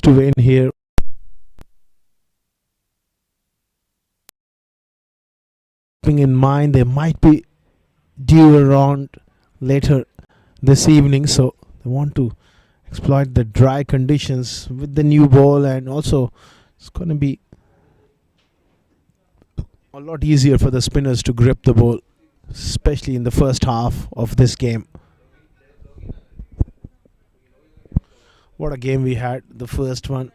to win here. Keeping in mind they might be due around later this evening, so they want to exploit the dry conditions with the new ball, and also it's going to be a lot easier for the spinners to grip the ball, especially in the first half of this game. What a game we had, the first one.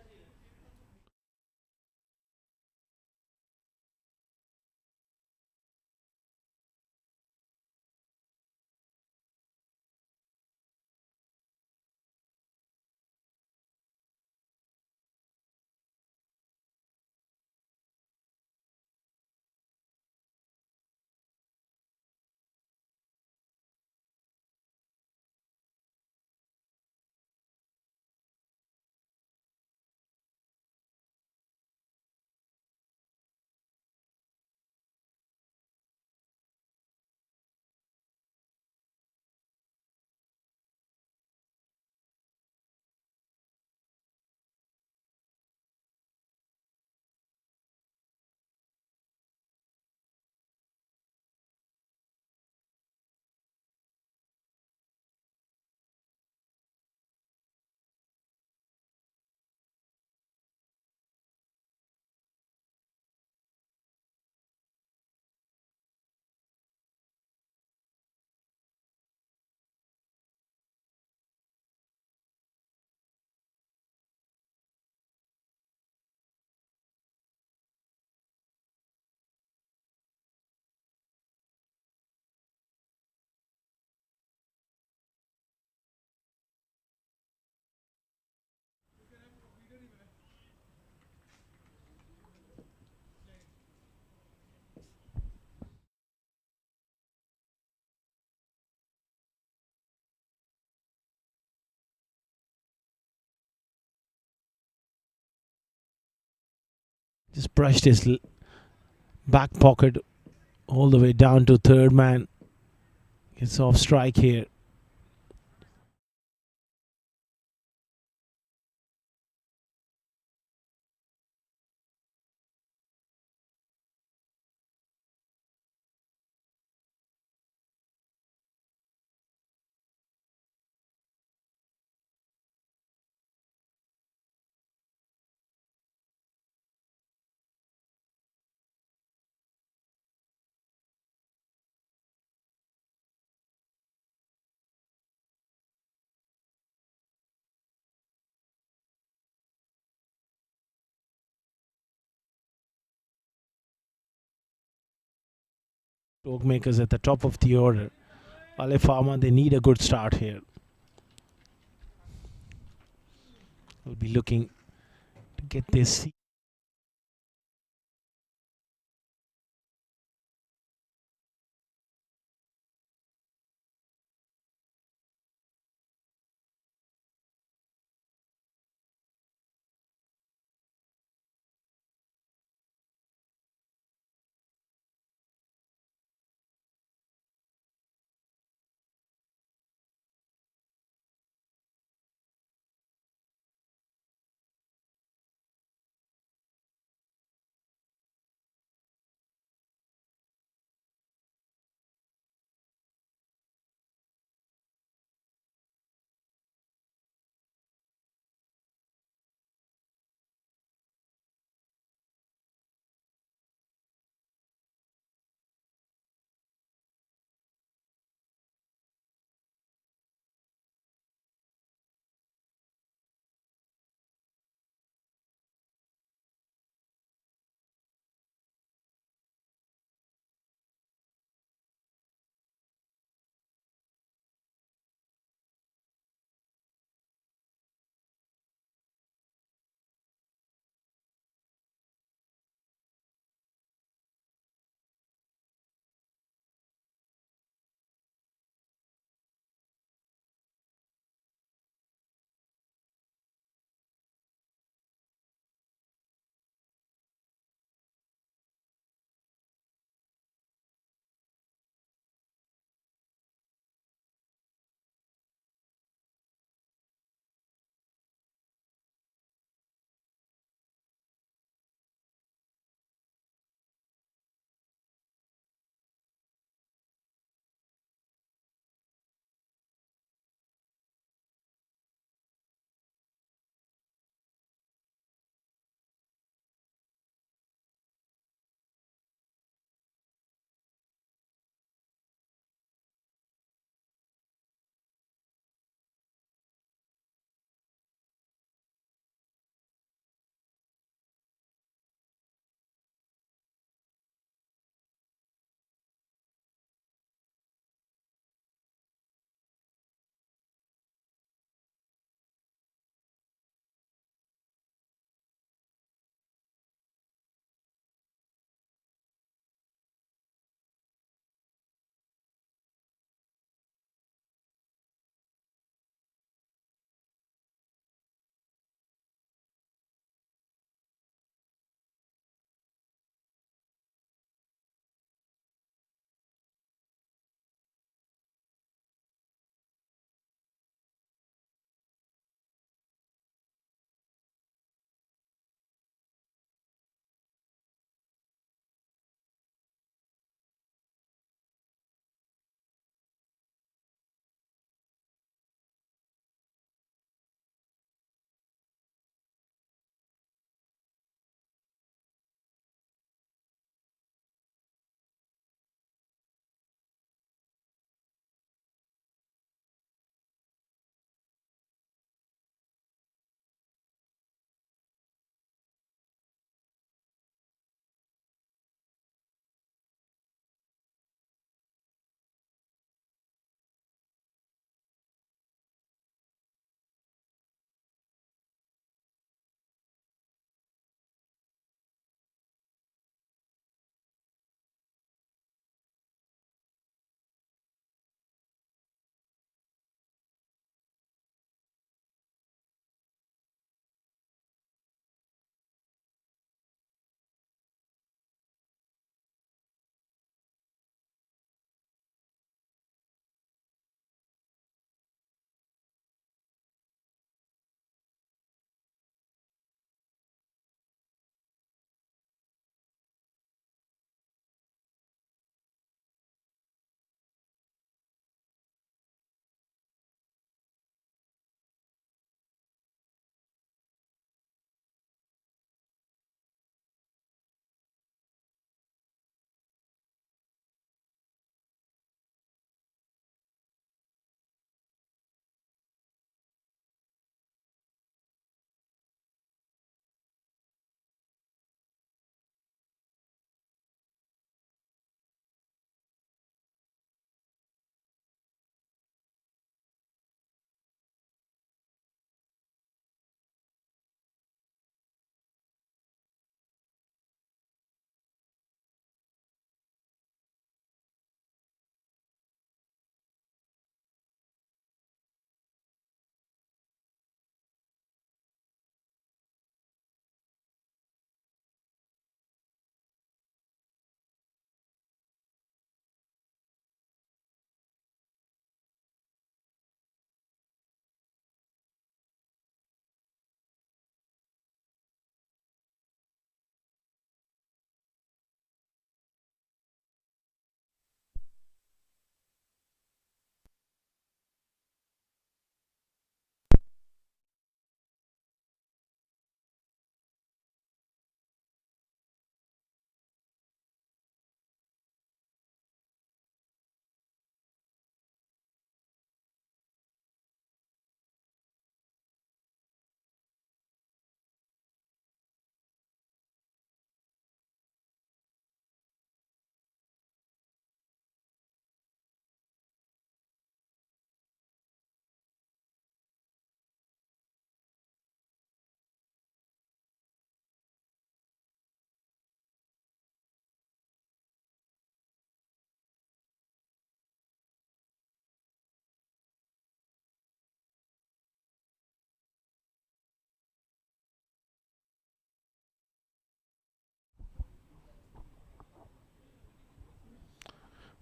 Just brushed his back pocket all the way down to third man. Gets off strike here. Stroke makers at the top of the order. Alif Pharma, they need a good start here. Will be looking to get this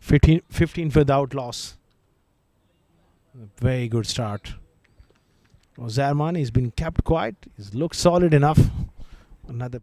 15 without loss. Very good start. Zarman, he's been kept quiet. He's looked solid enough. Another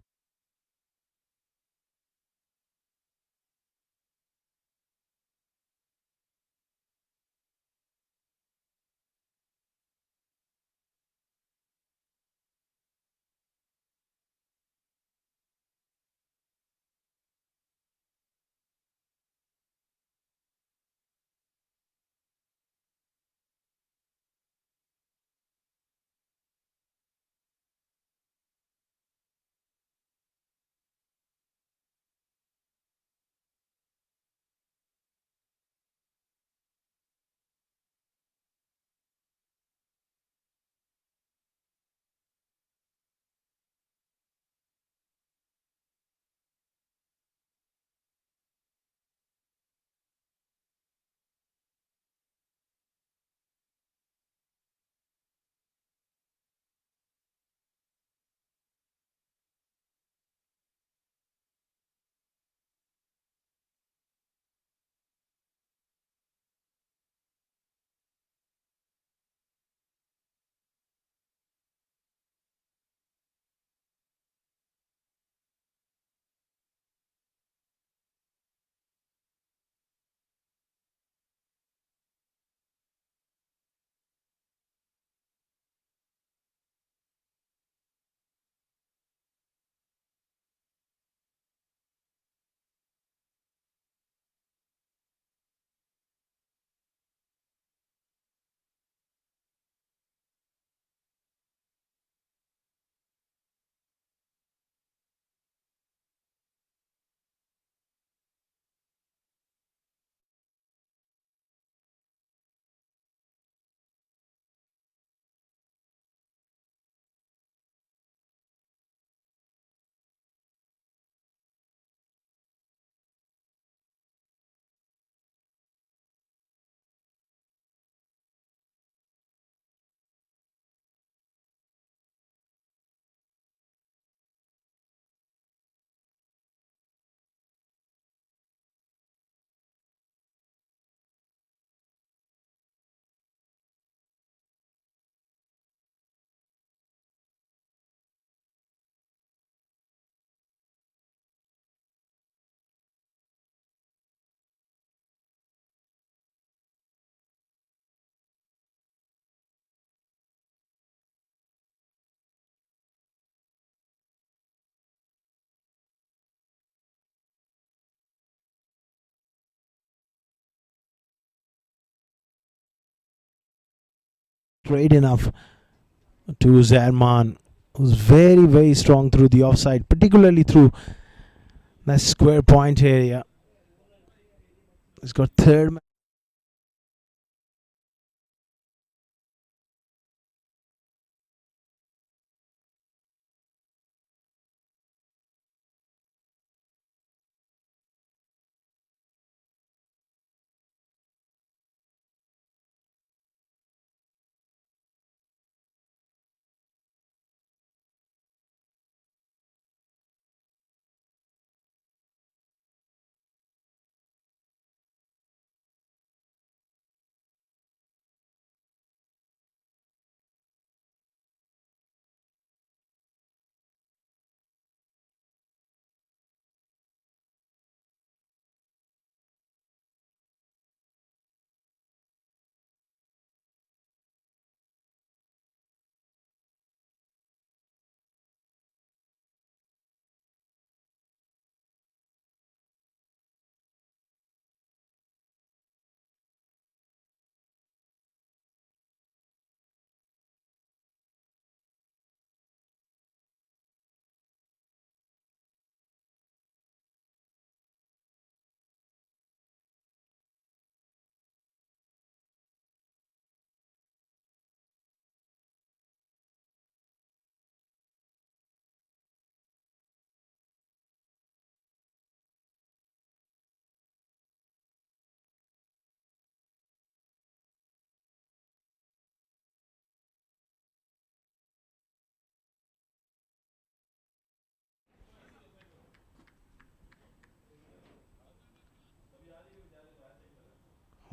straight enough to Zarman, who's very, very strong through the offside, particularly through that square point area. He's got third.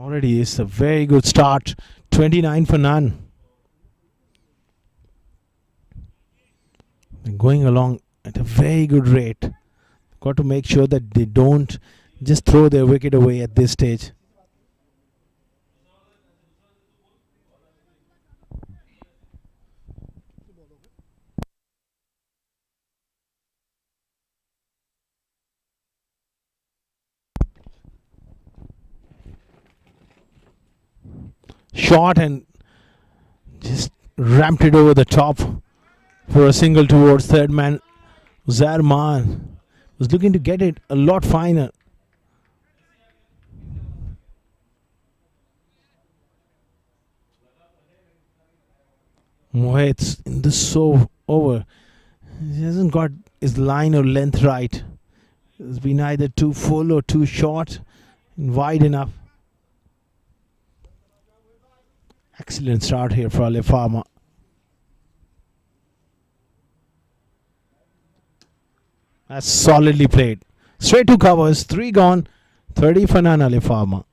Already is a very good start. 29 for none. They're going along at a very good rate. Got to make sure that they don't just throw their wicket away at this stage. Shot and just ramped it over the top for a single towards third man. Zarman was looking to get it a lot finer. Mohit's in this so over. He hasn't got his line or length right. It's been either too full or too short and wide enough. Excellent start here for Alif Pharma. That's solidly played. Straight to covers, 3 gone, 30 for none Alif Pharma.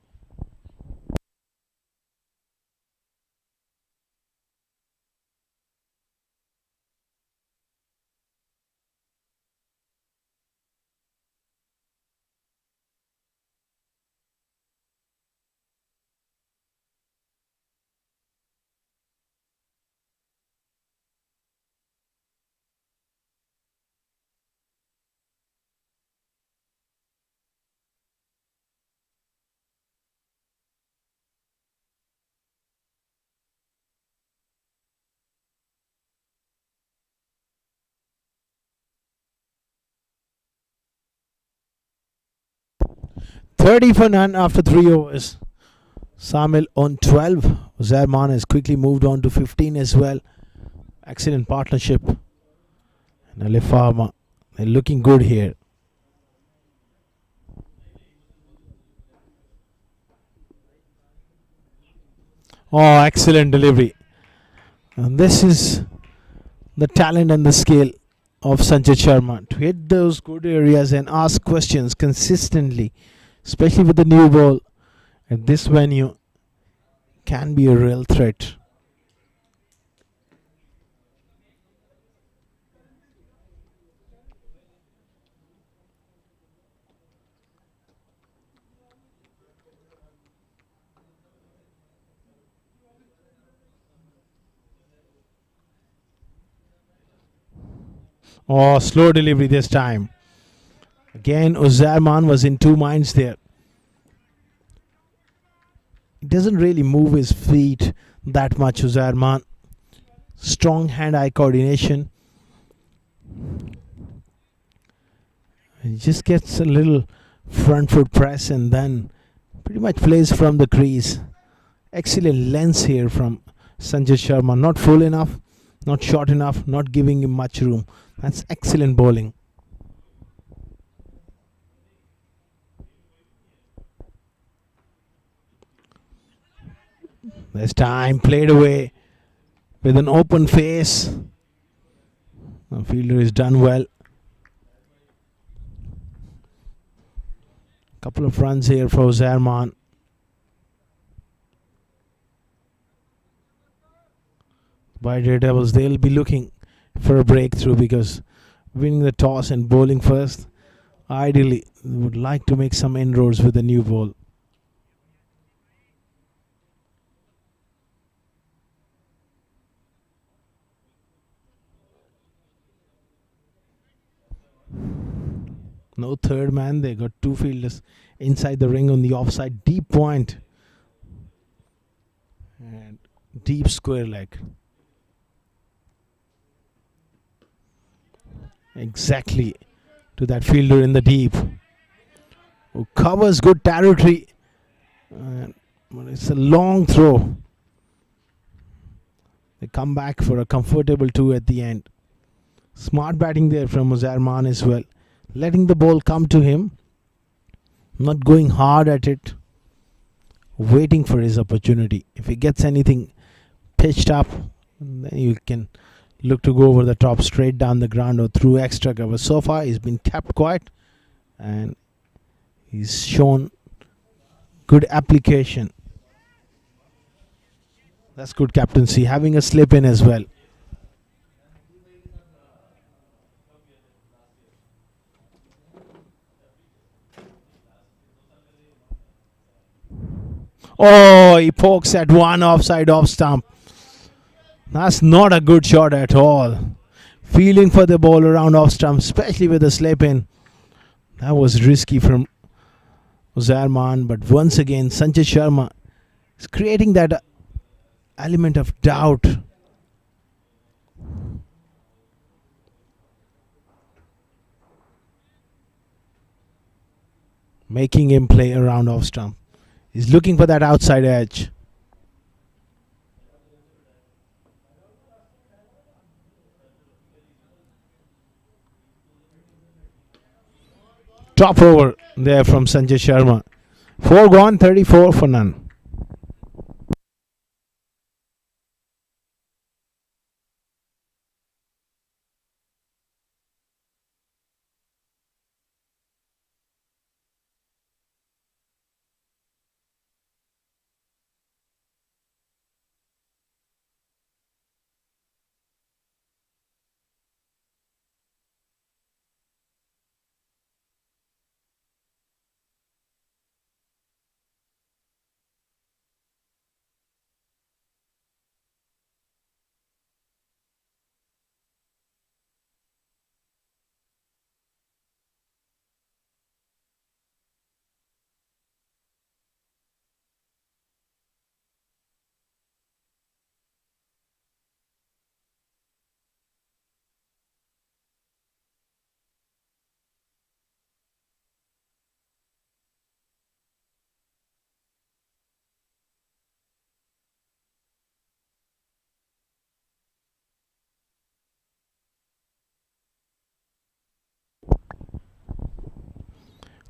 For none after 3 overs. Samil on 12. Zarman has quickly moved on to 15 as well. Excellent partnership. And Alif Pharma, they're looking good here. Oh, excellent delivery. And this is the talent and the skill of Sanjay Sharma to hit those good areas and ask questions consistently, especially with the new ball at this venue, can be a real threat. Oh, slow delivery this time. Again, Uzarman was in 2 minds there. He doesn't really move his feet that much, Uzarman. Strong hand-eye coordination. He just gets a little front foot press and then pretty much plays from the crease. Excellent length here from Sanjay Sharma. Not full enough, not short enough, not giving him much room. That's excellent bowling. This time played away with an open face. The fielder is done well. Couple of runs here for Zarman. By DareDevils, they'll be looking for a breakthrough because winning the toss and bowling first, ideally would like to make some inroads with the new ball. No third man, they got 2 fielders inside the ring on the offside, deep point and deep square leg. Exactly to that fielder in the deep, who covers good territory, but it's a long throw. They come back for a comfortable 2 at the end. Smart batting there from Zarman as well, letting the ball come to him, not going hard at it, waiting for his opportunity. If he gets anything pitched up, then you can look to go over the top, straight down the ground or through extra cover. So far he's been kept quiet and he's shown good application That's good captaincy, having a slip in as well. Oh, he pokes at one offside off stump. That's not a good shot at all. Feeling for the ball around off stump, especially with a slip in. That was risky from Zarman, but once again, Sanjay Sharma is creating that element of doubt. Making him play around off stump. He's looking for that outside edge. Top over there from Sanjay Sharma. 4 gone, 34 for none.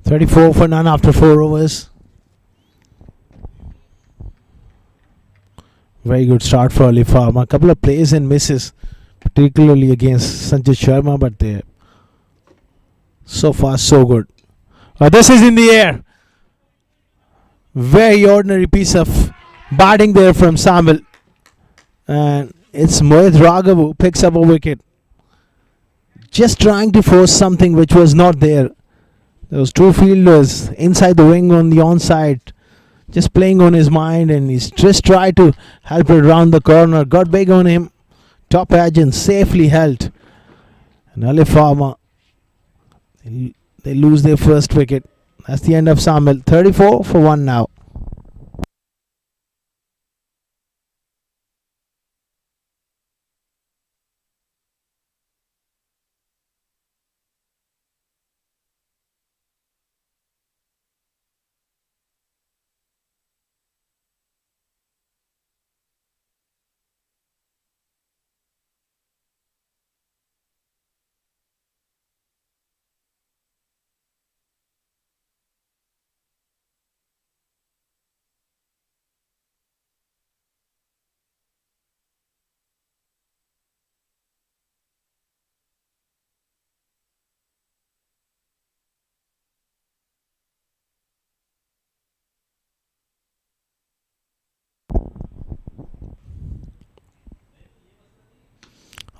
$34 for none after 4 overs. Very good start for Alif Pharma. A couple of plays and misses, particularly against Sanjay Sharma, but they so far so good. This is in the air. Very ordinary piece of batting there from Samil. And it's Mohit Raghav who picks up a wicket. Just trying to force something which was not there. Those two fielders inside the wing on the onside, just playing on his mind, and he's just tried to help it around the corner. Got big on him. Top edge and safely held. And Alif Pharma, they lose their first wicket. That's the end of Samil. 34 for 1 now.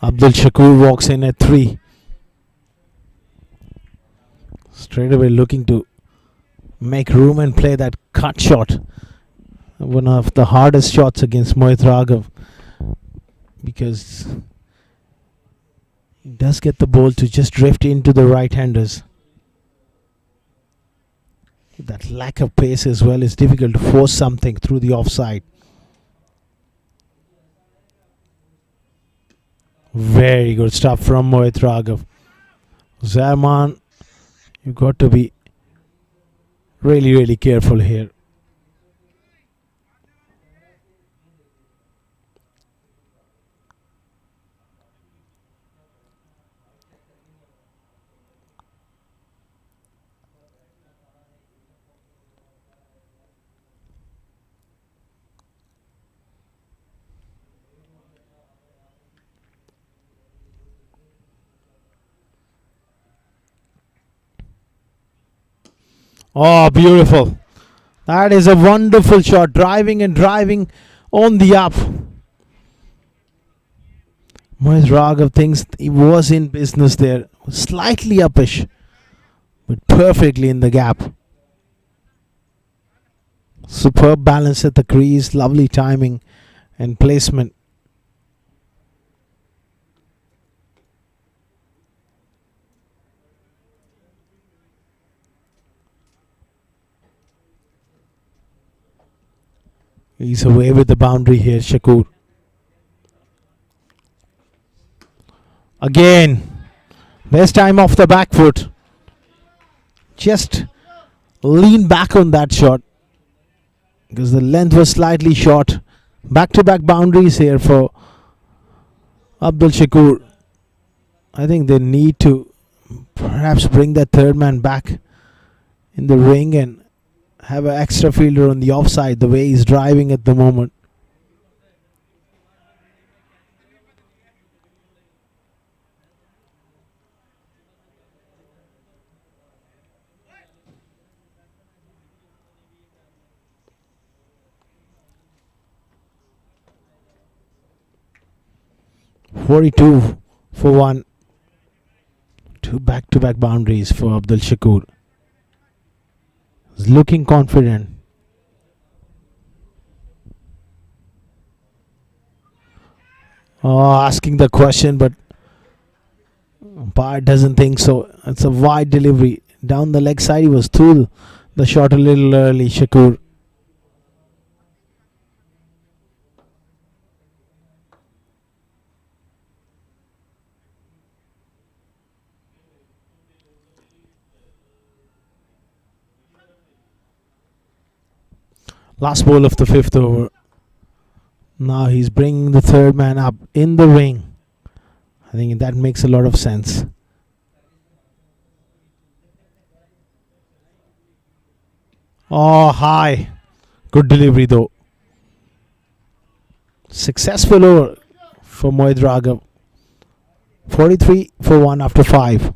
Abdul Shakur walks in at 3. Straight away looking to make room and play that cut shot. One of the hardest shots against Mohit Raghav, because he does get the ball to just drift into the right-handers. That lack of pace as well is difficult to force something through the offside. Very good stuff from Mohit Raghav. Zarman, you've got to be really careful here. Oh, beautiful. That is a wonderful shot. Driving on the up. Mohit Raghav thinks he was in business there. Slightly uppish, but perfectly in the gap. Superb balance at the crease, lovely timing and placement. He's away with the boundary here, Shakur. Again, this time off the back foot. Just lean back on that shot because the length was slightly short. Back-to-back boundaries here for Abdul Shakur. I think they need to perhaps bring that third man back in the ring and have an extra fielder on the offside the way he's driving at the moment. .42 for 1. 2 back-to-back boundaries for Abdul Shakur. He's looking confident. Asking the question, but umpire doesn't think so. It's a wide delivery. Down the leg side, he was through the shot a little early, Shakur. Last ball of the 5th over. Now he's bringing the third man up in the ring. I think that makes a lot of sense. Oh, high. Good delivery though. Successful over for Mohit Raghav. 43 for 1 after 5.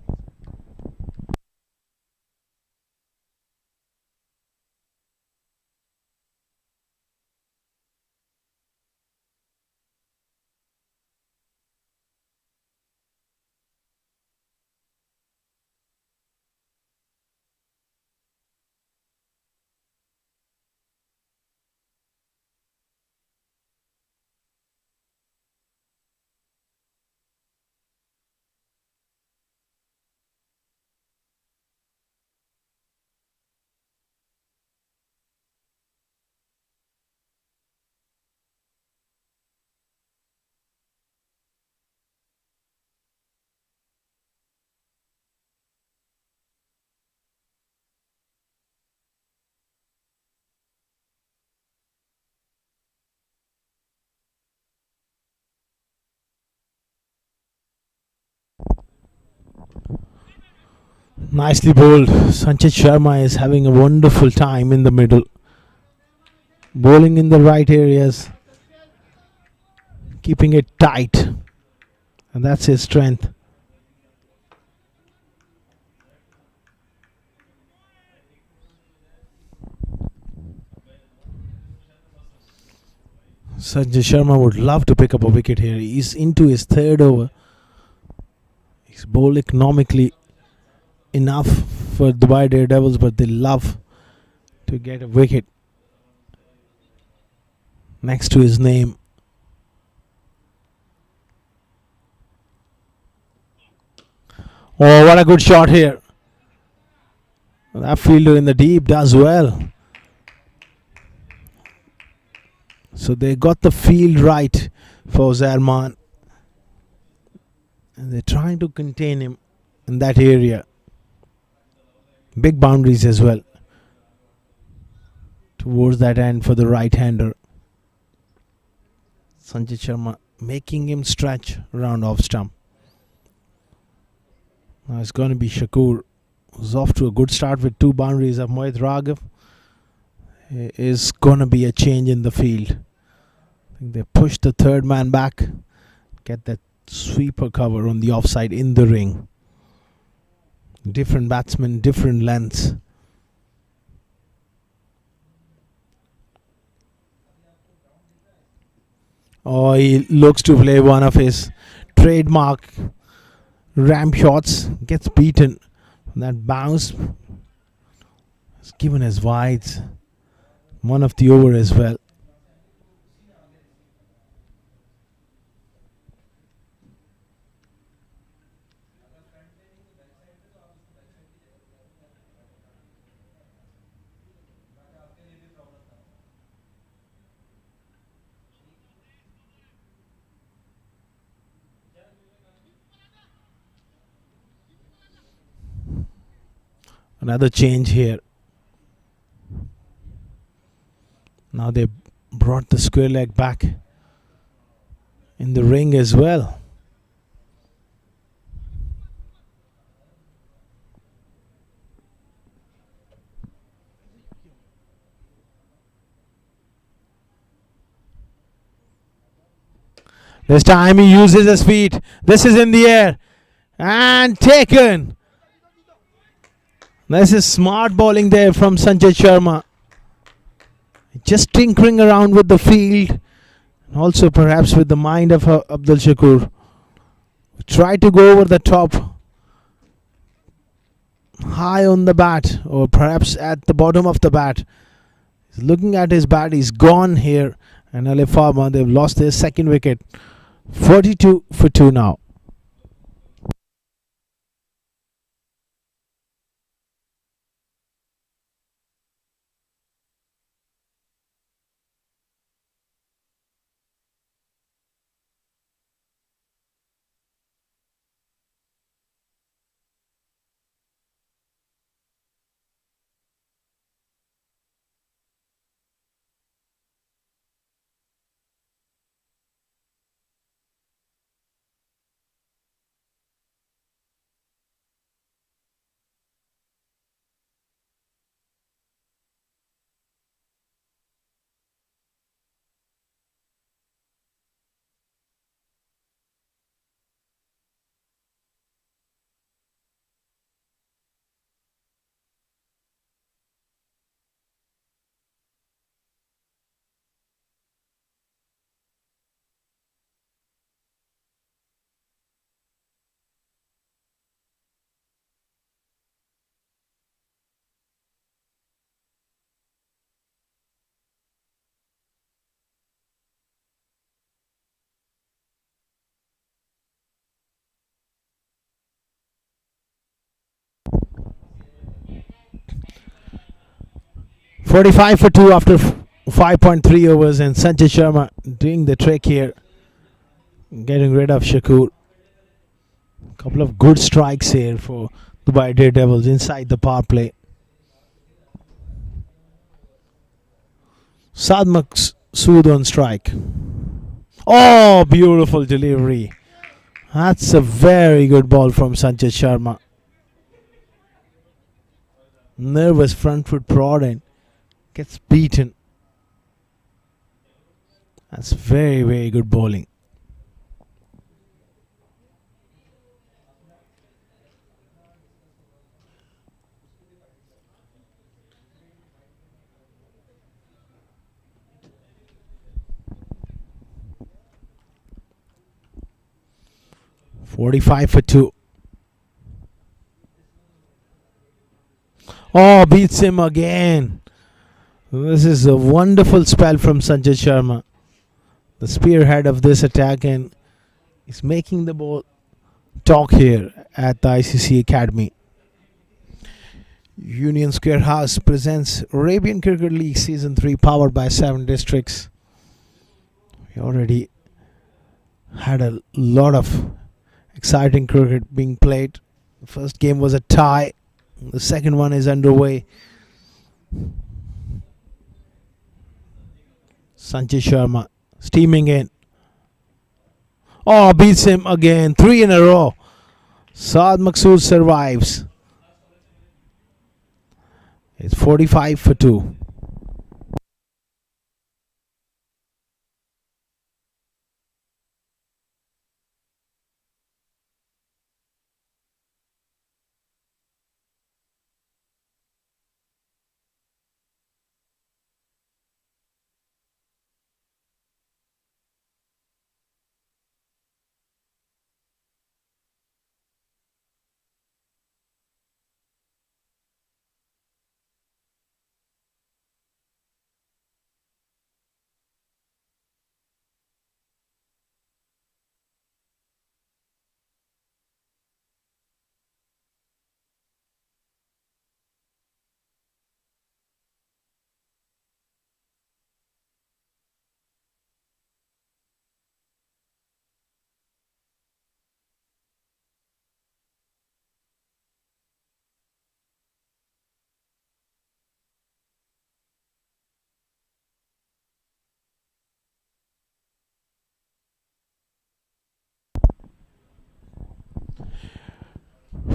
Nicely bowled. Sanchit Sharma is having a wonderful time in the middle. Bowling in the right areas. Keeping it tight. And that's his strength. Sanjay Sharma would love to pick up a wicket here. He's into his 3rd over. He's bowled economically enough for Dubai DareDevils, but they love to get a wicket next to his name. Oh, what a good shot here. That fielder in the deep does well. So they got the field right for Zarman. And they're trying to contain him in that area. Big boundaries as well. Towards that end for the right-hander. Sanjay Sharma making him stretch around off stump. Now it's going to be Shakur, who's off to a good start with 2 boundaries of Mohit Raghav. Is going to be a change in the field. I think they push the third man back, get that sweeper cover on the offside in the ring. Different batsmen, different lengths. Oh, he looks to play one of his trademark ram shots. Gets beaten. That bounce is given as wides. One of the over as well. Another change here. Now they brought the square leg back in the ring as well. This time he uses his feet. This is in the air. And taken. This is smart bowling there from Sanjay Sharma. Just tinkering around with the field. Also perhaps with the mind of Abdul Shakur. Try to go over the top. High on the bat. Or perhaps at the bottom of the bat. He's looking at his bat. He's gone here. And Alif Pharma, they've lost their second wicket. 42 for 2 now. .45 for 2 after 5.3 overs, and Sanjay Sharma doing the trick here, getting rid of Shakur. Couple of good strikes here for Dubai DareDevils inside the power play. Saad Masood on strike. Oh, beautiful delivery. That's a very good ball from Sanjay Sharma. Nervous front foot prod and gets beaten. That's very, very good bowling. .45 for 2. Oh, beats him again. This is a wonderful spell from Sanjay Sharma, the spearhead of this attack, and he's making the ball talk here at the ICC Academy. Union Square House presents Arabian Cricket League Season 3 powered by 7 districts. We already had a lot of exciting cricket being played. The first game was a tie. The second one is underway. Sanjay Sharma steaming in. Oh, beats him again. 3 in a row. Saad Masood survives. It's 45 for 2.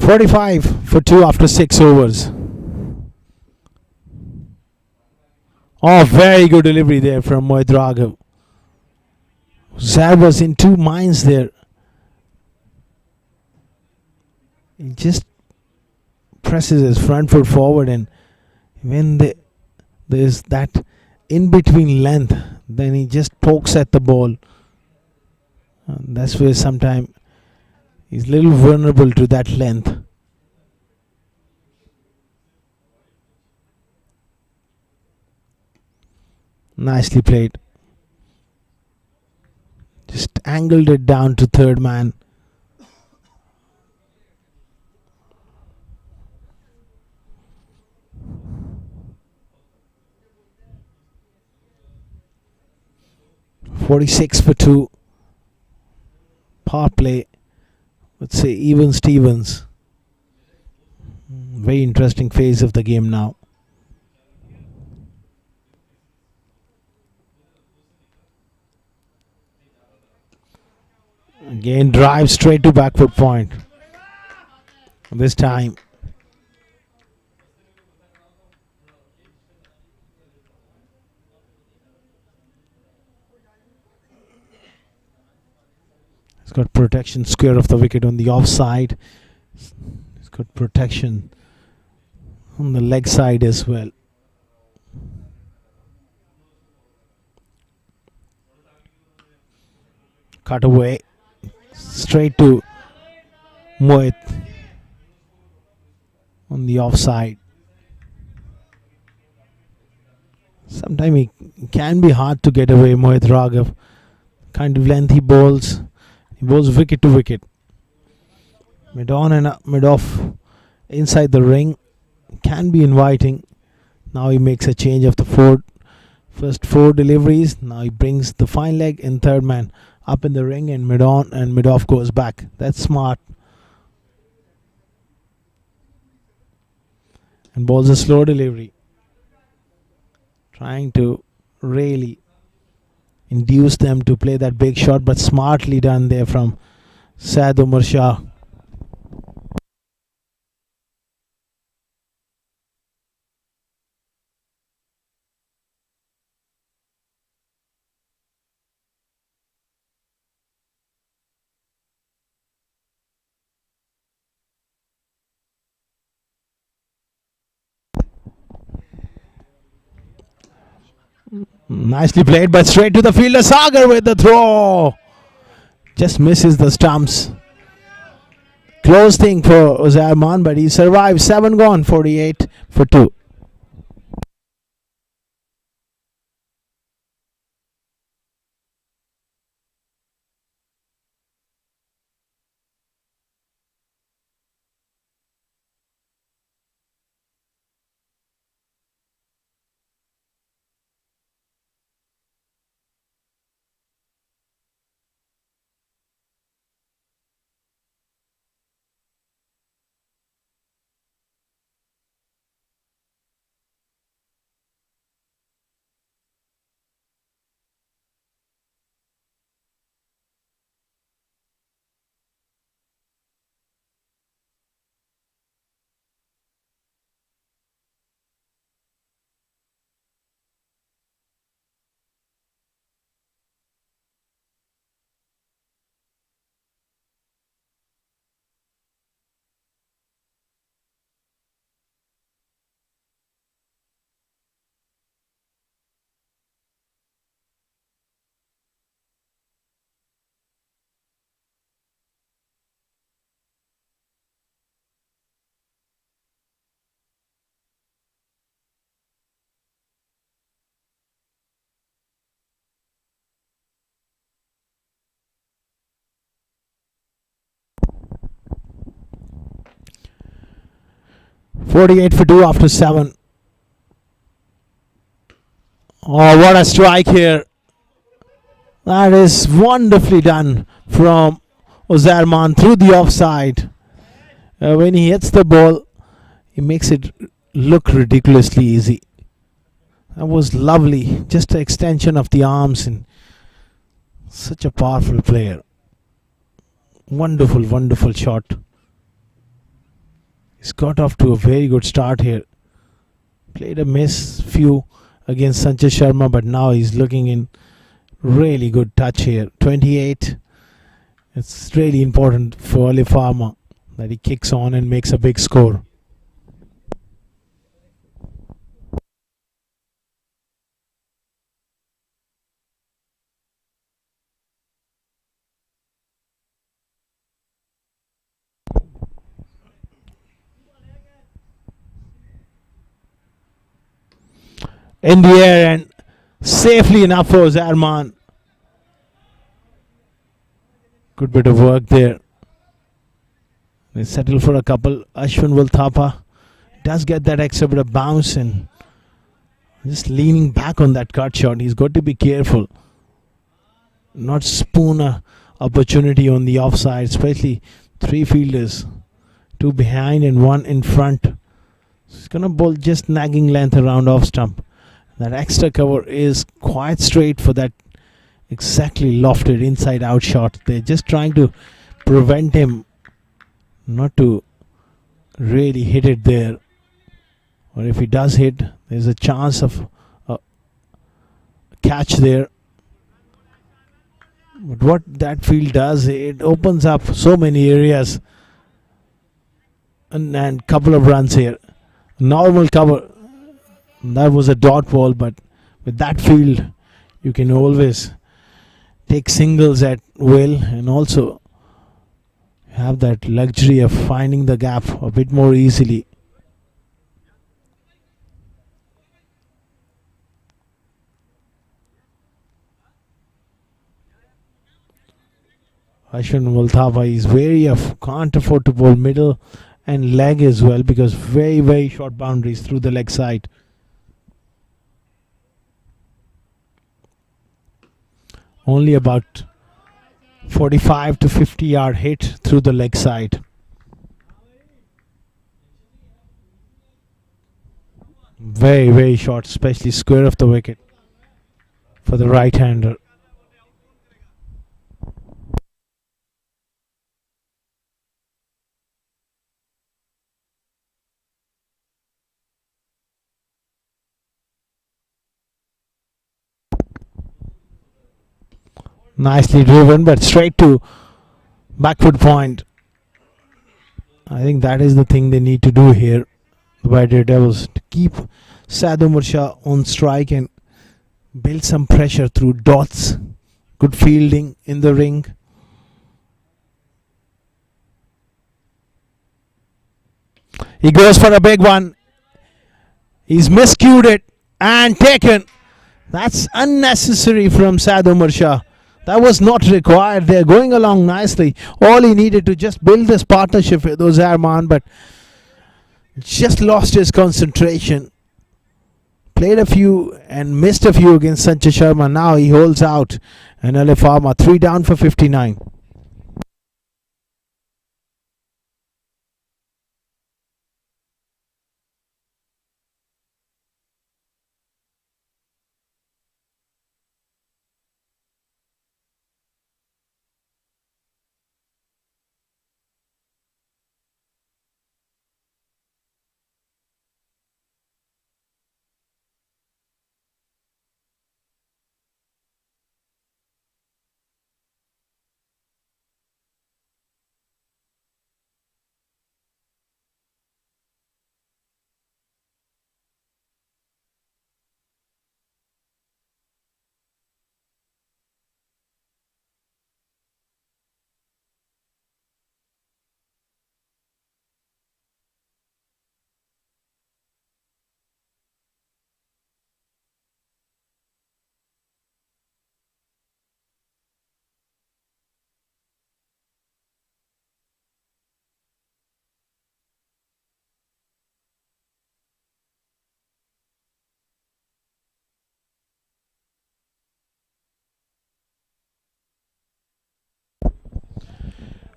45 for 2 after 6 overs. Oh, very good delivery there from Mohit Raghav. Zab was in two minds there. He just presses his front foot forward, and when there's that in-between length, then he just pokes at the ball. And that's where sometimes he's a little vulnerable to that length. Nicely played. Just angled it down to third man. .46 for 2. Power play. Let's say even Stevens. Very interesting phase of the game now. Again, drive straight to back foot point. This time. He's got protection square of the wicket on the offside. He's got protection on the leg side as well. Cut away. Straight to Mohit on the offside. Sometimes he can be hard to get away, Mohit Raghav. Kind of length he bowls. He bowls wicket to wicket. Mid on and mid off inside the ring. Can be inviting. Now he makes a change of the first four deliveries. Now he brings the fine leg in third man up in the ring, and mid on and mid off goes back. That's smart. And bowls a slow delivery. Trying to really induce them to play that big shot, but smartly done there from Syed Umar Shah. Nicely played, but straight to the fielder. Sagar with the throw. Just misses the stumps. Close thing for Uzaiman, but he survived. 7 gone, 48 for 2. .48 for 2 after 7. Oh, what a strike here. That is wonderfully done from Uzaiman through the offside. When he hits the ball, he makes it look ridiculously easy. That was lovely. Just an extension of the arms, and such a powerful player. Wonderful, wonderful shot. He's got off to a very good start here. Played a miss few against Sanjay Sharma, but now he's looking in really good touch here. 28. It's really important for Alif Pharma that he kicks on and makes a big score. In the air and safely enough for Zarman. Good bit of work there. They settle for a couple. Ashwin Vulthapa does get that extra bit of bounce and just leaning back on that cut shot. He's got to be careful. Not spoon a opportunity on the offside, especially three fielders. Two behind and one in front. He's going to bowl just nagging length around off stump. That extra cover is quite straight for that exactly lofted inside out shot. They're just trying to prevent him not to really hit it there. Or if he does hit, there's a chance of a catch there. But what that field does, it opens up so many areas. And couple of runs here. Normal cover. That was a dot ball, but with that field, you can always take singles at will and also have that luxury of finding the gap a bit more easily. Ashwin Vulthapa is wary of, can't afford to bowl middle and leg as well because very, very short boundaries through the leg side. Only about 45 to 50 yard hit through the leg side. Very, very short, especially square of the wicket for the right hander. Nicely driven, but straight to backward point. I think that is the thing they need to do here by DareDevils, to keep Saad Umar Shah on strike and build some pressure through dots. Good fielding in the ring. He goes for a big one. He's miscued it and taken. That's unnecessary from Saad Umar Shah. That was not required. They're going along nicely. All he needed to just build this partnership with Zarman, but just lost his concentration. Played a few and missed a few against Sanjay Sharma. Now he holds out. And Alif Pharma 3 down for 59.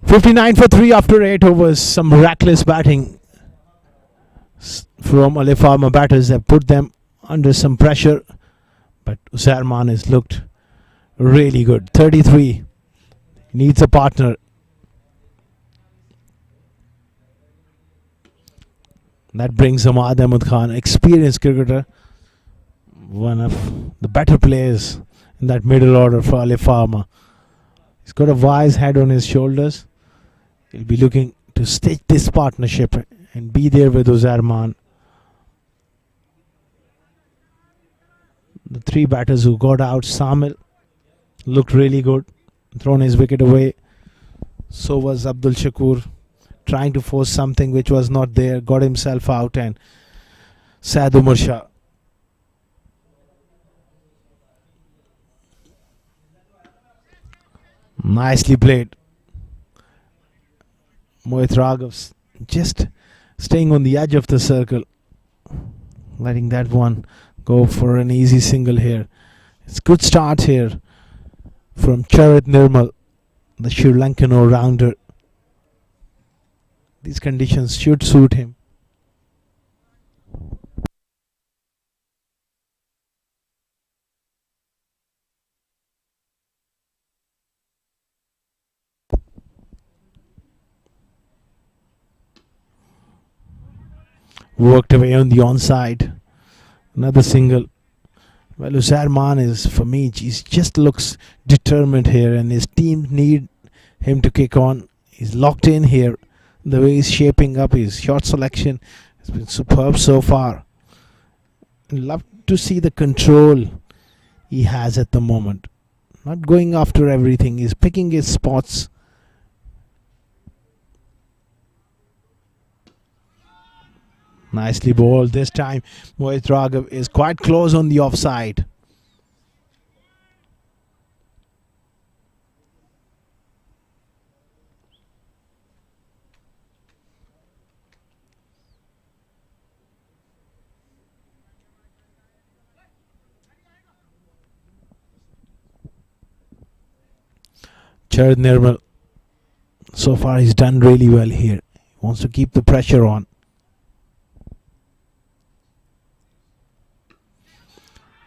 .59 for 3 after 8 overs. Some reckless batting from Alif Pharma batters have put them under some pressure. But Zarman has looked really good. 33. Needs a partner. That brings Ahmad Ahmed Khan, experienced cricketer, one of the better players in that middle order for Alif Pharma. He's got a wise head on his shoulders. He'll be looking to stitch this partnership and be there with Uzarman. The three batters who got out, Samil looked really good, thrown his wicket away. So was Abdul Shakur, trying to force something which was not there, got himself out, and Saad Umar Shah. Nicely played. Mohit Raghav just staying on the edge of the circle, letting that one go for an easy single here. It's a good start here from Charit Nirmal, the Sri Lankan all-rounder. These conditions should suit him. Worked away on the onside. Another single. Well, Uzarman is, for me, he just looks determined here, and his team need him to kick on. He's locked in here. The way he's shaping up, his shot selection has been superb so far. Love to see the control he has at the moment. Not going after everything. He's picking his spots. Nicely bowled this time. Mohit Raghav is quite close on the offside. Charit Nirmal, so far he's done really well here. He wants to keep the pressure on.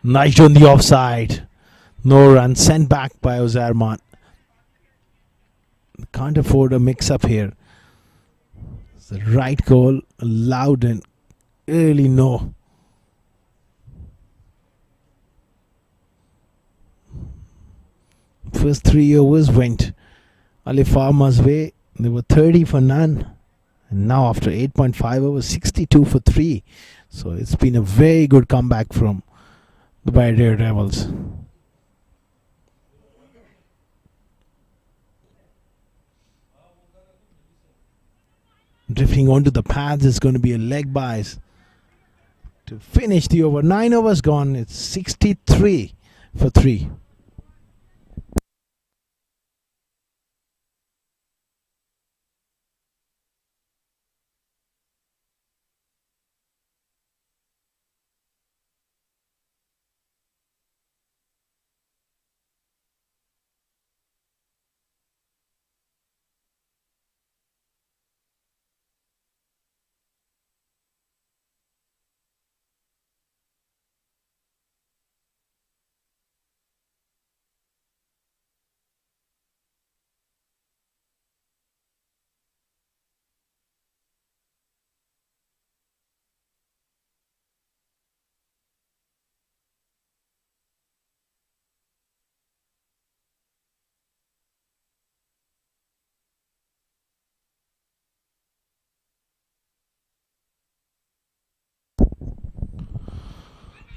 Nice on the offside. No run, sent back by Uzarman. Can't afford a mix-up here. It's the right goal, loud and early no. First 3 overs went Alif Pharma's way. They were 30 for none. And now after 8.5 overs, 62 for 3. So it's been a very good comeback from the DareDevils. Drifting onto the pads is going to be a leg bias to finish the over. 9 overs gone. It's 63 for 3.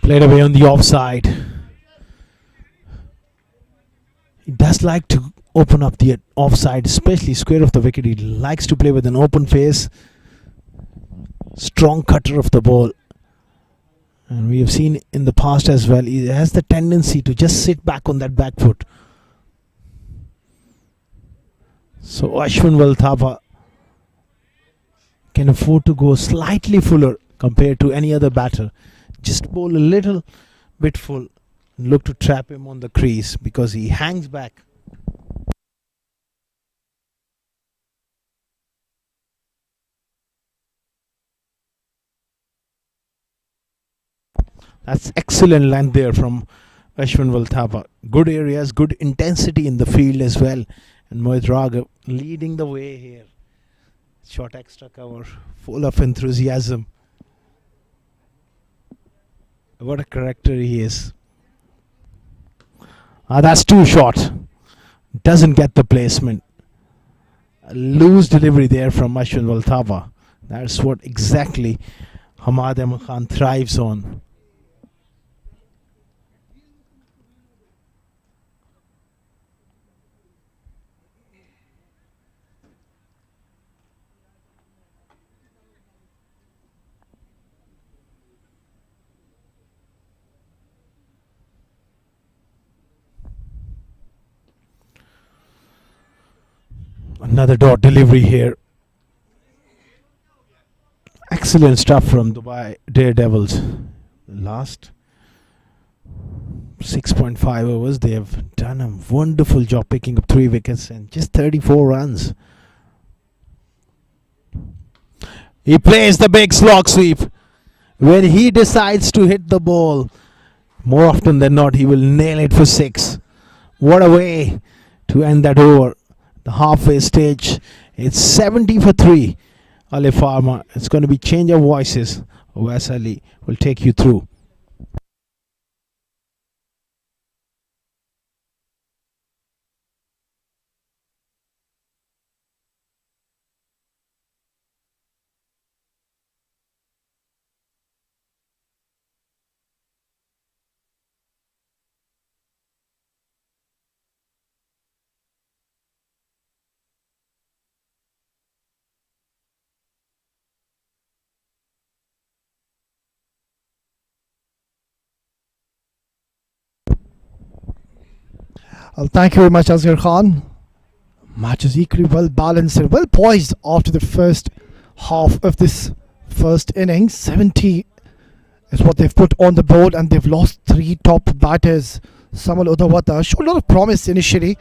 Played away on the offside. He does like to open up the offside, especially square of the wicket. He likes to play with an open face. Strong cutter of the ball. And we have seen in the past as well, he has the tendency to just sit back on that back foot. So Ashwin Valthapa can afford to go slightly fuller compared to any other batter. Just bowl a little bit full. Look to trap him on the crease because he hangs back. That's excellent length there from Ashwin Valthapa. Good areas, good intensity in the field as well. And Mohit Raghav leading the way here. Short extra cover, full of enthusiasm. What a character he is. That's too short. Doesn't get the placement. A loose delivery there from Ashwin Walthapa. That's what exactly Hamad Ahmed Khan thrives on. Another dot delivery here. Excellent stuff from Dubai Daredevils. Last 6.5 overs, they have done a wonderful job picking up 3 wickets and just 34 runs. He plays the big slog sweep. When he decides to hit the ball, more often than not, he will nail it for 6. What a way to end that over. The halfway stage, it's 70 for 3. Alif Pharma. It's going to be change of voices. Wes Ali will take you through. Well, thank you very much, Asghar Khan. Match is equally well balanced and well poised after the first half of this first innings. 70 is what they've put on the board, and they've lost 3 top batters. Samal Udawata showed a lot of promise initially,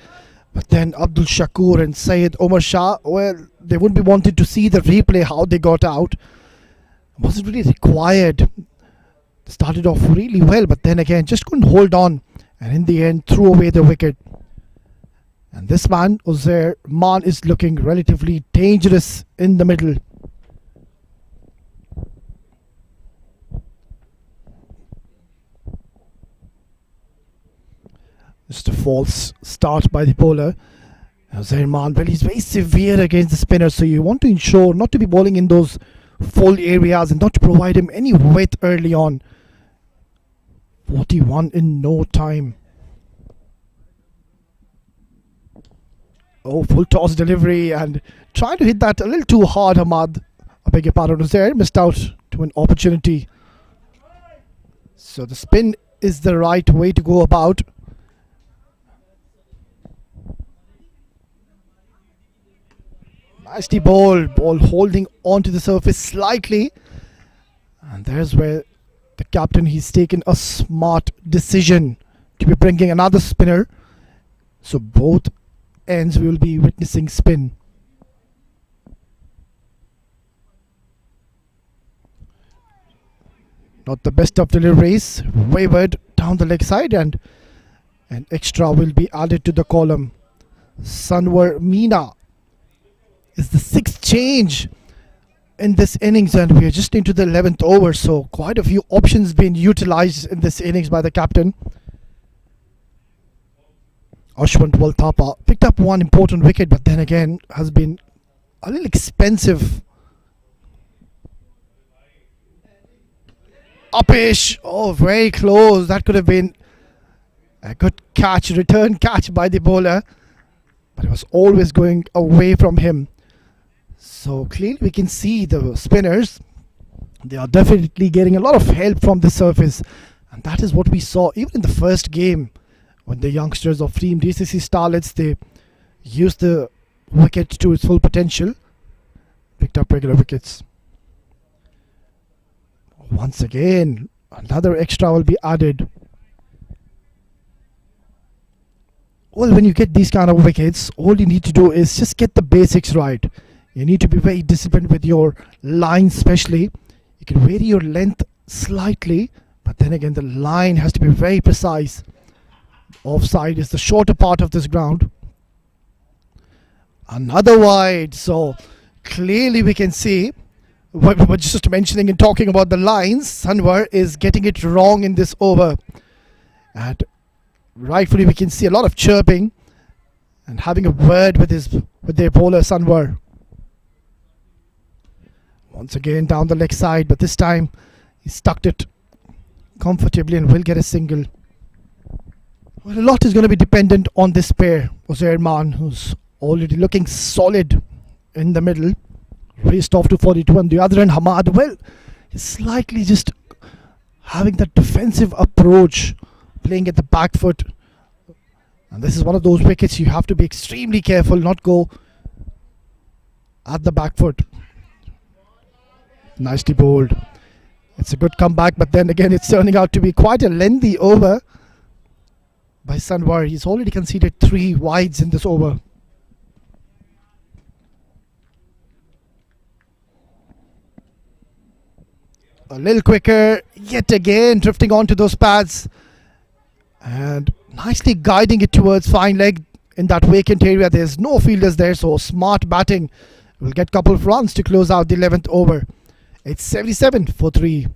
but then Abdul Shakur and Syed Omar Shah, well, they wouldn't be wanting to see the replay how they got out. Wasn't really required. They started off really well, but then again just couldn't hold on, and in the end threw away the wicket. And this man, Uzair Man, is looking relatively dangerous in the middle. Just a false start by the bowler. Uzair Man, well, he's very severe against the spinner, so you want to ensure not to be bowling in those full areas and not to provide him any width early on. 41 in no time. Oh, full toss delivery and trying to hit that a little too hard. Hamad, I beg your pardon, was there, missed out to an opportunity. So the spin is the right way to go about. Nicely ball holding onto the surface slightly, and there's where the captain, he's taken a smart decision to be bringing another spinner. So both ends we will be witnessing spin. Not the best of deliveries, wavered down the leg side, and an extra will be added to the column. Sanwar Meena is the 6th change in this innings, and we are just into the 11th over, so quite a few options being utilized in this innings by the captain. Ashwin Walthapa picked up one important wicket, but then again has been a little expensive. Upish, oh, very close. That could have been a good catch, return catch by the bowler, but it was always going away from him. So clearly we can see the spinners, they are definitely getting a lot of help from the surface, and that is what we saw even in the first game when the youngsters of Team DCC Starlets, they used the wicket to its full potential, picked up regular wickets. Once again, another extra will be added. Well, when you get these kind of wickets, all you need to do is just get the basics right. You need to be very disciplined with your line, especially. You can vary your length slightly, but then again the line has to be very precise. Offside is the shorter part of this ground. Another wide, so clearly we can see we're just mentioning and talking about the lines, Sanwar is getting it wrong in this over. And rightfully we can see a lot of chirping and having a word with their bowler Sanwar. Once again down the leg side, but this time he stuck it comfortably and will get a single. Well, a lot is going to be dependent on this pair. Uzair Maan, who's already looking solid in the middle, raced off to 42. On the other end, Hamad, well, he's slightly just having that defensive approach, playing at the back foot. And this is one of those wickets you have to be extremely careful, not go at the back foot. Nicely bowled. It's a good comeback, but then again it's turning out to be quite a lengthy over by Sanwar. He's already conceded 3 wides in this over. A little quicker, yet again drifting onto those pads and nicely guiding it towards fine leg in that vacant area. There's no fielders there, so smart batting will get a couple of runs to close out the 11th over. It's 77 for 3.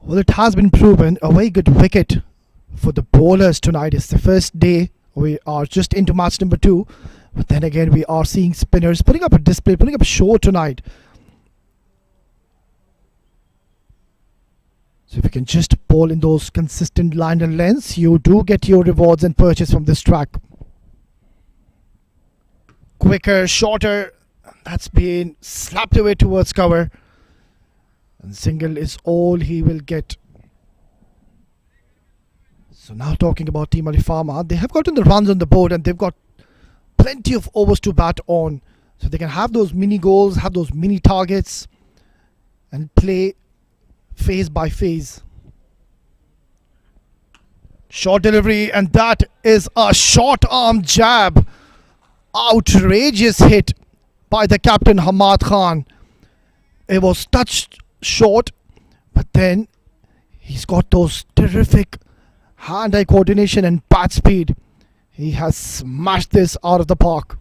Well, it has been proven a very good wicket for the bowlers tonight. It's the first day. We are just into match number 2. But then again, we are seeing spinners putting up a display, putting up a show tonight. So if you can just bowl in those consistent line and lengths, you do get your rewards and purchase from this track. Quicker, shorter. That's been slapped away towards cover. And single is all he will get. So now talking about Team Alif Pharma, they have gotten the runs on the board and they've got plenty of overs to bat on. So they can have those mini goals, have those mini targets and play phase by phase. Short delivery, and that is a short arm jab. Outrageous hit by the captain Hamad Khan. It was touched short, but then he's got those terrific hand-eye coordination and bat speed. He has smashed this out of the park.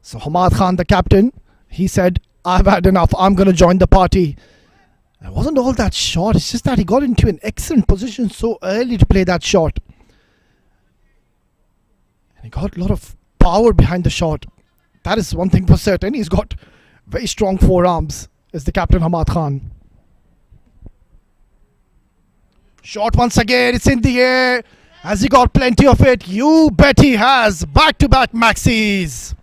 So Hamad Khan, the captain, he said, I've had enough, I'm going to join the party. It wasn't all that short, it's just that he got into an excellent position so early to play that shot. And he got a lot of power behind the shot. That is one thing for certain. He's got very strong forearms, is the captain Hamad Khan. Shot once again, it's in the air. Has he got plenty of it? You bet he has. Back-to-back maxis.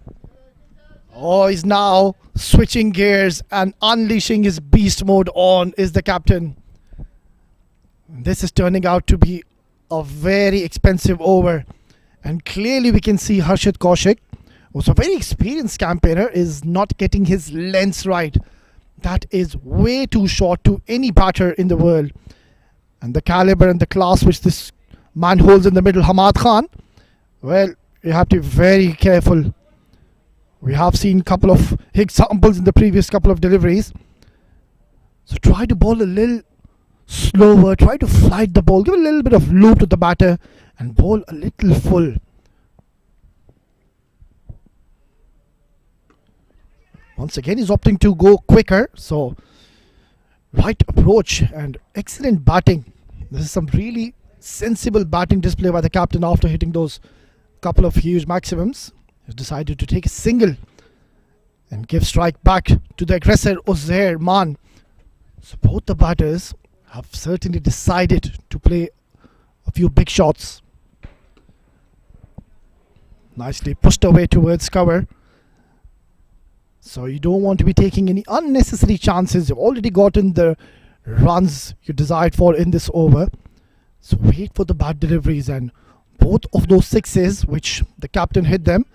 Oh, he's now switching gears and unleashing his beast mode on, is the captain. This is turning out to be a very expensive over. And clearly we can see Harshit Kaushik, who's a very experienced campaigner, is not getting his lengths right. That is way too short to any batter in the world. And the caliber and the class which this man holds in the middle, Hamad Khan, well, you have to be very careful. We have seen a couple of examples in the previous couple of deliveries. So try to bowl a little slower, try to flight the ball, give a little bit of loop to the batter and bowl a little full. Once again, he's opting to go quicker. So right approach and excellent batting. This is some really sensible batting display by the captain after hitting those couple of huge maximums. He's decided to take a single and give strike back to the aggressor Uzair Maan. So both the batters have certainly decided to play a few big shots. Nicely pushed away towards cover. So you don't want to be taking any unnecessary chances. You've already gotten the runs you desired for in this over. So wait for the bad deliveries, and both of those sixes which the captain hit them,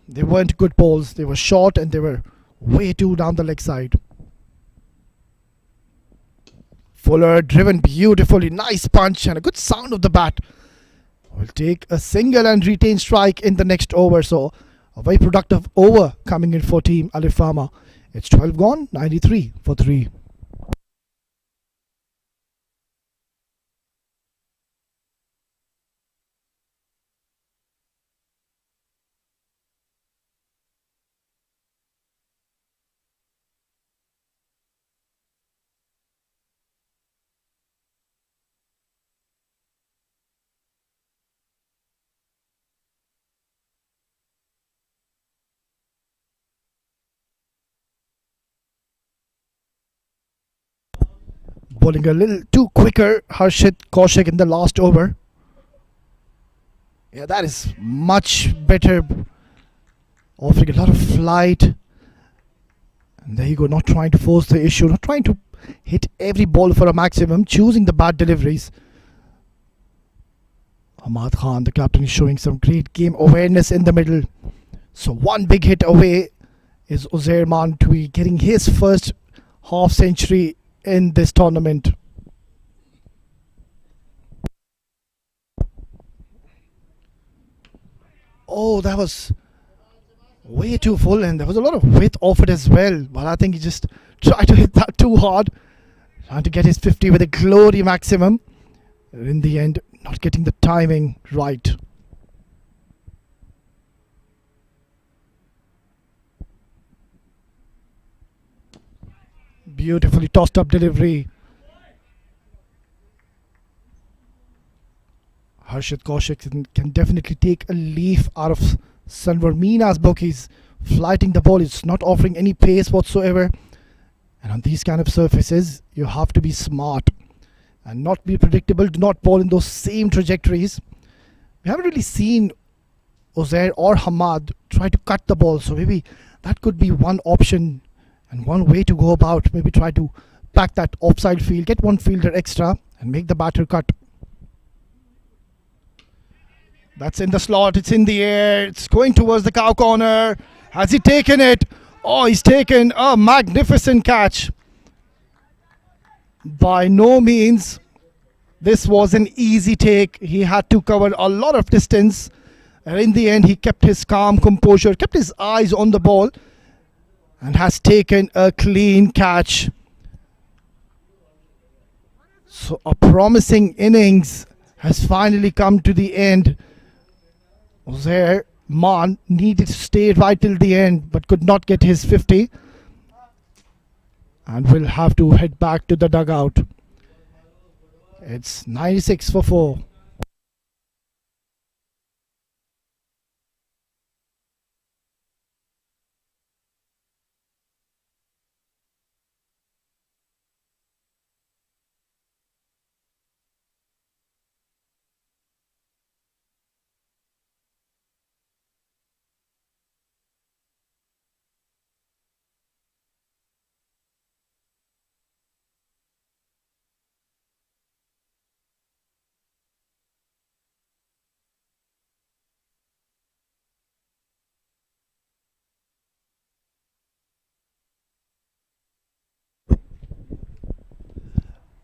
they weren't good balls. They were short and they were way too down the leg side. Fuller driven beautifully. Nice punch and a good sound of the bat. Will take a single and retain strike in the next over. So a very productive over coming in for team Alif Pharma. It's 12 gone, 93 for 3. Bowling a little too quicker, Harshit Kaushik in the last over. Yeah, that is much better. Offering a lot of flight. And there you go, not trying to force the issue, not trying to hit every ball for a maximum, choosing the bad deliveries. Ahmad Khan, the captain, is showing some great game awareness in the middle. So one big hit away is Uzair Maan to be getting his first half century in this tournament. Oh, that was way too full, and there was a lot of width offered as well. But I think he just tried to hit that too hard, trying to get his 50 with a glory maximum. In the end, not getting the timing right. Beautifully tossed up delivery. Harshit Kaushik can definitely take a leaf out of Sanvar Meena's book. He's flighting the ball. He's not offering any pace whatsoever. And on these kind of surfaces, you have to be smart and not be predictable. Do not bowl in those same trajectories. We haven't really seen Uzair or Hamad try to cut the ball. So maybe that could be one option and one way to go about. Maybe try to pack that offside field, get one fielder extra and make the batter cut. That's in the slot. It's in the air. It's going towards the cow corner. Has he taken it? Oh, he's taken a magnificent catch. By no means this was an easy take. He had to cover a lot of distance. And in the end, he kept his calm composure, kept his eyes on the ball, and has taken a clean catch. So a promising innings has finally come to the end. Uzair Maan needed to stay right till the end but could not get his 50 and will have to head back to the dugout. It's 96 for 4.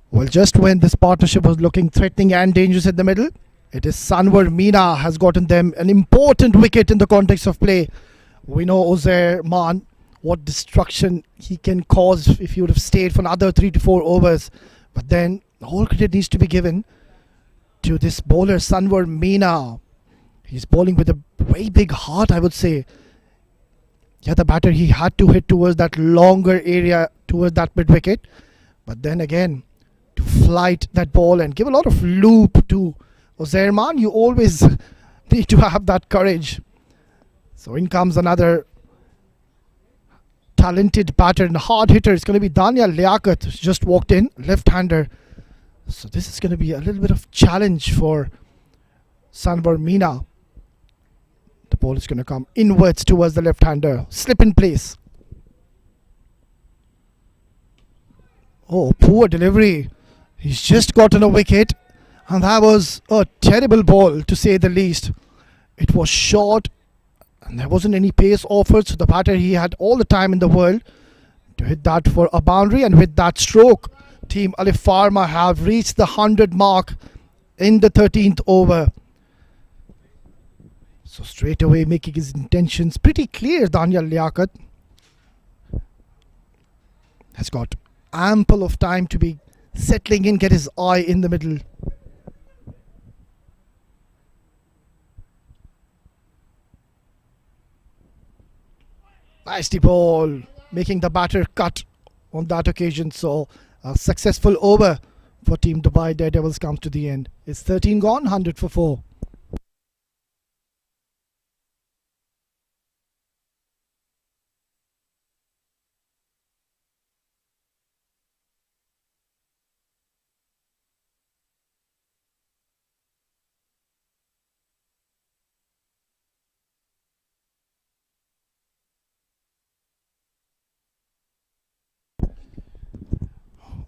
Well, just when this partnership was looking threatening and dangerous in the middle, it is Sanvar Meena has gotten them an important wicket in the context of play. We know Uzair Maan, what destruction he can cause if he would have stayed for another 3 to 4 overs. But then the whole credit needs to be given to this bowler Sanvar Meena. He's bowling with a very big heart, I would say. Yeah, the batter, he had to hit towards that longer area, towards that mid wicket. But then again, to flight that ball and give a lot of loop to Uzair Maan, you always need to have that courage. So in comes another talented batter and hard hitter. It's going to be Daniel Liaquat, who's just walked in, left-hander. So this is going to be a little bit of challenge for Sanvar Meena. The The ball is going to come inwards towards the left-hander. Slip in place. Oh, poor delivery. He's just gotten a wicket, and that was a terrible ball to say the least. It was short and there wasn't any pace offered, so the batter, he had all the time in the world to hit that for a boundary. And with that stroke, Team Alif Pharma have reached the 100 mark in the 13th over. So straight away making his intentions pretty clear, Daniel Liaquat has got ample of time to be settling in, get his eye in the middle. Nicely ball, making the batter cut on that occasion. So a successful over for Team Dubai Daredevils comes to the end. It's 13 gone, 100 for 4.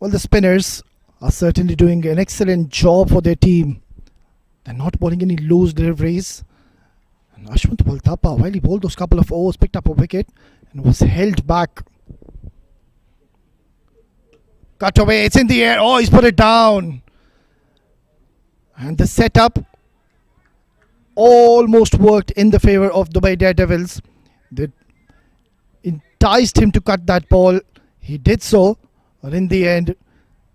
Well, the spinners are certainly doing an excellent job for their team. They're not bowling any loose deliveries. And Ashwant Baltapa, while he bowled those couple of overs, picked up a wicket and was held back. Cut away, it's in the air. Oh, he's put it down. And the setup almost worked in the favour of Dubai Daredevils. They enticed him to cut that ball. He did so. But in the end,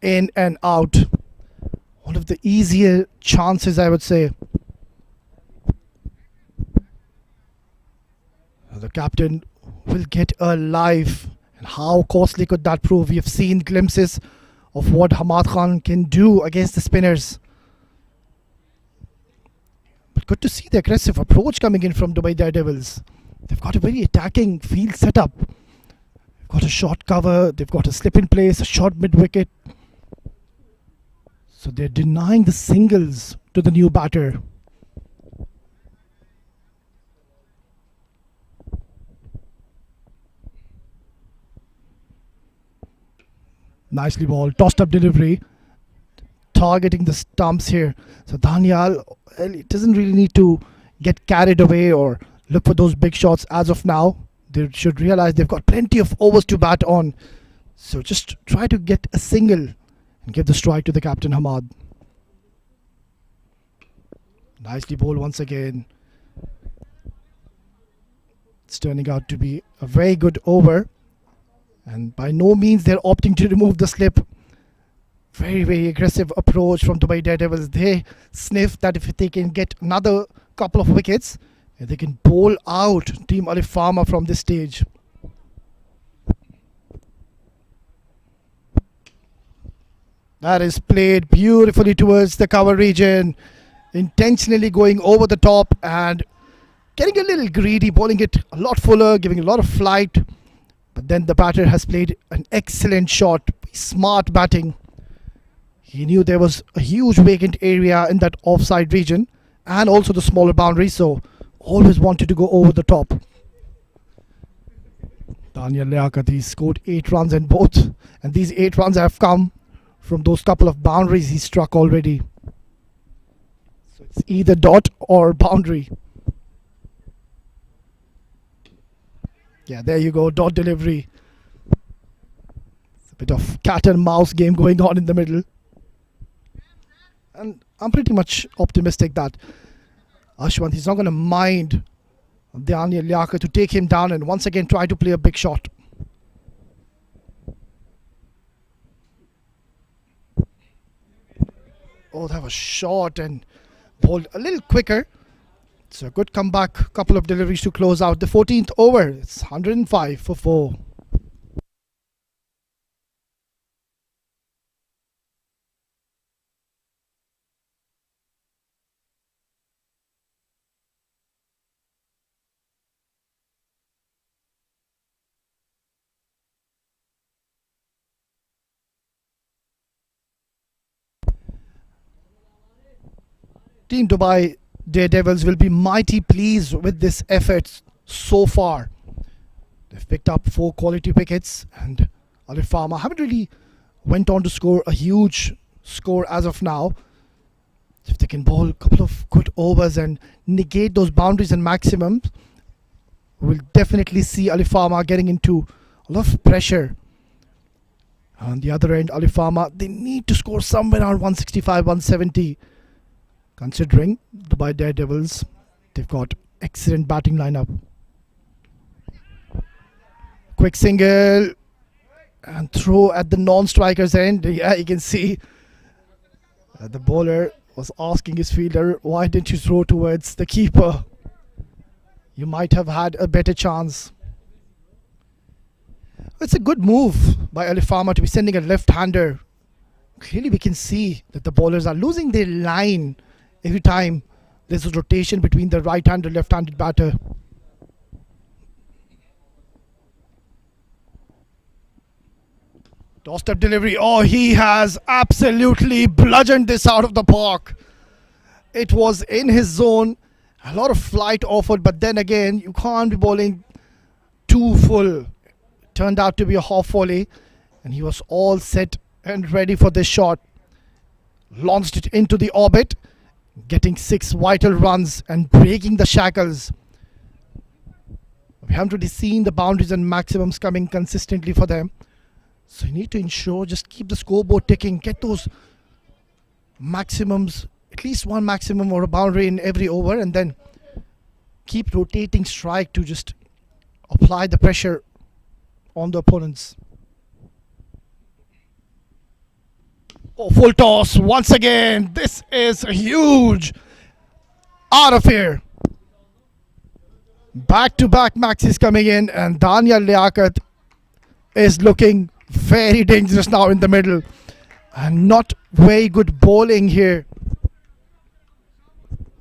in and out. One of the easier chances, I would say. The captain will get a life. And how costly could that prove? We have seen glimpses of what Hamad Khan can do against the spinners. But good to see the aggressive approach coming in from Dubai Daredevils. They've got a very attacking field setup. Got a short cover, they've got a slip in place, a short mid-wicket. So they're denying the singles to the new batter. Nicely balled, tossed up delivery, targeting the stumps here. So Daniel, it doesn't really need to get carried away or look for those big shots as of now. They should realize they've got plenty of overs to bat on. So just try to get a single and give the strike to the captain Hamad. Nicely bowled once again. It's turning out to be a very good over. And by no means they're opting to remove the slip. Very, very aggressive approach from Dubai Daredevils. They sniff that if they can get another couple of wickets, they can bowl out Team Alif Pharma from this stage. That is played beautifully towards the cover region, intentionally going over the top and getting a little greedy, bowling it a lot fuller, giving a lot of flight. But then the batter has played an excellent shot, smart batting. He knew there was a huge vacant area in that offside region and also the smaller boundary, so always wanted to go over the top. Daniel Liaquat, he scored 8 runs in both, and these 8 runs have come from those couple of boundaries he struck already. So it's either dot or boundary. Yeah, there you go, dot delivery. It's a bit of cat and mouse game going on in the middle. And I'm pretty much optimistic that Ashwant, he's not going to mind Daniel Liaquat to take him down and once again try to play a big shot. Oh, that was short and bowled a little quicker. It's a good comeback, couple of deliveries to close out the 14th over. It's 105 for 4. Team Dubai Daredevils will be mighty pleased with this effort so far. They've picked up 4 quality wickets, and Alif Pharma haven't really went on to score a huge score as of now. If they can bowl a couple of good overs and negate those boundaries and maximums, we'll definitely see Alif Pharma getting into a lot of pressure. On the other end, Alif Pharma, they need to score somewhere around 165, 170. Considering Dubai Daredevils, they've got excellent batting lineup. Quick single and throw at the non-striker's end. Yeah, you can see the bowler was asking his fielder, why didn't you throw towards the keeper? You might have had a better chance. It's a good move by Alif Pharma to be sending a left-hander. Clearly we can see that the bowlers are losing their line every time there's a rotation between the right-handed and left-handed batter. Doorstep delivery. Oh, he has absolutely bludgeoned this out of the park. It was in his zone. A lot of flight offered, but then again, you can't be bowling too full. Turned out to be a half volley, and he was all set and ready for this shot. Launched it into the orbit, getting 6 vital runs and breaking the shackles. We haven't really seen the boundaries and maximums coming consistently for them. So you need to ensure, just keep the scoreboard ticking, get those maximums, at least one maximum or a boundary in every over, and then keep rotating strike to just apply the pressure on the opponents. Oh, full toss once again. This is huge. Out of here. Back-to-back maxis coming in, and Daniel Liaquat is looking very dangerous now in the middle, and not very good bowling here.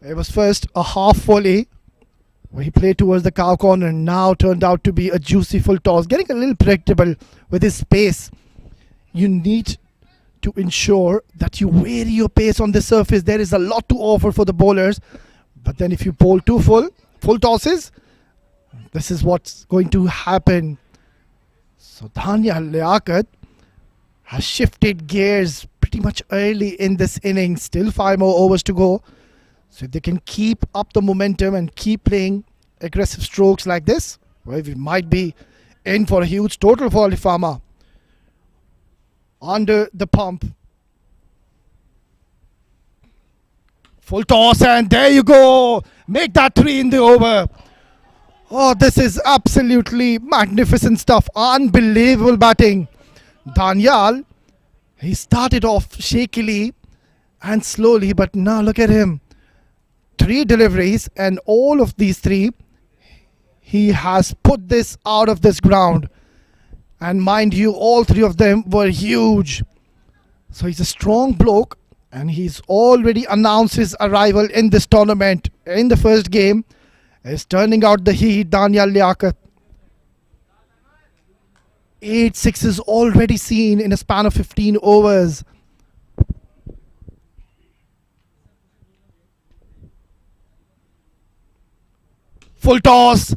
It was first a half volley where he played towards the cow corner, and now turned out to be a juicy full toss, getting a little predictable with his pace. You need to ensure that you vary your pace on the surface. There is a lot to offer for the bowlers, but then if you bowl too full tosses, this is what's going to happen. So Daniel Liaquat has shifted gears pretty much early in this inning. Still 5 more overs to go. So if they can keep up the momentum and keep playing aggressive strokes like this, well, we might be in for a huge total for Alif Pharma. Under the pump. Full toss, and there you go. Make that 3 in the over. Oh, this is absolutely magnificent stuff. Unbelievable batting. Daniel, he started off shakily and slowly, but now look at him. 3 deliveries, and all of these 3, he has put this out of this ground. And mind you, all 3 of them were huge. So he's a strong bloke, and he's already announced his arrival in this tournament. In the first game, is turning out the heat, Daniel Liaquat. 8 sixes already seen in a span of 15 overs. Full toss.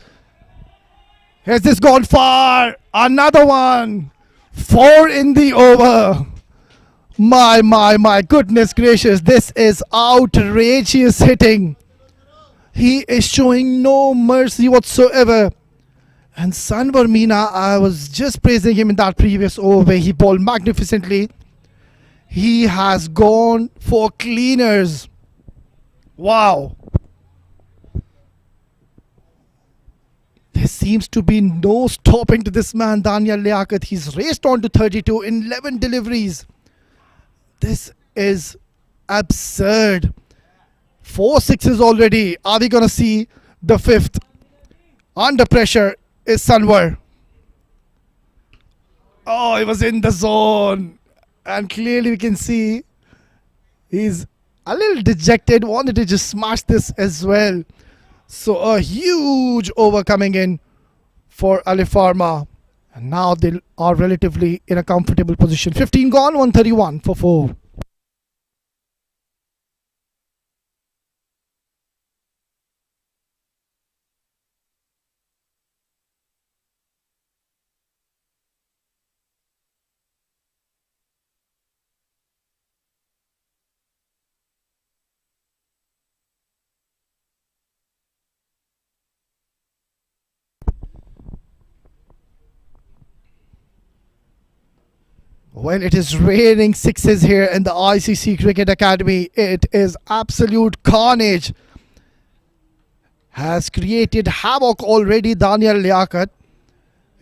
Has this gone far? Another one. 4 in the over. My goodness gracious. This is outrageous hitting. He is showing no mercy whatsoever. And Sanvar Meena, I was just praising him in that previous over where he bowled magnificently. He has gone for cleaners. Wow. There seems to be no stopping to this man, Daniel Liaquat. He's raced on to 32 in 11 deliveries. This is absurd. 4 sixes already. Are we going to see the 5th? Under pressure is Sanvar. Oh, he was in the zone. And clearly we can see he's a little dejected. Wanted to just smash this as well. So a huge over coming in for Alif Pharma. And now they are relatively in a comfortable position. 15 gone, 131 for 4. Well, it is raining sixes here in the ICC Cricket Academy. It is absolute carnage. Has created havoc already, Daniel Liaquat.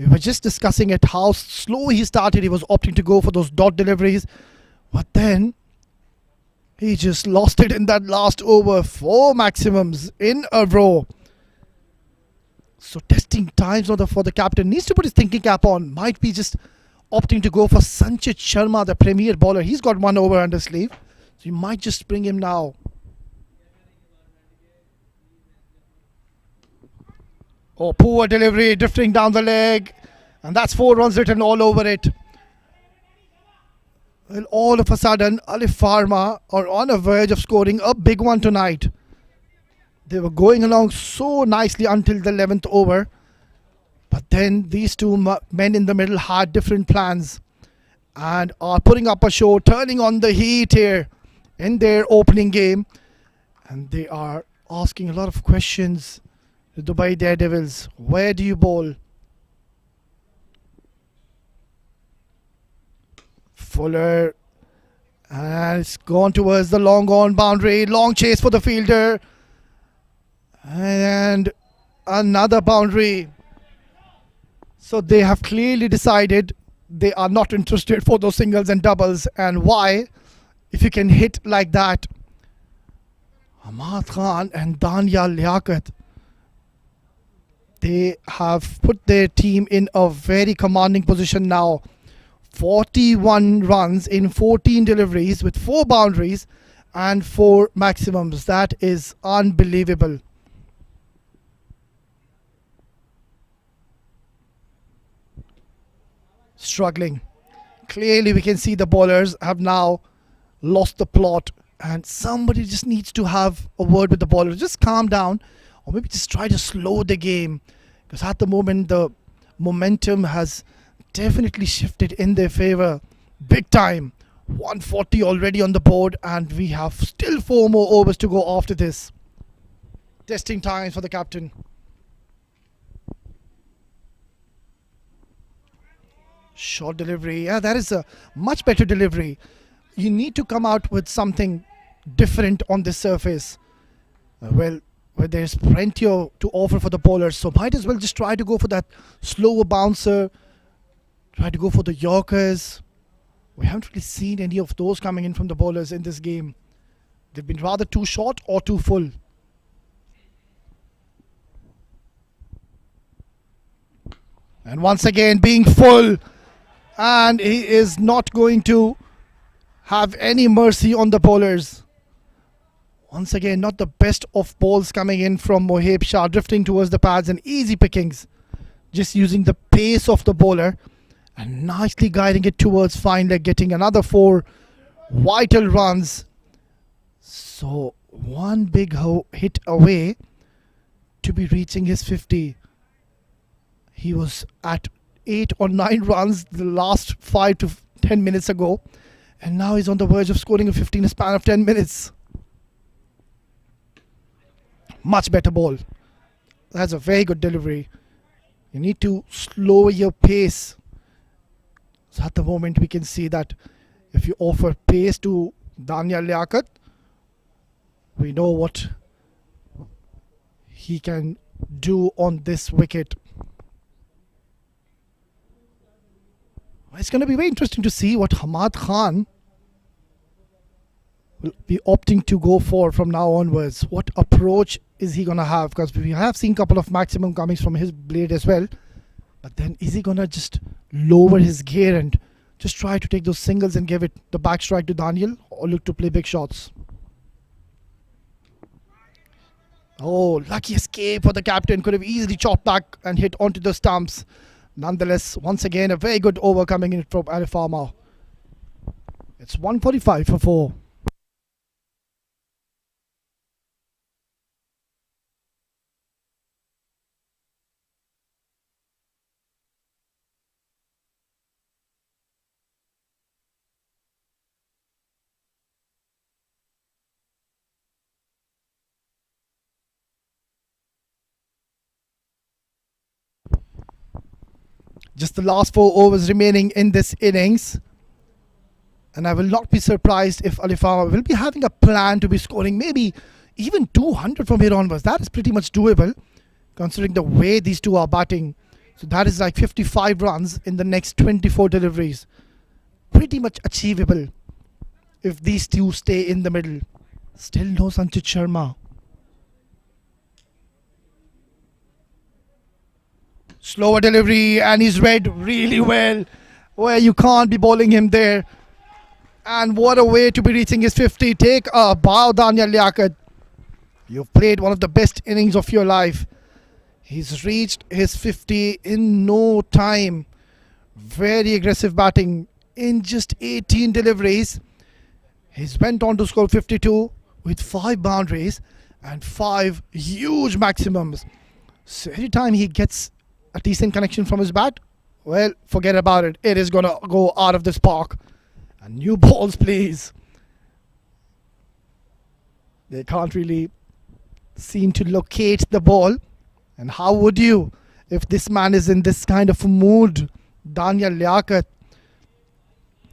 We were just discussing it, how slow he started. He was opting to go for those dot deliveries. But then he just lost it in that last over. 4 maximums in a row. So testing times for the captain. Needs to put his thinking cap on. Might be just opting to go for Sanchit Sharma, the premier bowler. He's got 1 over under sleeve. So you might just bring him now. Oh, poor delivery, drifting down the leg. And that's 4 runs written all over it. Well, all of a sudden, Alif Pharma are on a verge of scoring a big one tonight. They were going along so nicely until the 11th over. But then these two men in the middle had different plans and are putting up a show, turning on the heat here in their opening game. And they are asking a lot of questions. The Dubai DareDevils, where do you bowl? Fuller, and it's gone towards the long on boundary. Long chase for the fielder, and another boundary. So they have clearly decided they are not interested for those singles and doubles. And why? If you can hit like that, Ahmad Khan and Daniel Liaquat, they have put their team in a very commanding position now. 41 runs in 14 deliveries with 4 boundaries and 4 maximums. That is unbelievable. Struggling. Clearly we can see the bowlers have now lost the plot, and somebody just needs to have a word with the bowler. Just calm down, or maybe just try to slow the game, because at the moment the momentum has definitely shifted in their favor big time. 140 already on the board, and we have still 4 more overs to go after this. Testing times for the captain. Short delivery. Yeah, that is a much better delivery. You need to come out with something different on this surface. Well, there's plenty to offer for the bowlers, so might as well just try to go for that slower bouncer. Try to go for the Yorkers. We haven't really seen any of those coming in from the bowlers in this game. They've been rather too short or too full. And once again being full. And he is not going to have any mercy on the bowlers. Once again, not the best of balls coming in from Mohib Shah, drifting towards the pads and easy pickings. Just using the pace of the bowler and nicely guiding it towards fine leg, getting another 4 vital runs. So one big hit away to be reaching his 50. He was at 8 or 9 runs the last 5 to 10 minutes ago, and now he's on the verge of scoring a 50 in a span of 10 minutes. Much better ball. That's a very good delivery. You need to slow your pace. So at the moment we can see that if you offer pace to Daniel Liaquat, we know what he can do on this wicket. It's going to be very interesting to see what Ahmad Khan will be opting to go for from now onwards. What approach is he going to have? Because we have seen a couple of maximum comings from his blade as well. But then is he going to just lower his gear and just try to take those singles and give it the back strike to Daniel, or look to play big shots? Oh, lucky escape for the captain. Could have easily chopped back and hit onto the stumps. Nonetheless, once again, a very good over coming in from Alif Pharma. It's 145 for 4. Just the last 4 overs remaining in this innings. And I will not be surprised if Alif Pharma will be having a plan to be scoring maybe even 200 from here onwards. That is pretty much doable considering the way these two are batting. So that is like 55 runs in the next 24 deliveries. Pretty much achievable if these two stay in the middle. Still no Sanchit Sharma. Slower delivery and he's read really well. Well, you can't be bowling him there. And what a way to be reaching his 50. Take a bow, Daniel Liaquat. You've played one of the best innings of your life. He's reached his 50 in no time. Very aggressive batting in just 18 deliveries. He's went on to score 52 with 5 boundaries and 5 huge maximums. So every time he gets a decent connection from his bat, well, forget about it. It is going to go out of this park. And new balls, please. They can't really seem to locate the ball. And how would you if this man is in this kind of mood? Daniel Liaquat.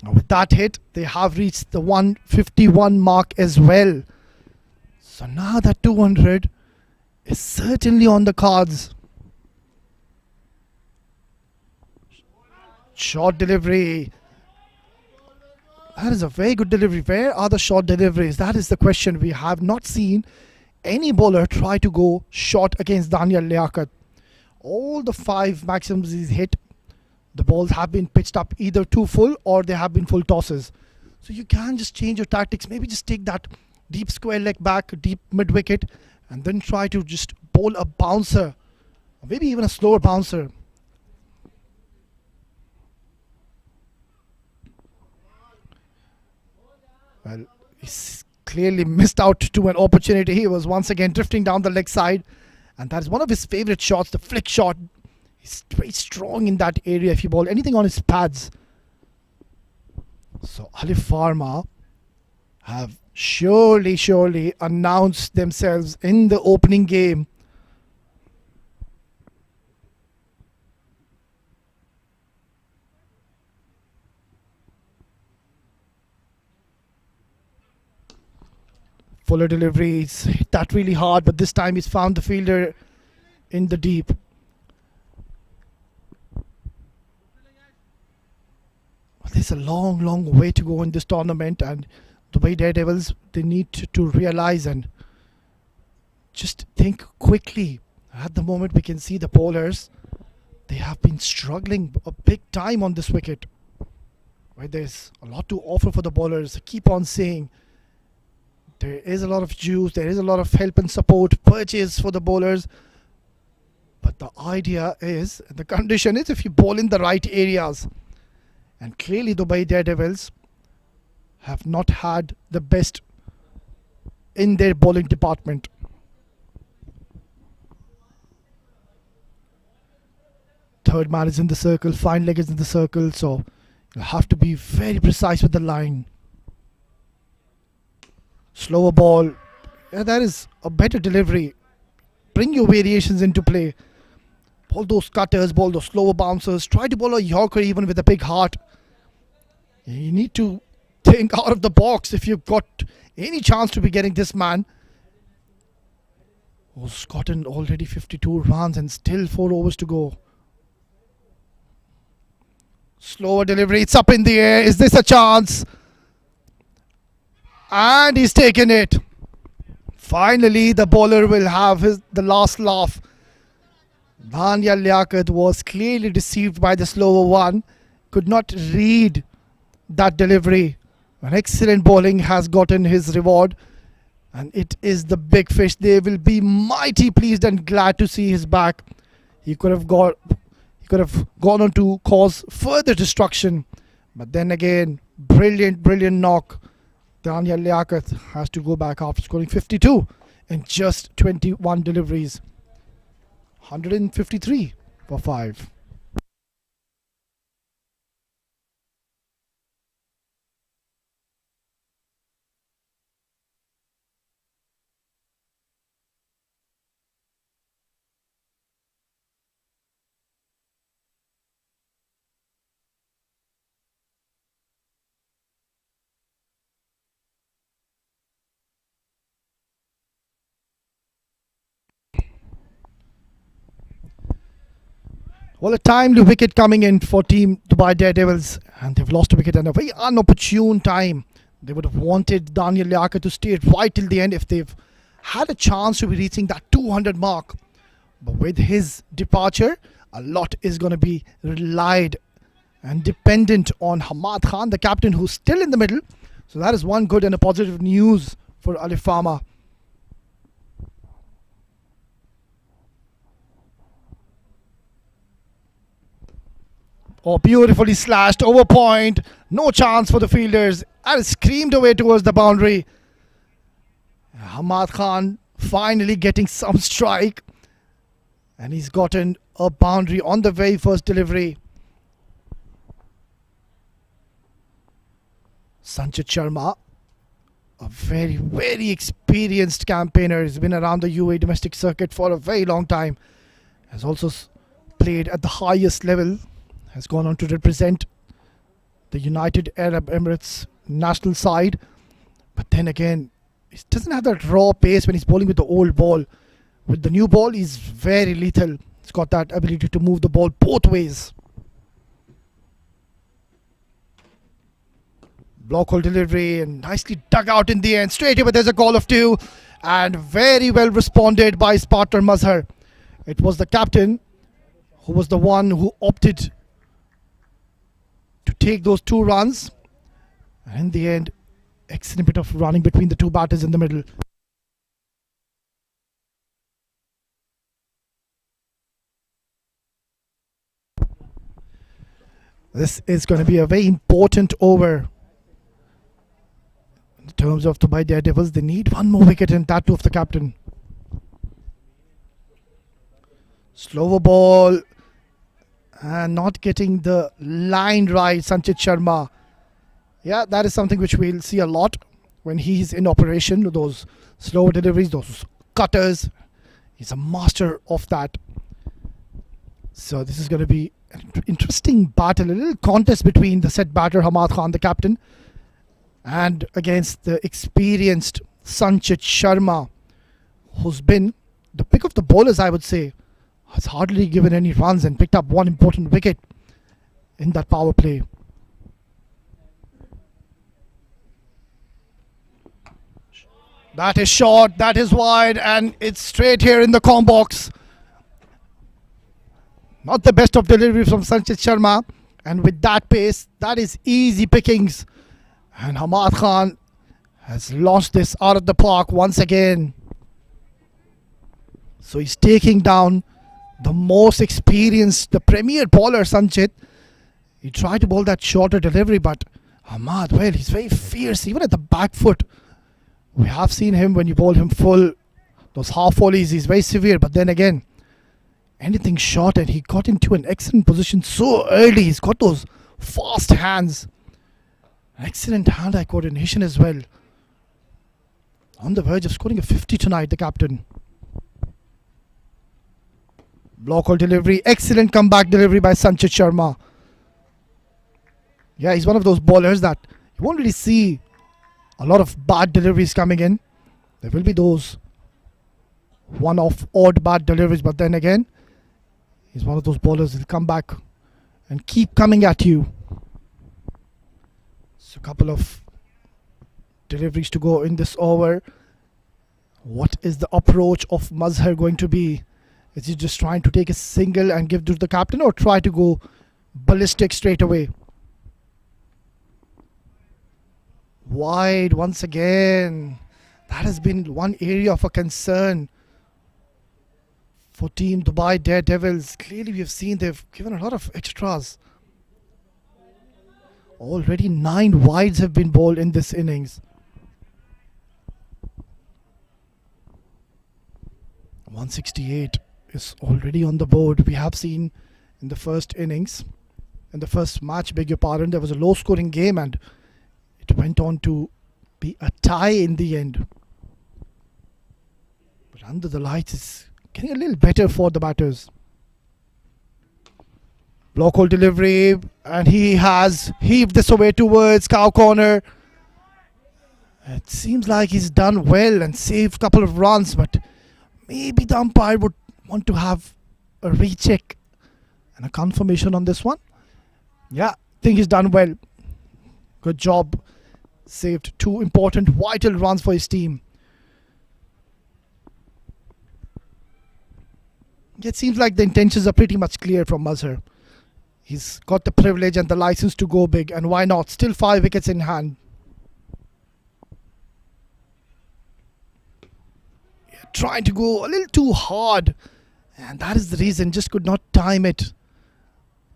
With that hit, they have reached the 151 mark as well. So now that 200 is certainly on the cards. Short delivery. That is a very good delivery. Where are the short deliveries? That is the question. We have not seen any bowler try to go short against Daniel Liaquat. All the 5 maximums he's hit, the balls have been pitched up either too full or they have been full tosses. So you can just change your tactics. Maybe just take that deep square leg back, deep mid wicket, and then try to just bowl a bouncer, or maybe even a slower bouncer. Well, he's clearly missed out to an opportunity. He was once again drifting down the leg side, and that is one of his favorite shots, the flick shot. He's very strong in that area if you bowl anything on his pads. So Alif Pharma have surely announced themselves in the opening game. Fuller deliveries, hit that really hard, but this time he's found the fielder in the deep. There's a long way to go in this tournament, and the way DareDevils, they need to realize and just think quickly. At the moment, we can see the bowlers, they have been struggling a big time on this wicket. Right, there's a lot to offer for the bowlers. I keep on saying there is a lot of juice, there is a lot of help and support purchase for the bowlers. But the idea is, the condition is if you bowl in the right areas. And clearly Dubai DareDevils have not had the best in their bowling department. Third man is in the circle, fine leg is in the circle, so you have to be very precise with the line. Slower ball, yeah, that is a better delivery. Bring your variations into play. Bowl those cutters, bowl those slower bouncers, try to bowl a Yorker even with a big heart. You need to think out of the box if you've got any chance to be getting this man who's gotten already 52 runs and still 4 overs to go. Slower delivery, it's up in the air. Is this a chance? And he's taken it. Finally, the bowler will have the last laugh. Daniel Liaquat was clearly deceived by the slower one. Could not read that delivery. An excellent bowling has gotten his reward. And it is the big fish. They will be mighty pleased and glad to see his back. He could have gone on to cause further destruction. But then again, brilliant knock. Daniel Liaquat has to go back after scoring 52 in just 21 deliveries. 153 for 5. Well, a timely wicket coming in for Team Dubai Daredevils, and they've lost a wicket and a very unopportune time. They would have wanted Daniel Liaka to stay right till the end if they've had a chance to be reaching that 200 mark. But with his departure, a lot is going to be relied and dependent on Hamad Khan, the captain, who's still in the middle. So that is one good and a positive news for Alif Pharma. Oh, beautifully slashed over point. No chance for the fielders. And screamed away towards the boundary. Hamad Khan finally getting some strike. And he's gotten a boundary on the very first delivery. Sanchit Sharma, a very, very experienced campaigner. He's been around the UAE domestic circuit for a very long time. Has also played at the highest level. Has gone on to represent the United Arab Emirates national side. But then again, he doesn't have that raw pace when he's bowling with the old ball. With the new ball, he's very lethal. He's got that ability to move the ball both ways. Block hole delivery and nicely dug out in the end. Straight away, there's a call of 2. And very well responded by his partner Mazhar. It was the captain who was the one who opted to take those 2 runs, and in the end, excellent bit of running between the 2 batters in the middle. This is going to be a very important over in terms of Dubai Daredevils. They need one more wicket, and that too of the captain. Slower ball. And not getting the line right, Sanchit Sharma. Yeah, that is something which we'll see a lot when he's in operation. Those slow deliveries, those cutters. He's a master of that. So this is going to be an interesting battle, a little contest between the set batter Hamad Khan, the captain, and against the experienced Sanchit Sharma, who's been the pick of the bowlers, I would say. Has hardly given any runs and picked up one important wicket in that power play. That is short, that is wide, and it's straight here in the com box. Not the best of delivery from Sanchit Sharma, and with that pace, that is easy pickings. And Hamad Khan has launched this out of the park once again. So he's taking down the most experienced, the premier bowler, Sanchit. He tried to bowl that shorter delivery, but Hamad, well, he's very fierce, even at the back foot. We have seen him when you bowl him full, those half volleys, he's very severe. But then again, anything short, and he got into an excellent position so early. He's got those fast hands. Excellent hand-eye coordination as well. On the verge of scoring a 50 tonight, the captain. Block hole delivery. Excellent comeback delivery by Sanchit Sharma. Yeah, he's one of those bowlers that you won't really see a lot of bad deliveries coming in. There will be those one-off odd bad deliveries, but then again, he's one of those bowlers who'll come back and keep coming at you. So a couple of deliveries to go in this over. What is the approach of Mazhar going to be? Is he just trying to take a single and give to the captain, or try to go ballistic straight away? Wide once again. That has been one area of a concern for Team Dubai Daredevils. Clearly we have seen they've given a lot of extras. Already 9 wides have been bowled in this innings. 168 is already on the board. We have seen in the first innings, in the first match, beg your pardon, there was a low scoring game and it went on to be a tie in the end. But under the lights, it's getting a little better for the batters. Block hole delivery, and he has heaved this away towards cow corner. It seems like he's done well and saved a couple of runs, but maybe the umpire would want to have a recheck And a confirmation on this one. Yeah, I think he's done well. Good job. Saved 2 important, vital runs for his team. It seems like the intentions are pretty much clear from Mazhar. He's got the privilege and the license to go big, and why not? Still 5 wickets in hand. Yeah, trying to go a little too hard, and that is the reason, just could not time it.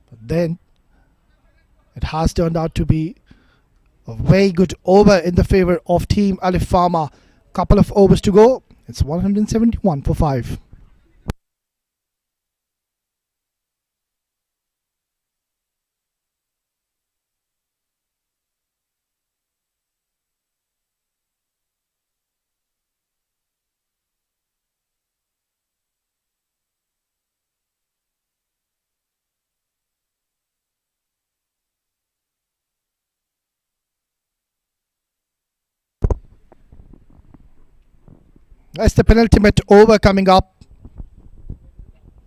But then it has turned out to be a very good over in the favour of team Alif Pharma. Couple of overs to go. It's 171 for 5. That's the penultimate over coming up.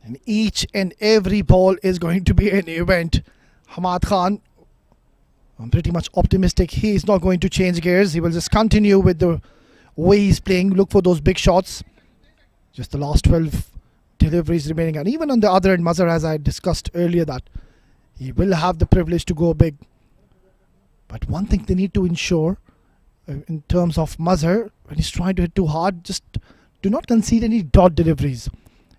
And each and every ball is going to be an event. Hamad Khan, I'm pretty much optimistic he is not going to change gears. He will just continue with the way he's playing. Look for those big shots. Just the last 12 deliveries remaining. And even on the other end, Mazhar, as I discussed earlier, that he will have the privilege to go big. But one thing they need to ensure in terms of Mazhar, when he's trying to hit too hard, just do not concede any dot deliveries.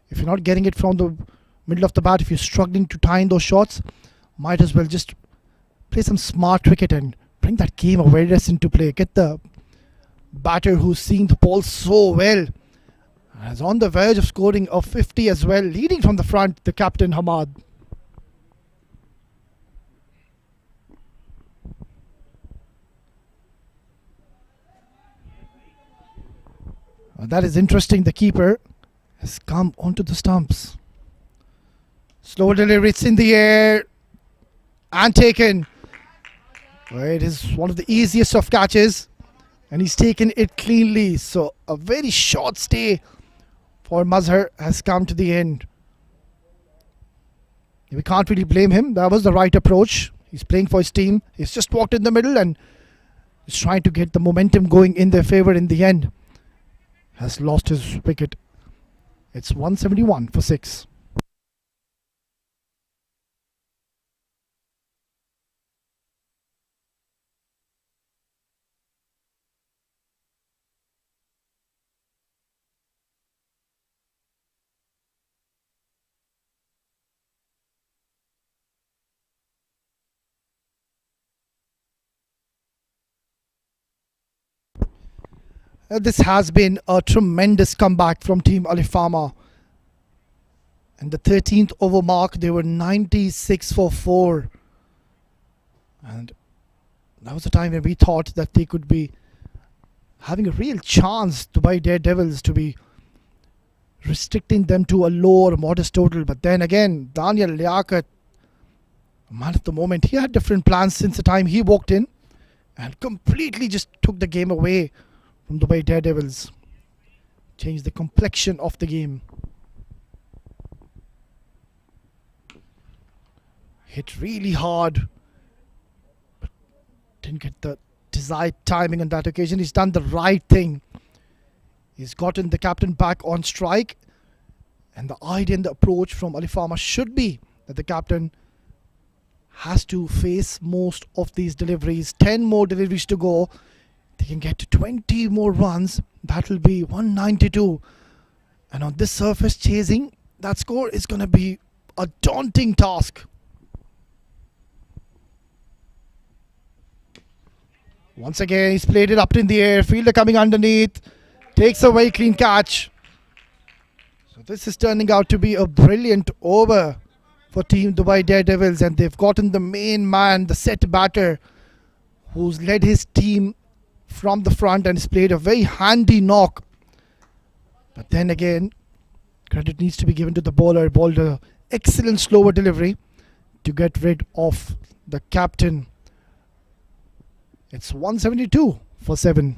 If you're not getting it from the middle of the bat, if you're struggling to time those shots, might as well just play some smart cricket and bring that game awareness into play. Get the batter who's seeing the ball so well, and is on the verge of scoring a 50 as well, leading from the front, the captain Hamad. That is interesting. The keeper has come onto the stumps. Slow delivery, it's in the air and taken. It is one of the easiest of catches, and he's taken it cleanly. So a very short stay for Mazhar has come to the end. We can't really blame him. That was the right approach. He's playing for his team. He's just walked in the middle and is trying to get the momentum going in their favour in the end. Has lost his wicket. It's 171 for 6. This has been a tremendous comeback from Team Alif Pharma. And the 13th over mark, they were 96 for 4. And that was the time when we thought that they could be having a real chance to buy DareDevils, to be restricting them to a lower modest total. But then again, Daniel Liaquat, man of the moment, he had different plans since the time he walked in and completely just took the game away from Dubai DareDevils. Changed the complexion of the game. Hit really hard, but didn't get the desired timing on that occasion. He's done the right thing. He's gotten the captain back on strike, and the idea and the approach from Alif Pharma should be that the captain has to face most of these deliveries. 10 more deliveries to go. They can get to 20 more runs. That will be 192. And on this surface, chasing that score is going to be a daunting task. Once again, he's played it up in the air. Fielder coming underneath. Takes a very clean catch. So this is turning out to be a brilliant over for Team Dubai DareDevils. And they've gotten the main man, the set batter, who's led his team from the front and has played a very handy knock. But then again, credit needs to be given to the bowler. Bowled an excellent slower delivery to get rid of the captain. It's 172 for 7.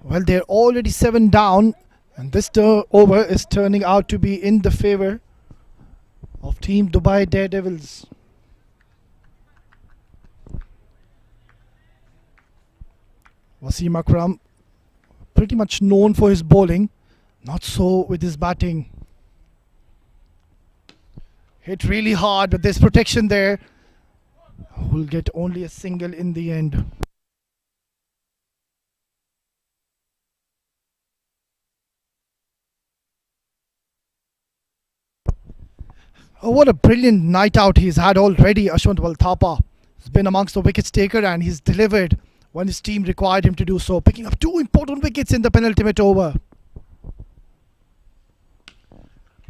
Well, they're already 7 down, and this over is turning out to be in the favor of Team Dubai Daredevils. Wasim Akram, pretty much known for his bowling, not so with his batting. Hit really hard, but there's protection there. Will get only a single in the end. Oh, what a brilliant night out he's had already. Ashwant Walthapa has been amongst the wickets taker, and he's delivered when his team required him to do so, picking up 2 important wickets in the penultimate over.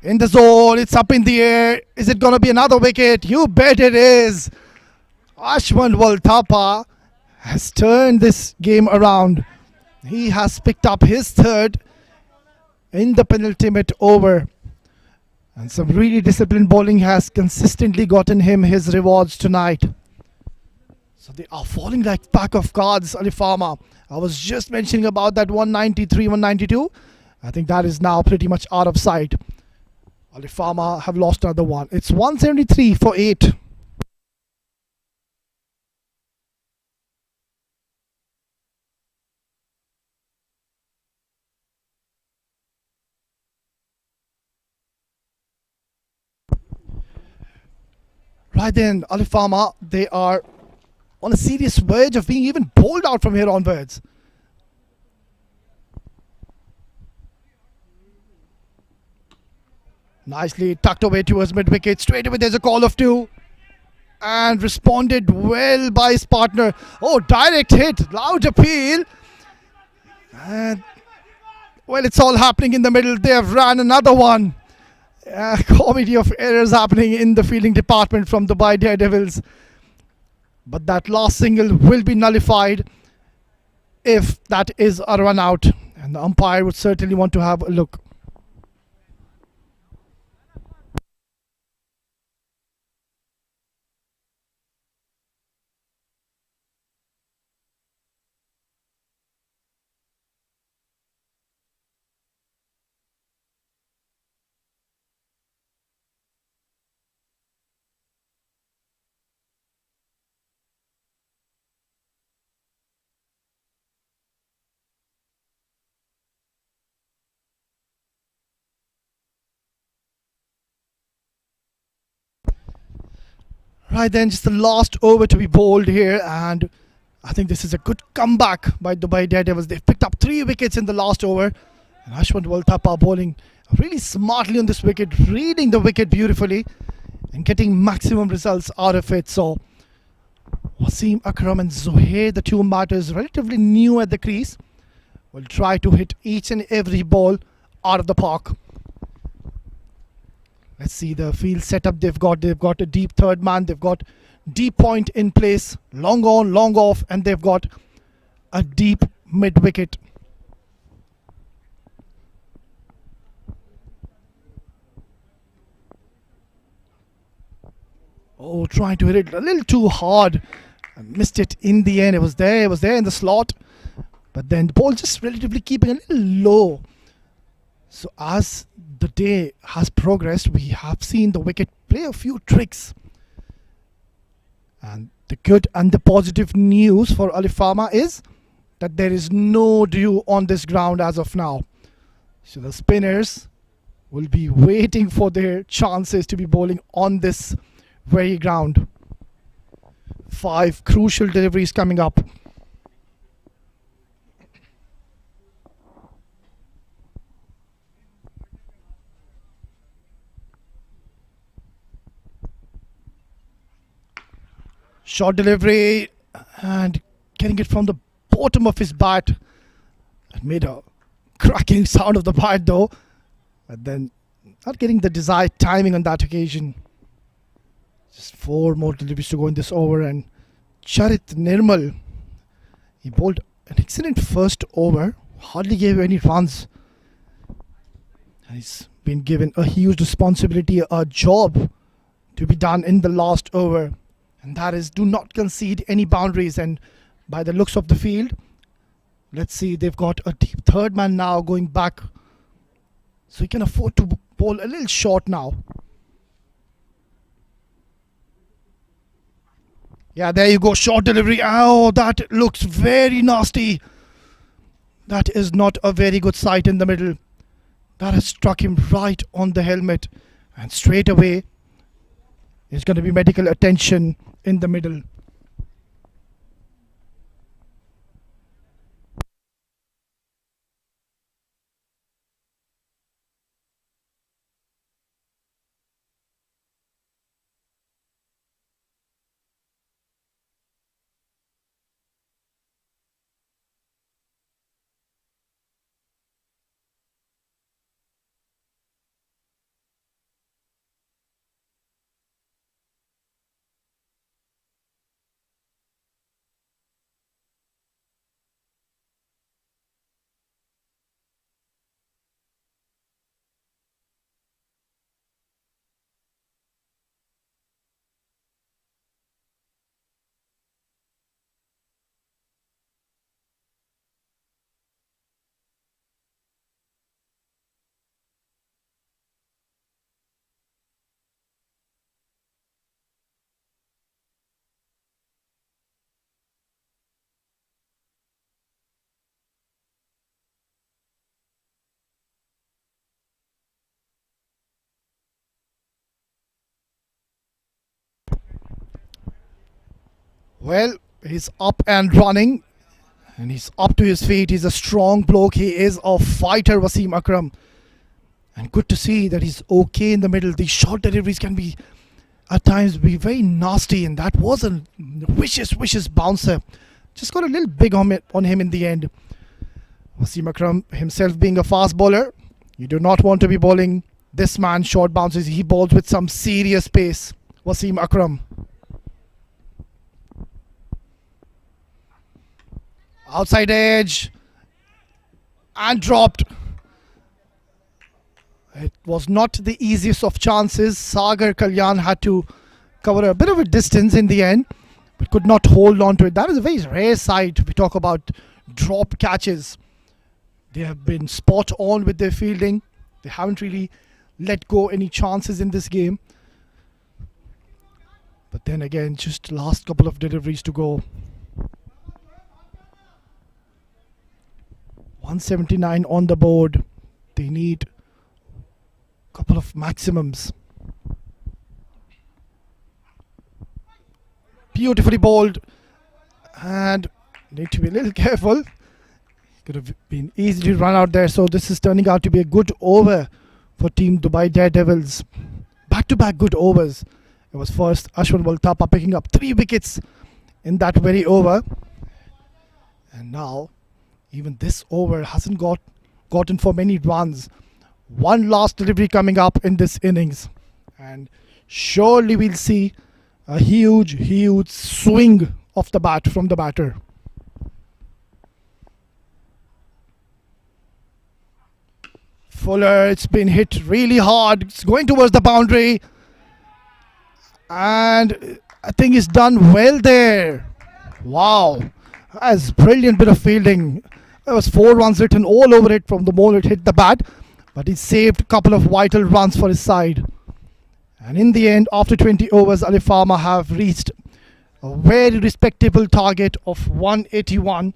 In the zone, it's up in the air. Is it going to be another wicket? You bet it is. Ashwant Walthapa has turned this game around. He has picked up his third in the penultimate over. And some really disciplined bowling has consistently gotten him his rewards tonight. So they are falling like pack of cards, Alif Pharma. I was just mentioning about that 193, 192. I think that is now pretty much out of sight. Alif Pharma have lost another one. It's 173 for 8. Right then, Alif Pharma, they are on a serious verge of being even bowled out from here onwards. Nicely tucked away towards mid-wicket. Straight away there's a call of 2. And responded well by his partner. Oh, direct hit. Loud appeal. And, well, it's all happening in the middle. They have ran another one. Comedy of errors happening in the fielding department from Dubai Daredevils. But that last single will be nullified if that is a run out. And the umpire would certainly want to have a look. Right then, just the last over to be bowled here, and I think this is a good comeback by Dubai Daredevils. They've picked up 3 wickets in the last over, and Ashwant Walthapa bowling really smartly on this wicket, reading the wicket beautifully and getting maximum results out of it. So Wasim Akram and Zohair, the 2 batters relatively new at the crease, will try to hit each and every ball out of the park. Let's see the field setup they've got. They've got a deep third man. They've got deep point in place. Long on, long off. And they've got a deep mid-wicket. Oh, trying to hit it a little too hard. I missed it in the end. It was there in the slot. But then the ball just relatively keeping a little low. So as the day has progressed, we have seen the wicket play a few tricks. And the good and the positive news for Alif Pharma is that there is no dew on this ground as of now. So the spinners will be waiting for their chances to be bowling on this very ground. 5 crucial deliveries coming up. Short delivery and getting it from the bottom of his bat. It made a cracking sound of the bat though. But then not getting the desired timing on that occasion. Just 4 more deliveries to go in this over, and Charit Nirmal, he bowled an excellent first over, hardly gave any runs. And he's been given a huge responsibility, a job to be done in the last over. And that is, do not concede any boundaries. And by the looks of the field, Let's see, they've got a deep third man now going back. So he can afford to bowl a little short now. Yeah, there you go, short delivery. Oh, that looks very nasty. That is not a very good sight in the middle. That has struck him right on the helmet. And straight away, there's going to be medical attention in the middle. Well, he's up and running. And he's up to his feet. He's a strong bloke. He is a fighter, Wasim Akram. And good to see that he's okay in the middle. These short deliveries can be, at times, be very nasty. And that was a vicious bouncer. Just got a little big on him in the end. Wasim Akram himself being a fast bowler. You do not want to be bowling this man short bounces. He bowls with some serious pace. Wasim Akram. Outside edge. And dropped. It was not the easiest of chances. Sagar Kalyan had to cover a bit of a distance in the end, but could not hold on to it. That is a very rare sight. We talk about drop catches. They have been spot on with their fielding. They haven't really let go any chances in this game. But then again, just last couple of deliveries to go. 179 on the board. They need a couple of maximums. Beautifully bowled. And need to be a little careful. Could have been easily run out there. So this is turning out to be a good over for Team Dubai DareDevils. Back-to-back good overs. It was first Ashwin Waltapa picking up 3 wickets in that very over. And now even this over hasn't gotten for many runs. One last delivery coming up in this innings. And surely we'll see a huge swing of the bat from the batter. Fuller, it's been hit really hard. It's going towards the boundary. And I think he's done well there. Wow. That's brilliant bit of fielding. There was 4 runs written all over it from the moment it hit the bat. But he saved a couple of vital runs for his side. And in the end, after 20 overs, Alif Pharma have reached a very respectable target of 181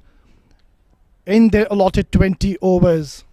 in their allotted 20 overs.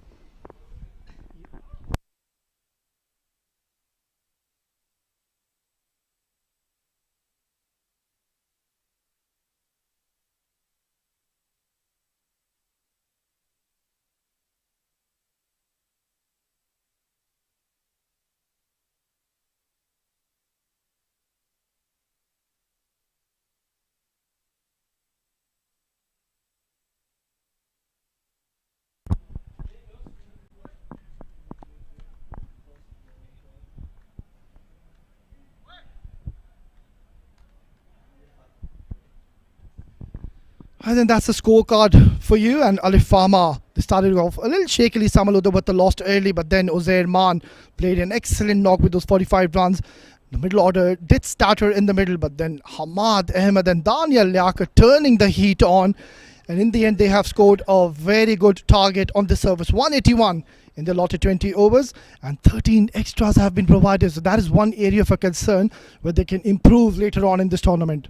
And then that's the scorecard for you. And Alif Pharma, they started off a little shakily. Samaluda with the lost early, but then Uzair Man played an excellent knock with those 45 runs. The middle order did stutter in the middle, but then Hamad Ahmed and Daniel Liaquat turning the heat on. And in the end, they have scored a very good target on the service, 181 in the allotted 20 overs, and 13 extras have been provided. So that is one area for concern where they can improve later on in this tournament.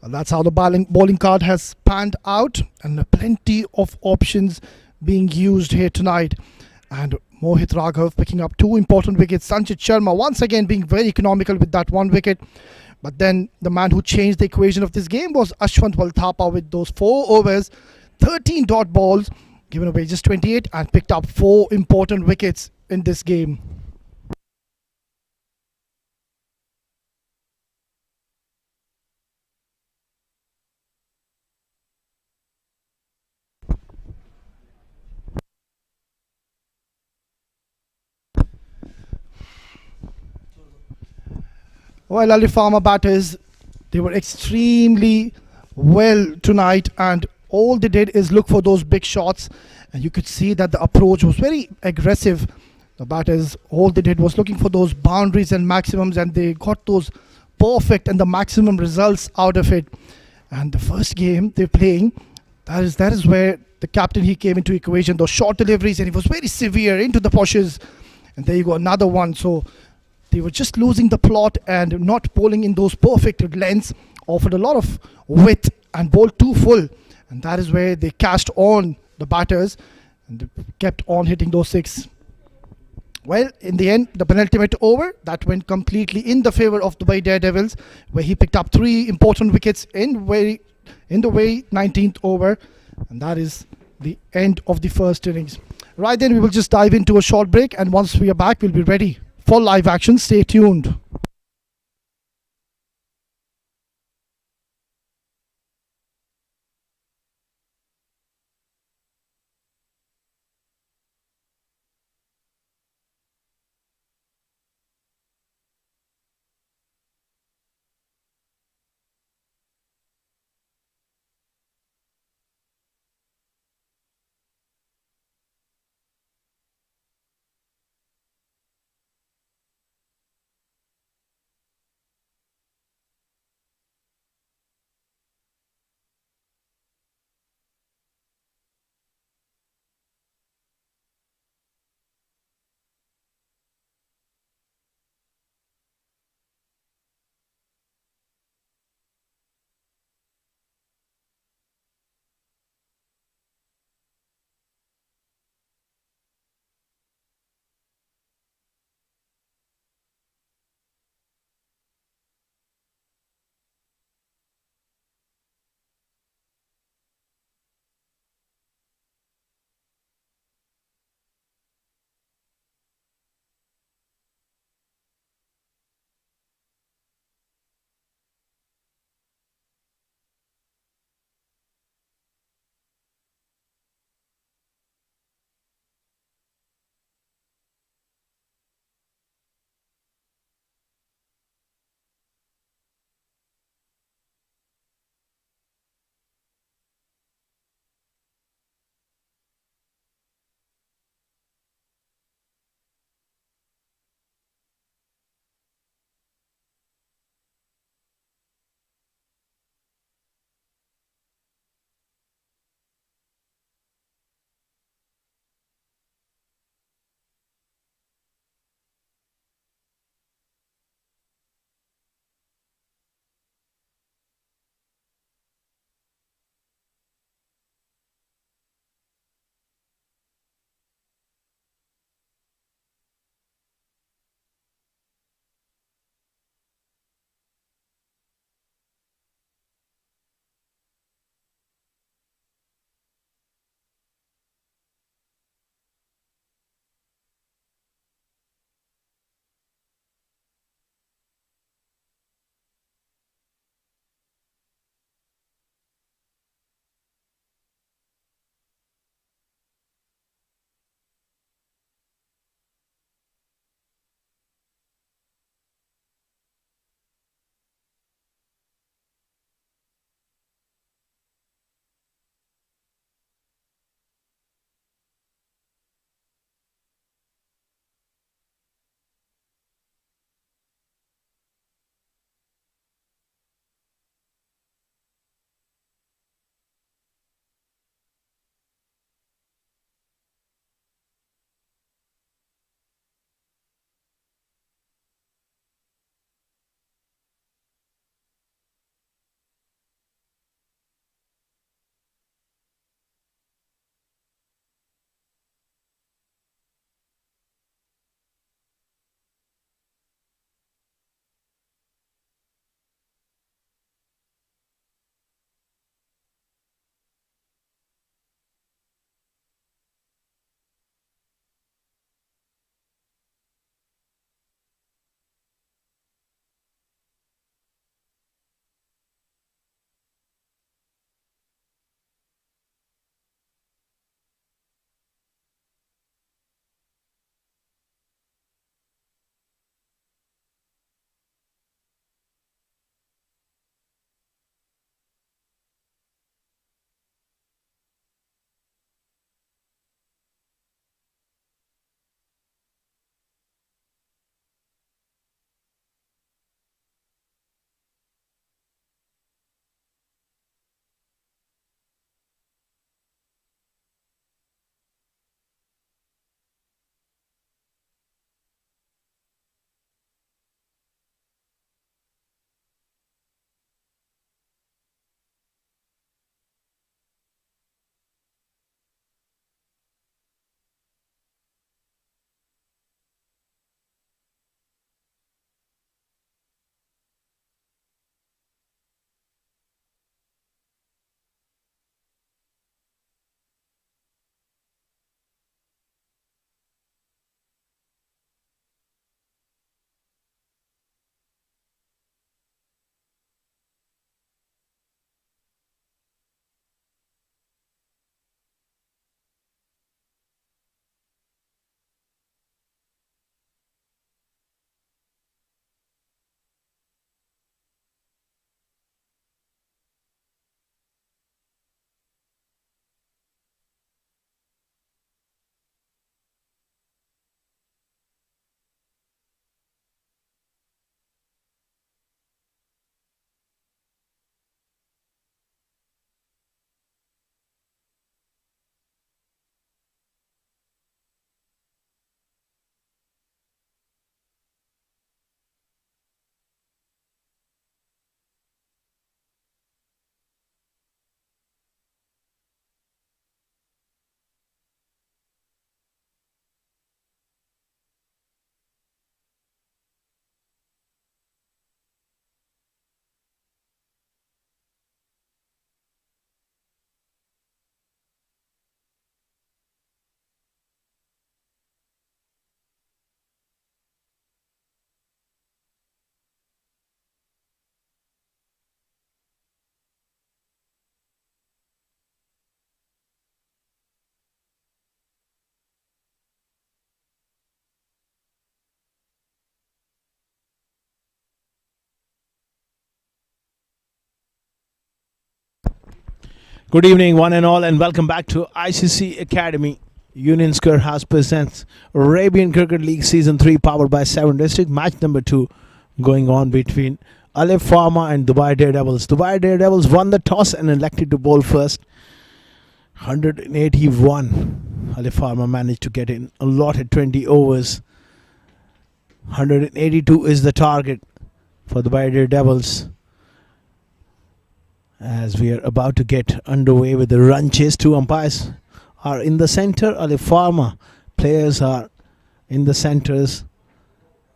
And that's how the bowling card has panned out, and plenty of options being used here tonight. And Mohit Raghav picking up 2 important wickets. Sanchit Sharma once again being very economical with that 1 wicket. But then the man who changed the equation of this game was Ashwant Walthapa with those 4 overs, 13 dot balls, given away just 28, and picked up 4 important wickets in this game. Well, Alif Pharma batters, they were extremely well tonight, and all they did is look for those big shots, and you could see that the approach was very aggressive. The batters, all they did was looking for those boundaries and maximums, and they got those perfect and the maximum results out of it. And the first game they're playing, that is where the captain, he came into equation, those short deliveries, and he was very severe into the pushes. And there you go, another one. So they were just losing the plot and not bowling in those perfect lengths, offered a lot of width and bowled too full. And that is where they cashed on the batters and they kept on hitting those 6. Well, in the end, the penultimate over, that went completely in the favor of the DareDevils, where he picked up 3 important wickets in the way 19th over. And that is the end of the first innings. Right then, we will just dive into a short break, and once we are back, we'll be ready for live action. Stay tuned. Good evening, one and all, and welcome back to ICC Academy. Union Square House presents Arabian Cricket League Season 3 powered by 7 District. Match number 2 going on between Alif Pharma and Dubai DareDevils. Dubai DareDevils won the toss and elected to bowl first. 181. Alif Pharma managed to get in a lot at 20 overs. 182 is the target for Dubai DareDevils. As we are about to get underway with the run chase, two umpires are in the center. Alif Pharma players are in the centers,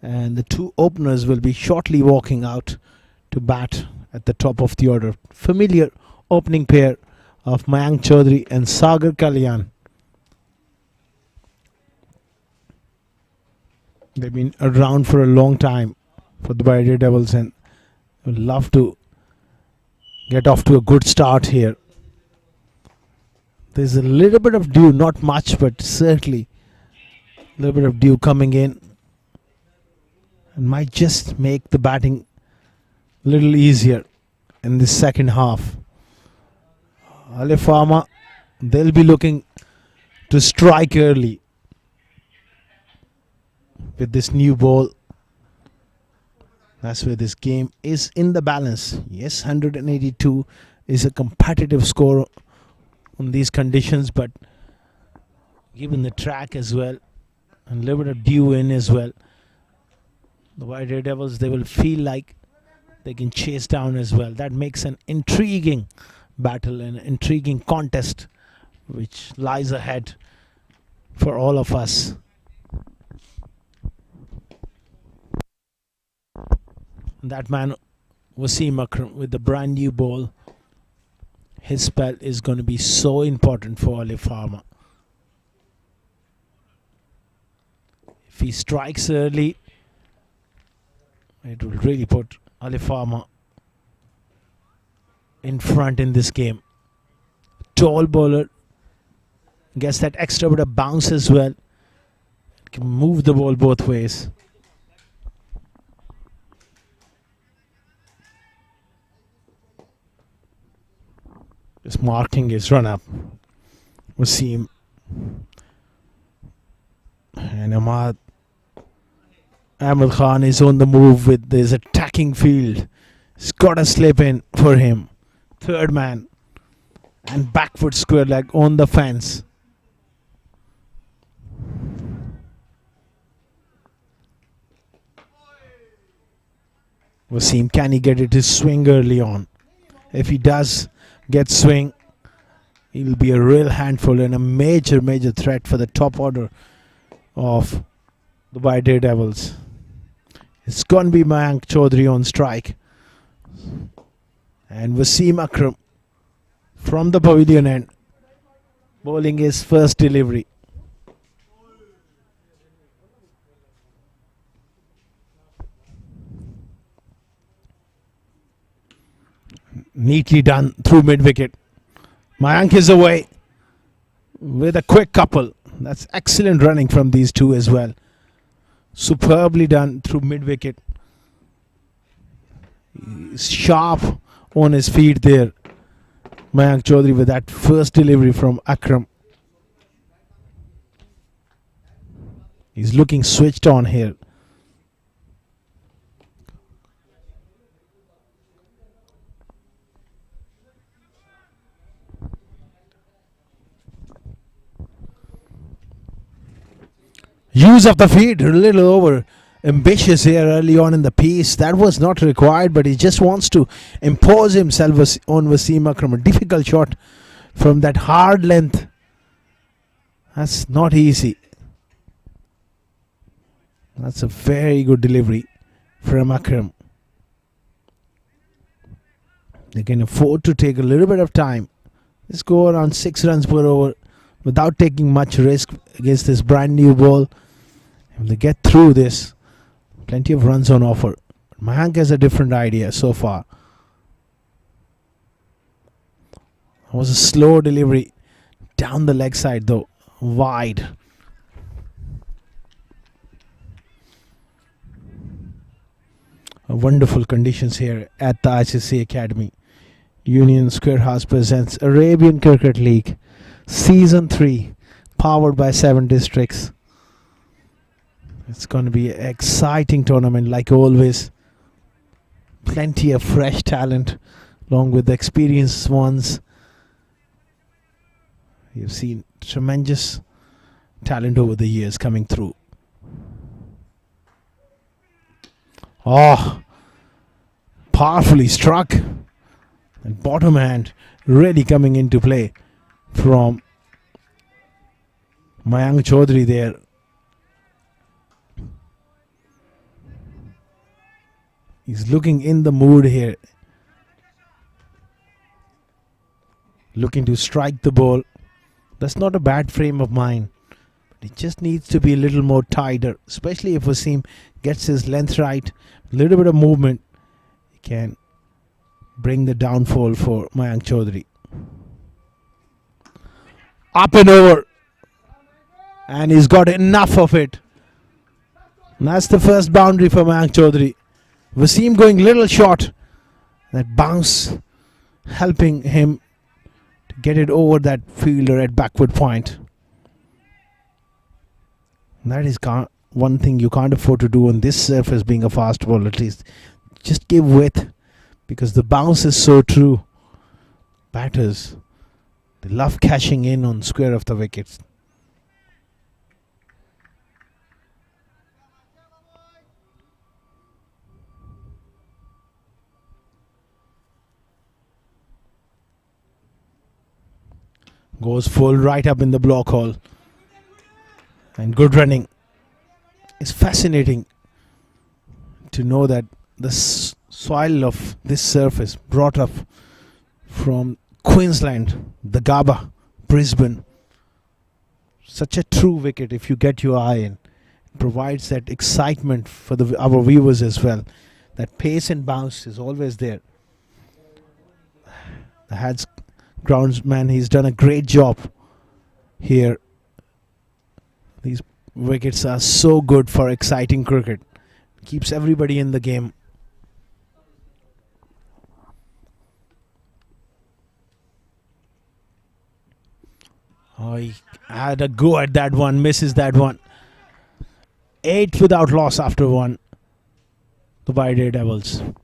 and the two openers will be shortly walking out to bat at the top of the order. Familiar opening pair of Mayank Chaudhary and Sagar Kalyan. They've been around for a long time for the DareDevils and would love to get off to a good start here. There's a little bit of dew, not much, but certainly a little bit of dew coming in, and might just make the batting a little easier in the second half. Alif Pharma, they'll be looking to strike early with this new ball. That's where this game is in the balance. Yes, 182 is a competitive score on these conditions, but given the track as well and a little bit of dew in as well, the White DareDevils, they will feel like they can chase down as well. That makes an intriguing battle and an intriguing contest which lies ahead for all of us. That man, Wasim Akram, with the brand new ball. His spell is going to be so important for Alif Pharma. If he strikes early, it will really put Alif Pharma in front in this game. Tall bowler gets that extra bit of bounce as well. Can move the ball both ways. Just marking his run up. Wasim and Ahmad Khan is on the move with this attacking field. It's got a slip in for him. Third man and backfoot square leg on the fence. Wasim, can he get it to swing early on? If he does get swing, he will be a real handful and a major threat for the top order of the Dubai DareDevils. It's going to be Mayank Chaudhary on strike, and Wasim Akram from the pavilion end bowling his first delivery. Neatly done through mid-wicket. Mayank is away with a quick couple. That's excellent running from these two as well. Superbly done through mid-wicket. He's sharp on his feet there. Mayank Chaudhary with that first delivery from Akram. He's looking switched on here. Use of the feet, a little over ambitious here early on in the piece. That was not required, but he just wants to impose himself on Wasim Akram. A difficult shot from that hard length. That's not easy. That's a very good delivery from Akram. They can afford to take a little bit of time. Let's go around 6 runs per over without taking much risk against this brand new ball. If they get through this, plenty of runs on offer. Mayank has a different idea so far. It was a slow delivery down the leg side though, wide. Wonderful conditions here at the ICC Academy. Union Square House presents Arabian Cricket League Season 3, powered by 7 districts. It's going to be an exciting tournament like always. Plenty of fresh talent along with the experienced ones. You've seen tremendous talent over the years coming through. Oh, powerfully struck. And bottom hand really coming into play from Mayank Chaudhary there. He's looking in the mood here. Looking to strike the ball. That's not a bad frame of mind. But it just needs to be a little more tighter. Especially if Wasim gets his length right. A little bit of movement. He can bring the downfall for Mayank Chaudhary. Up and over. And he's got enough of it. And that's the first boundary for Mayank Chaudhary. Wasim going little short. That bounce helping him to get it over that fielder at backward point. And that is one thing you can't afford to do on this surface, being a fast ball. At least just give width, because the bounce is so true. Batters, they love cashing in on square of the wickets. Goes full right up in the block hole. And good running. It's fascinating to know that the soil of this surface brought up from Queensland, the Gabba, Brisbane. Such a true wicket if you get your eye in. It provides that excitement for our viewers as well. That pace and bounce is always there. The Hads groundsman, he's done a great job here. These wickets are so good for exciting cricket. Keeps everybody in the game. Oh, he had a go at that one, misses that one. 8 without loss after one. Goodbye, DareDevils.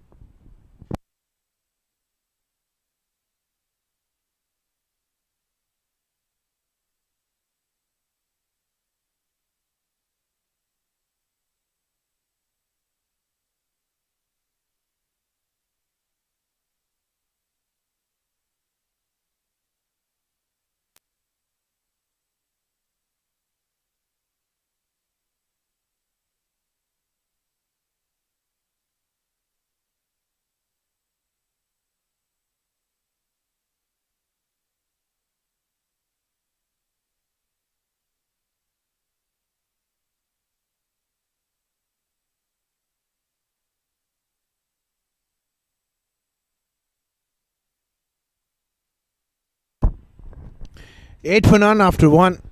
Eight for none after one.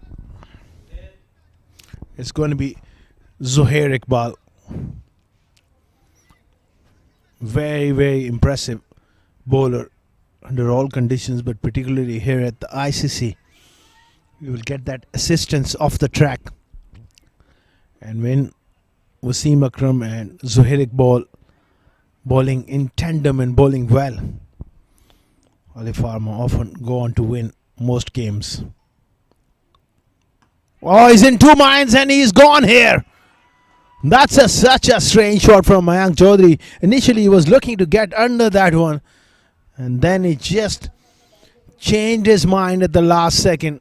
It's going to be Zohair Iqbal. Very, very impressive bowler under all conditions, but particularly here at the ICC. You will get that assistance off the track. And when Wasim Akram and Zohair Iqbal bowling in tandem and bowling well, Alif Pharma often go on to win most games. Oh, he's in two minds and he's gone here. That's such a strange shot from Mayank Chaudhary. Initially he was looking to get under that one, and then he just changed his mind at the last second,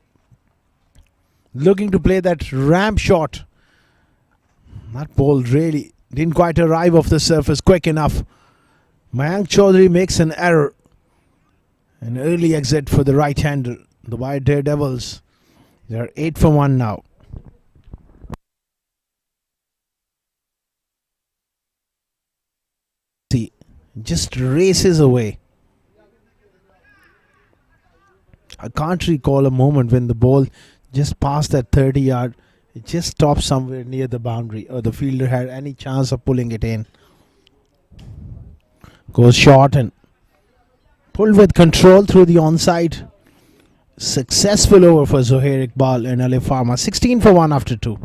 looking to play that ramp shot. That ball really didn't quite arrive off the surface quick enough. Mayank Chaudhary makes an error. An early exit for the right-hander. The White DareDevils, they are 8 for 1 now. See, just races away. I can't recall a moment when the ball just passed that 30-yard. It just stopped somewhere near the boundary, or the fielder had any chance of pulling it in. Goes short and Pulled with control through the onside. Successful over for Zohair Iqbal and Alif Pharma. 16 for 1 after 2.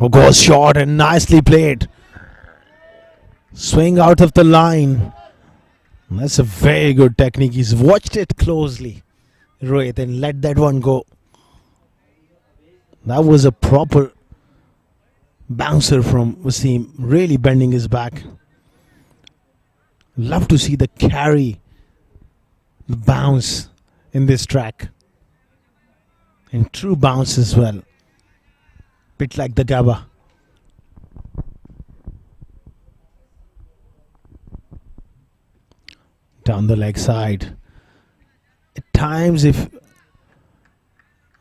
Oh, goes short and nicely played. Swing out of the line. That's a very good technique. He's watched it closely, Rohit, and let that one go. That was a proper bouncer from Wasim, really bending his back. Love to see the carry, the bounce in this track. And true bounce as well. Bit like the Gaba. Down the leg side. At times, if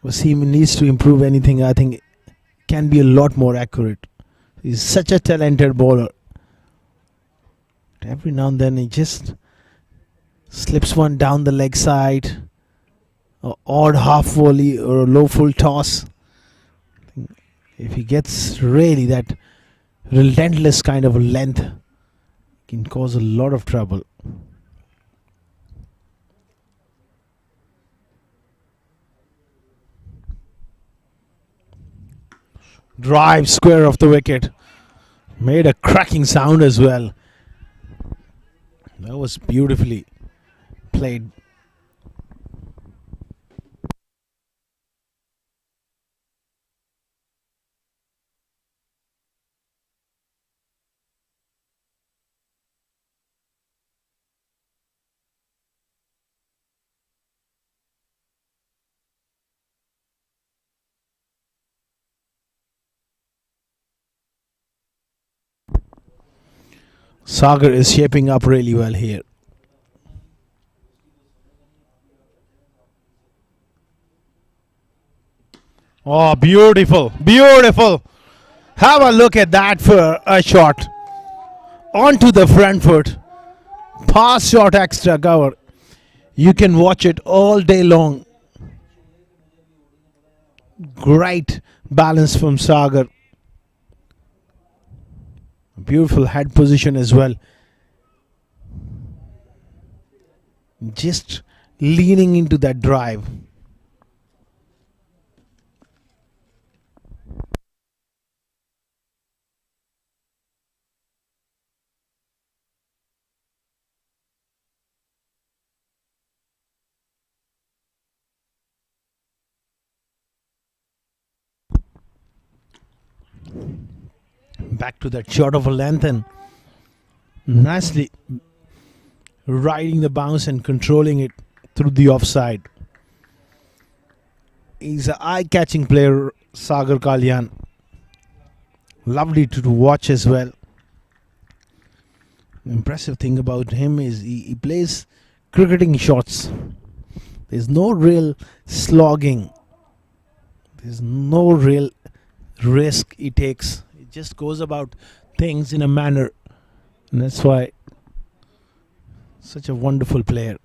Wasim needs to improve anything, I think it can be a lot more accurate. He's such a talented bowler. Every now and then he just slips one down the leg side. An odd half volley or a low full toss. If he gets really that relentless kind of length, it can cause a lot of trouble. Drive square of the wicket. Made a cracking sound as well. That was beautifully played. Sagar is shaping up really well here. Oh, beautiful, beautiful. Have a look at that for a shot. Onto the front foot. Pass shot extra cover. You can watch it all day long. Great balance from Sagar. Beautiful head position as well. Just leaning into that drive. Back to that shot of a length and nicely riding the bounce and controlling it through the offside. He's an eye-catching player, Sagar Kalyan. Lovely to watch as well. The impressive thing about him is he plays cricketing shots. There's no real slogging. There's no real risk he takes. It just goes about things in a manner. And that's why such a wonderful player.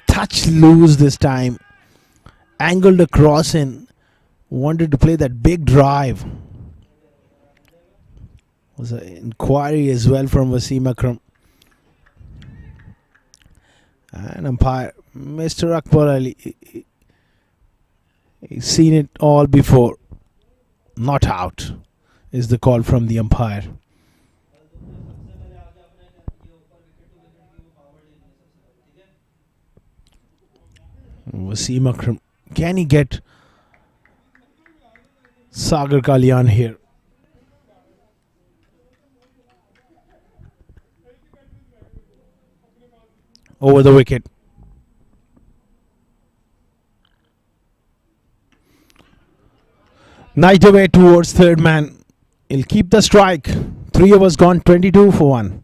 Touch loose this time. Angled across and wanted to play that big drive. Was an inquiry as well from Wasim Akram. And umpire Mr. Akbar Ali. He's seen it all before. Not out. is the call from the umpire. Wasim Akram, can he get Sagar Kalyan here? Over the wicket. Night away towards third man. He'll keep the strike. 3 overs gone, 22 for 1.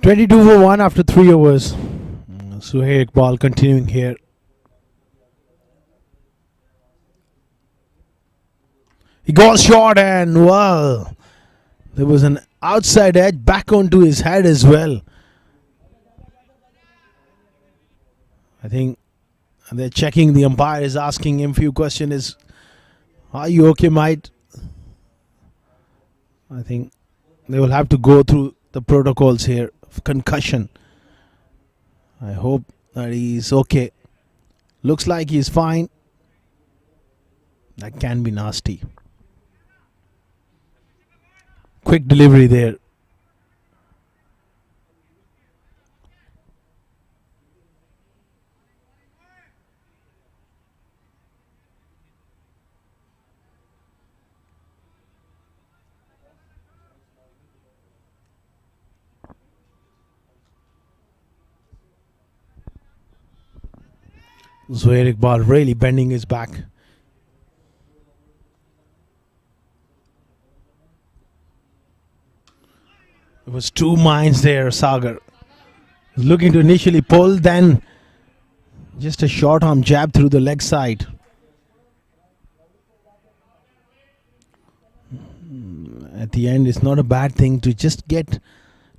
Twenty-two for 1 after 3 overs. Suhail Iqbal continuing here. He got short and well, there was an outside edge back onto his head as well. I think they're checking. The umpire is asking him few questions. Are you okay, mate? I think they will have to go through the protocols here of concussion. I hope that he's okay. Looks like he's fine. That can be nasty. Quick delivery there. Zohair Iqbal really bending his back. It was 2 minds there, Sagar. Looking to initially pull, then just a short arm jab through the leg side. At the end, it's not a bad thing to just get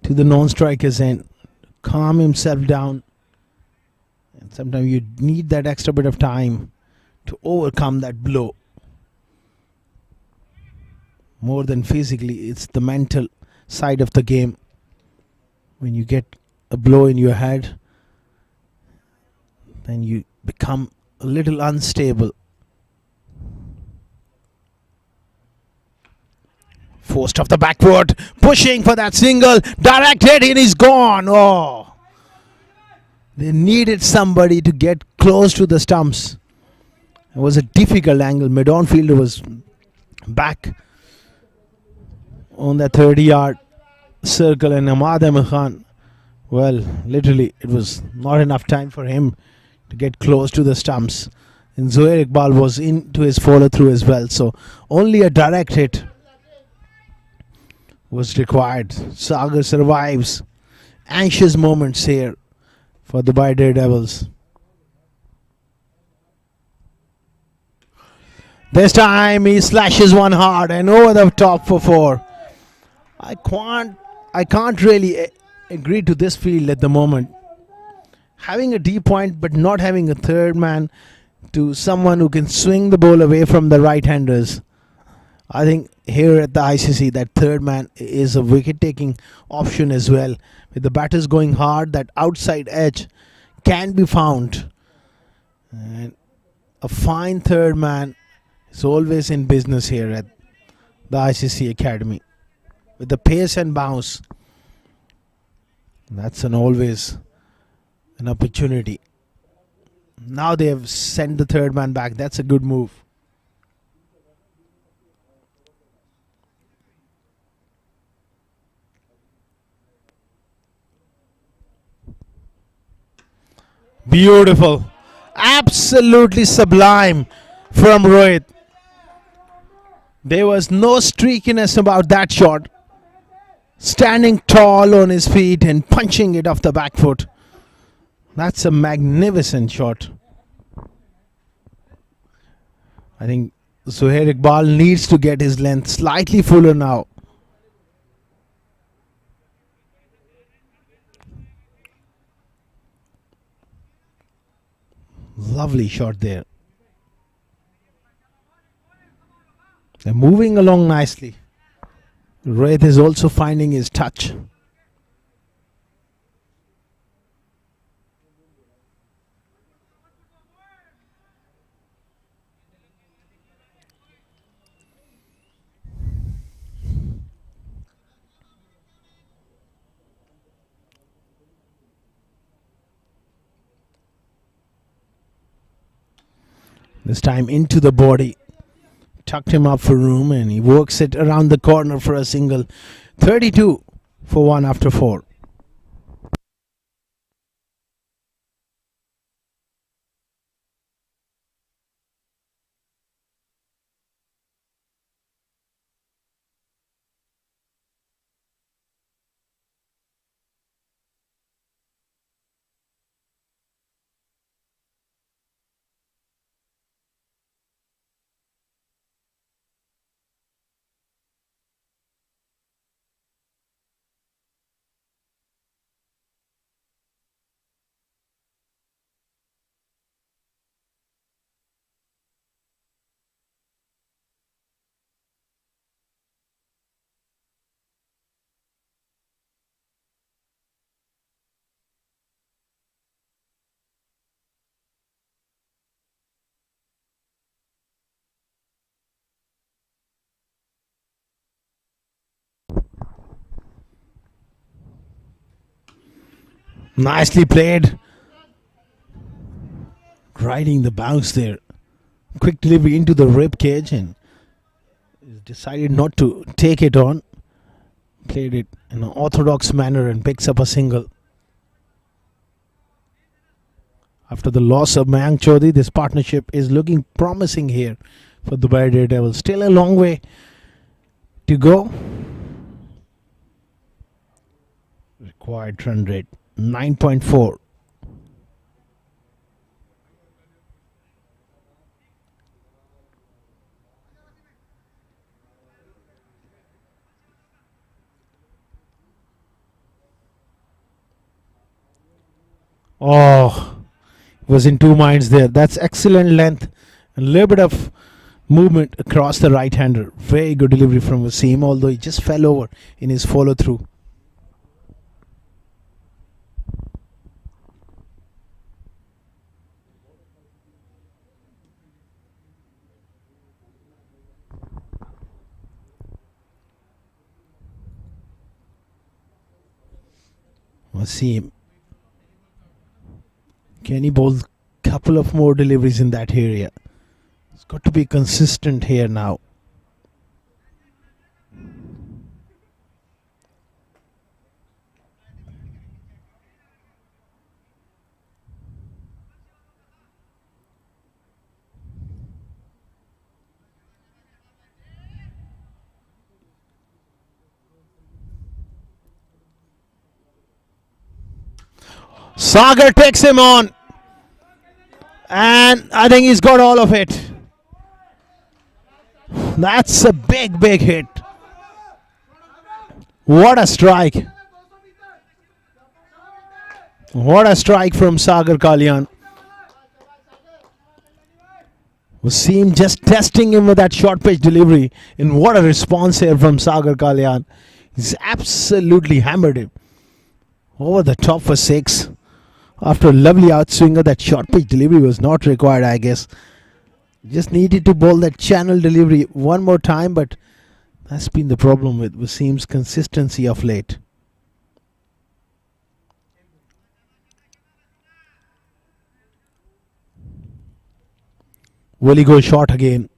to the non-striker's end, calm himself down. And sometimes you need that extra bit of time to overcome that blow. More than physically, it's the mental side of the game. When you get a blow in your head, then you become a little unstable. Forced off the backward, pushing for that single, direct hit, and he's gone. Oh, they needed somebody to get close to the stumps. It was a difficult angle. Mid-on fielder was back on that 30-yard circle, and Ahmad Ahmed Khan, well, literally, it was not enough time for him to get close to the stumps. And Zohair Iqbal was into his follow-through as well, so only a direct hit was required. Sagar survives. Anxious moments here for the DareDevils. This time he slashes one hard and over the top for 4. I can't really agree to this field at the moment. Having a D point but not having a third man to someone who can swing the ball away from the right-handers. I think here at the ICC that third man is a wicket-taking option as well. With the batters going hard, that outside edge can be found. And a fine third man is always in business here at the ICC Academy. With the pace and bounce, that's always an opportunity. Now they have sent the third man back. That's a good move. Beautiful. Absolutely sublime from Rohit. There was no streakiness about that shot. Standing tall on his feet and punching it off the back foot. That's a magnificent shot. I think Zuhair Iqbal needs to get his length slightly fuller now. Lovely shot there. They're moving along nicely. Rohit is also finding his touch. This time into the body. Tucked him up for room and he works it around the corner for a single. 32 for 1 after 4. Nicely played. Riding the bounce there. Quick delivery into the rib cage and decided not to take it on. Played it in an orthodox manner and picks up a single. After the loss of Mayank Chaudhary, this partnership is looking promising here for the DareDevils. Still a long way to go. Required run rate 9.4. Oh, was in two minds there. That's excellent length and a little bit of movement across the right hander. Very good delivery from Wasim, although he just fell over in his follow through. Wasim, can he bowl a couple of more deliveries in that area? It's got to be consistent here now. Sagar takes him on. And I think he's got all of it. That's a big, big hit. What a strike. What a strike from Sagar Kalyan. Wasim just testing him with that short pitch delivery. And what a response here from Sagar Kalyan. He's absolutely hammered him. Over the top for 6. After a lovely outswinger, that short pitch delivery was not required, I guess. Just needed to bowl that channel delivery one more time, but that's been the problem with Wasim's consistency of late. Will he go short again?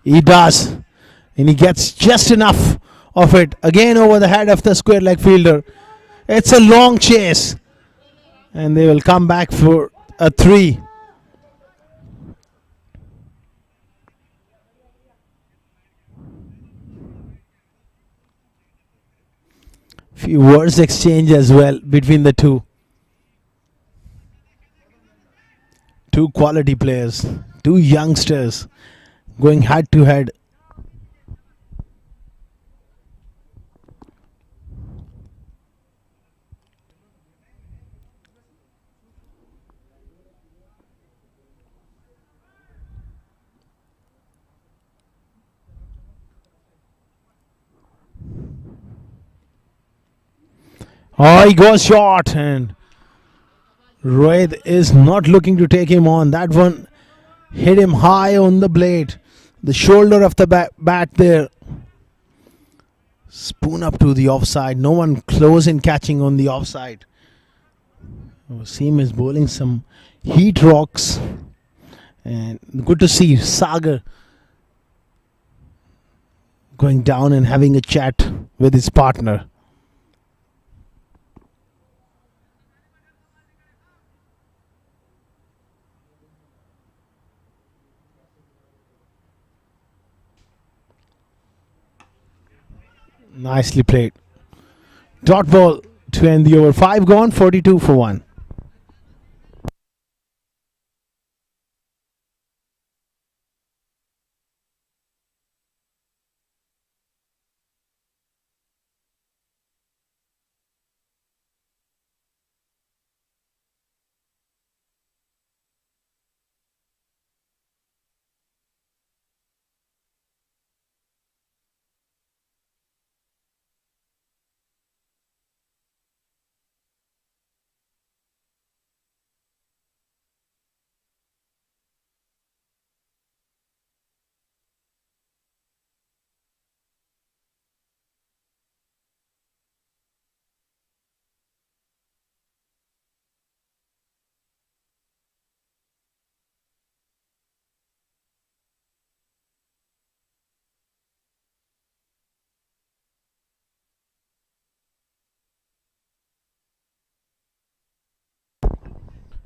He does. And he gets just enough of it. Again over the head of the square leg fielder. It's a long chase. And they will come back for a 3. Few words exchange as well between the two. Two quality players, two youngsters going head to head. Oh, he goes short, and Rohit is not looking to take him on. That one hit him high on the blade, the shoulder of the bat there. Spoon up to the offside. No one close in catching on the offside. Wasim is bowling some heat rocks, and good to see Sagar going down and having a chat with his partner. Nicely played. Dot ball to end the over. 5 gone, 42 for 1.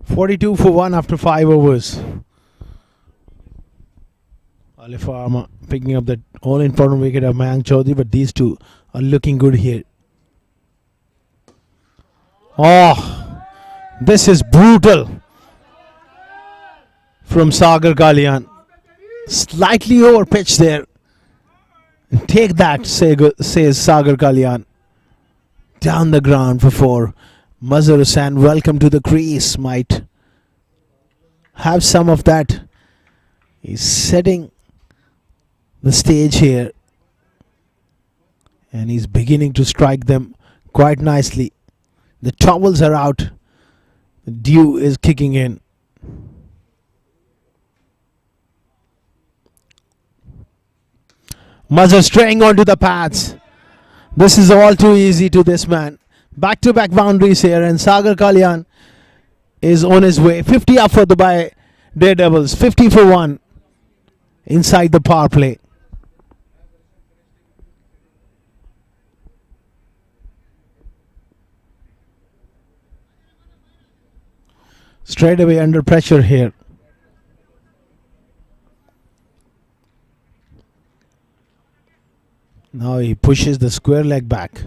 $42 for 1 after 5 overs. Alif Pharma picking up that all important wicket of Mayank Chaudhary, but these two are looking good here. Oh, this is brutal from Sagar Kalyan. Slightly over pitch there. Take that, says Sagar Kalyan. Down the ground for 4. Mazhar Hussain, welcome to the crease. Might have some of that. He's setting the stage here, and he's beginning to strike them quite nicely. The towels are out. The dew is kicking in. Mazhar straying onto the pads. This is all too easy to this man. Back-to-back boundaries here, and Sagar Kalyan is on his way. 50 up for the DareDevils. 50 for 1 inside the power play. Straight away under pressure here. Now he pushes the square leg back.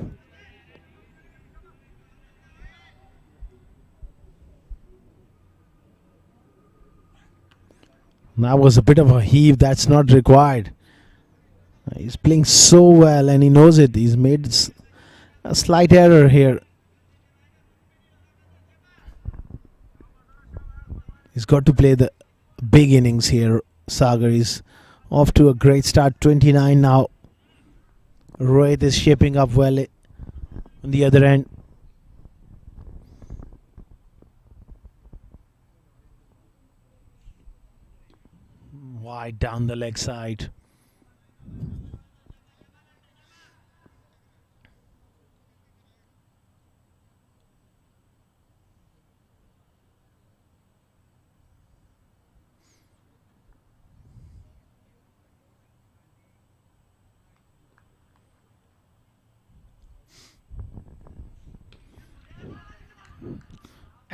That was a bit of a heave. That's not required. He's playing so well, and he knows it. He's made a slight error here. He's got to play the big innings here. Sagar is off to a great start. 29 now. Rohit is shaping up well on the other end. Wide down the leg side.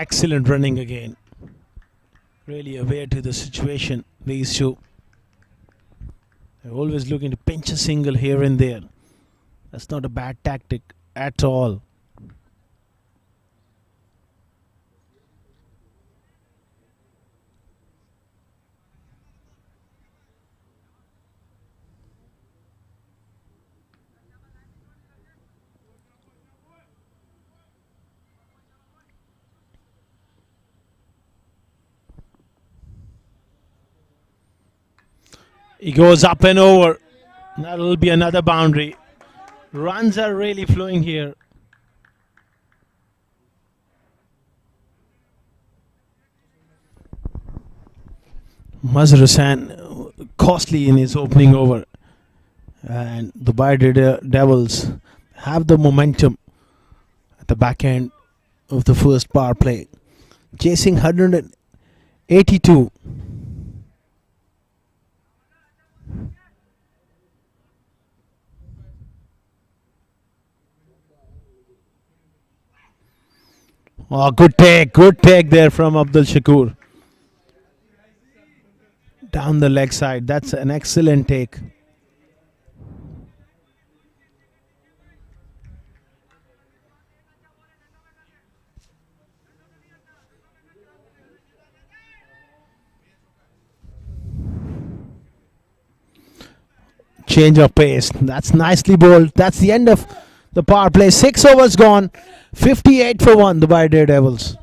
Excellent running again. Really aware to the situation, these two. They're always looking to pinch a single here and there. That's not a bad tactic at all. He goes up and over. That'll be another boundary. Runs are really flowing here. Mazhar Hussain costly in his opening over. And the DareDevils have the momentum at the back end of the first power play. Chasing 182. Oh, good take there from Abdul Shakur. Down the leg side, that's an excellent take. Change of pace, that's nicely bowled. That's the end of the power play. 6 overs gone, 58 for 1 by DareDevils.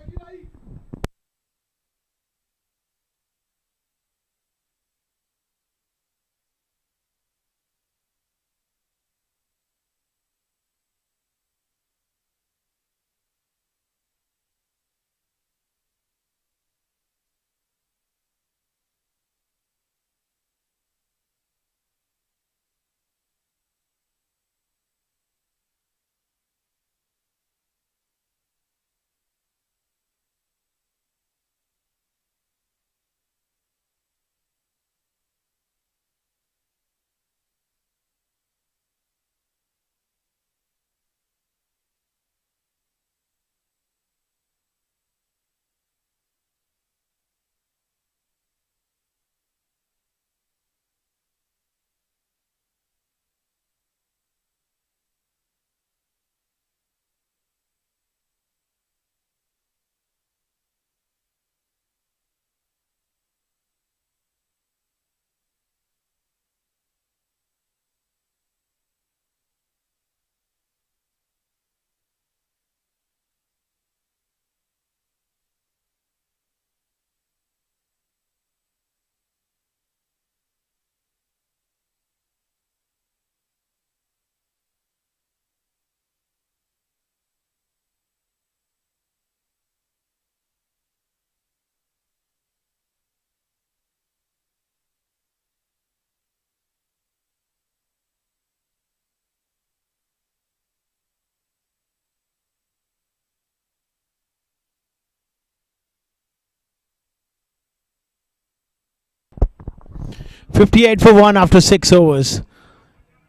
$58 for 1 after 6 overs.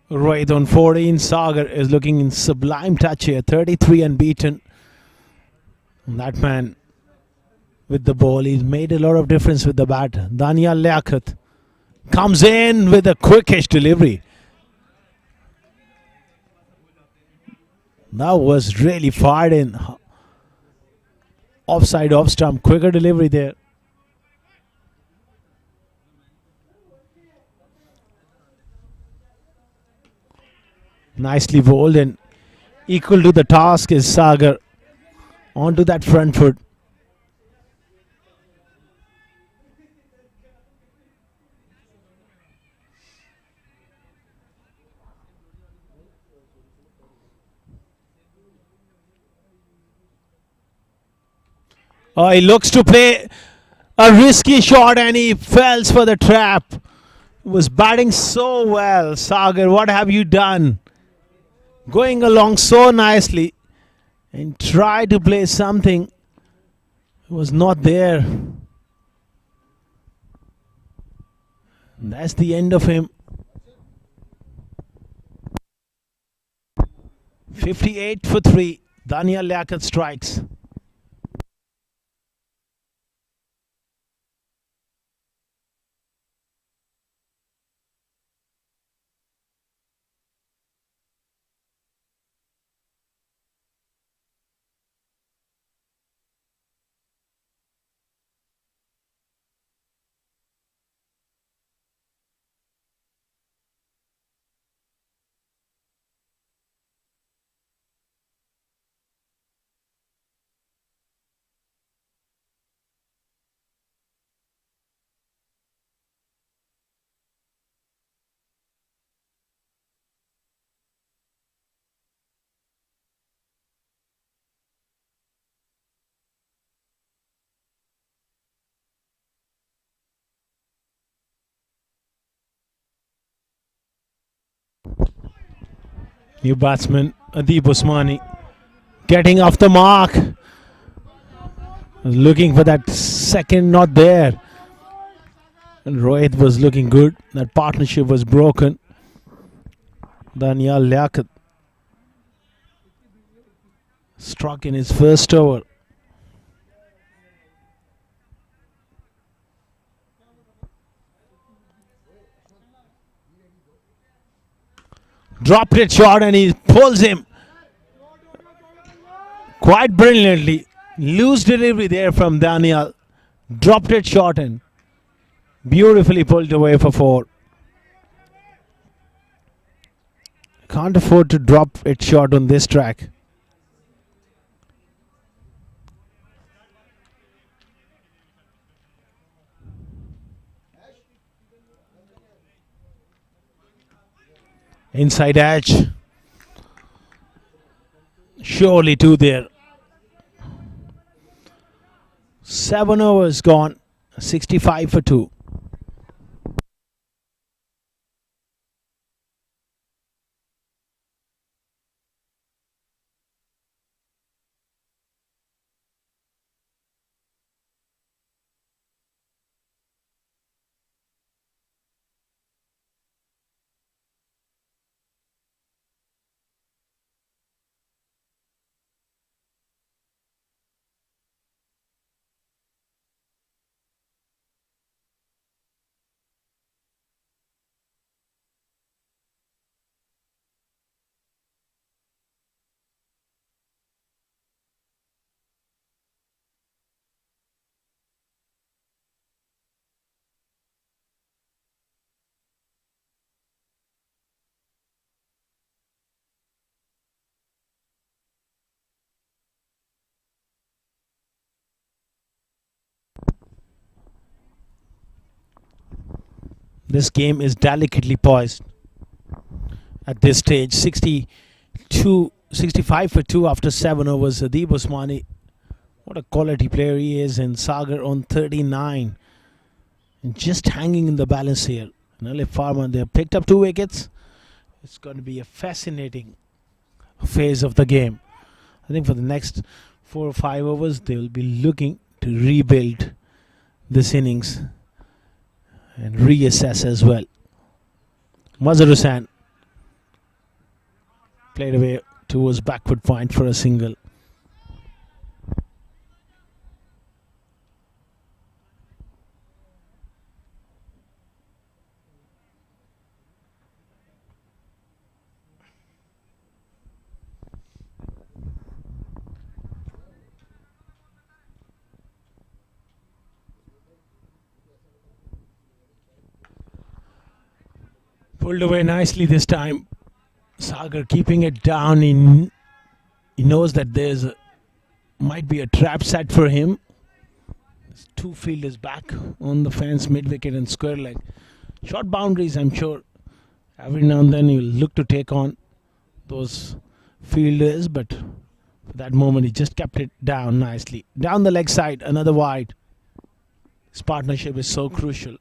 Right on 14, Sagar is looking in sublime touch here. 33 unbeaten. That man with the ball, he's made a lot of difference with the bat. Daniel Liaquat comes in with a quickish delivery. That was really fired in. Offside, off stump. Quicker delivery there. Nicely bowled, and equal to the task is Sagar onto that front foot. Oh, he looks to play a risky shot and he falls for the trap. Was batting so well. Sagar, what have you done? Going along so nicely and try to play something. It was not there. And that's the end of him. 58 for 3. Daniel Liaquat strikes. New batsman Adib Usmani getting off the mark. Looking for that second, not there. And Rohit was looking good. That partnership was broken. Daniel Liaquat struck in his first over. Dropped it short and he pulls him quite brilliantly. Loose delivery there from Daniel. Dropped it short and beautifully pulled away for 4. Can't afford to drop it short on this track. Inside edge. Surely 2 there. 7 overs gone. 65 for 2. This game is delicately poised at this stage. 65 for 2 after 7 overs. Adib Usmani, what a quality player he is. And Sagar on 39. And just hanging in the balance here. And Alif Pharma, they have picked up 2 wickets. It's going to be a fascinating phase of the game. I think for the next 4 or 5 overs, they will be looking to rebuild this innings and reassess as well. Mazhar Hussain played away towards backward point for a single. Pulled away nicely this time. Sagar keeping it down. He knows that might be a trap set for him. There's 2 fielders back on the fence, mid wicket and square leg. Short boundaries, I'm sure. Every now and then he'll look to take on those fielders, but for that moment he just kept it down nicely. Down the leg side, another wide. This partnership is so crucial.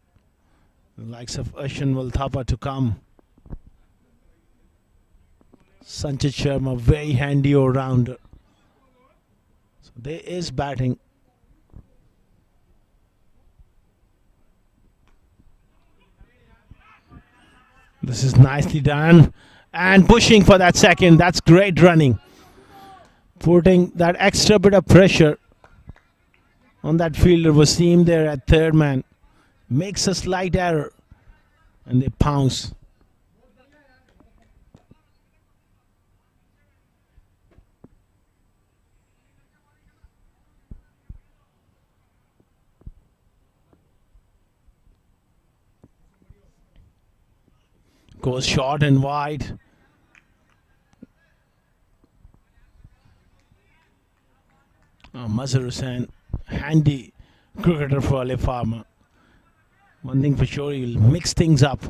The likes of Ashwin Thapa to come. Sanchit Sharma, very handy all-rounder. So there is batting. This is nicely done. And pushing for that second. That's great running. Putting that extra bit of pressure on that fielder. Wasim there at third man. Makes a slight error. And they pounce. Goes short and wide. Mazhar Hussain, handy cricketer for Alif Pharma. One thing for sure, he'll mix things up.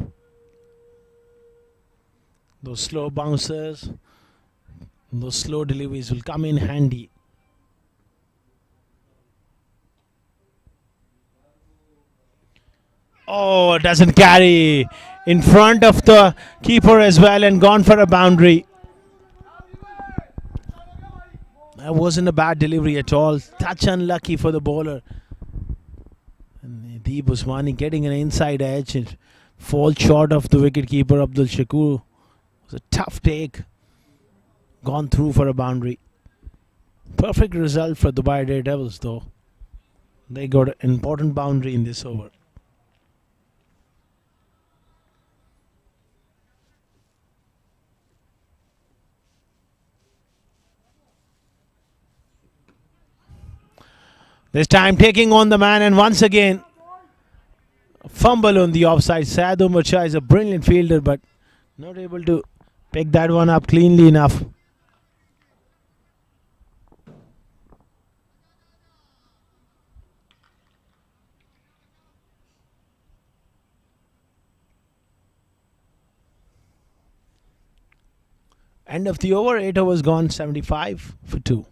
Those slow bouncers, those slow deliveries will come in handy. Oh, it doesn't carry in front of the keeper as well and gone for a boundary. That wasn't a bad delivery at all. Touch unlucky for the bowler. And Deep Usmani getting an inside edge and falls short of the wicketkeeper Abdul Shakur. It was a tough take. Gone through for a boundary. Perfect result for Dubai DareDevils though. They got an important boundary in this over. This time taking on the man, and once again fumble on the offside. Saad Umar Shah is a brilliant fielder but not able to pick that one up cleanly enough. End of the over, 8 overs gone, 75 for 2.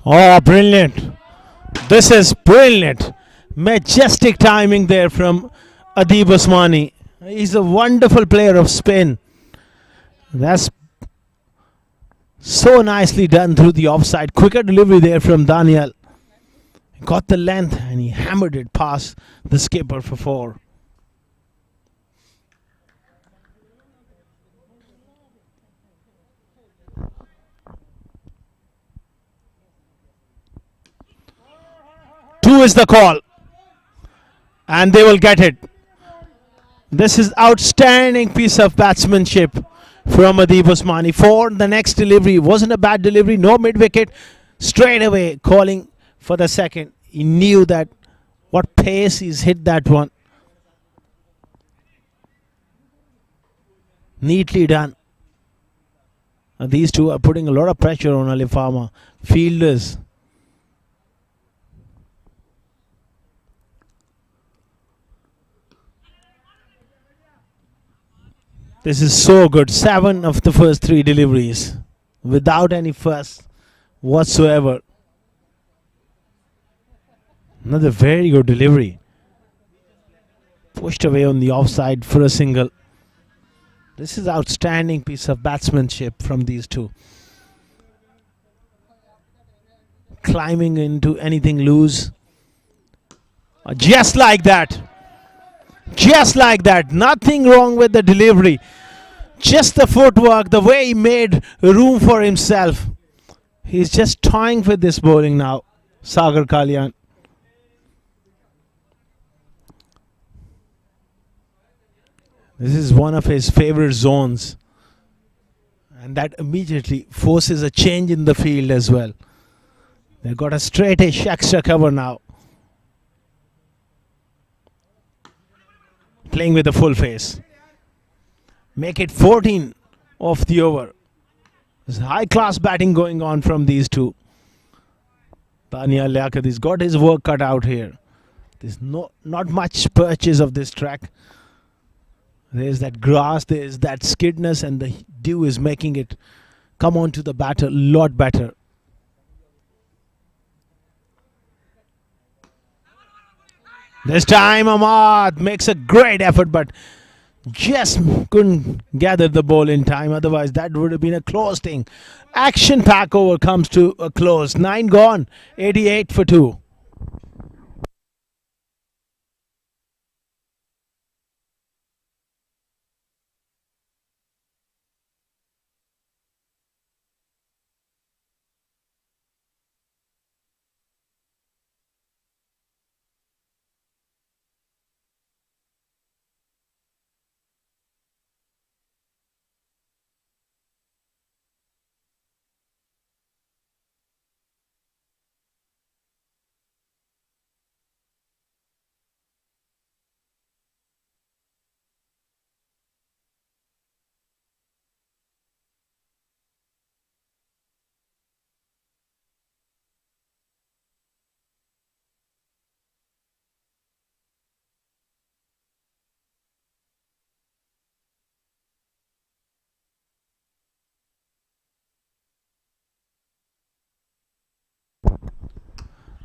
Oh, brilliant. This is brilliant. Majestic timing there from Adib Osmani. He's a wonderful player of spin. That's so nicely done through the offside. Quicker delivery there from Daniel. Got the length and he hammered it past the skipper for 4. Two is the call. And they will get it. This is outstanding piece of batsmanship from Adib Osmani. 4, the next delivery wasn't a bad delivery. No mid-wicket. Straight away calling for the second. He knew that what pace he's hit that one. Neatly done. And these two are putting a lot of pressure on Alif Pharma. Fielders. This is so good. 7 of the first 3 deliveries without any fuss whatsoever. Another very good delivery. Pushed away on the offside for a single. This is outstanding piece of batsmanship from these two. Climbing into anything loose. Just like that. Just like that. Nothing wrong with the delivery. Just the footwork, the way he made room for himself. He's just toying with this bowling now. Sagar Kalyan. This is one of his favorite zones. And that immediately forces a change in the field as well. They've got a straightish extra cover now. Playing with a full face. Make it 14 off the over. There's high class batting going on from these two. Daniel Liaquat has got his work cut out here. There's not much purchase of this track. There's that grass, there's that skidness, and the dew is making it come onto the batter a lot better. This time Ahmad makes a great effort but just couldn't gather the ball in time. Otherwise that would have been a close thing. Action pack over comes to a close. 9 gone, 88 for 2.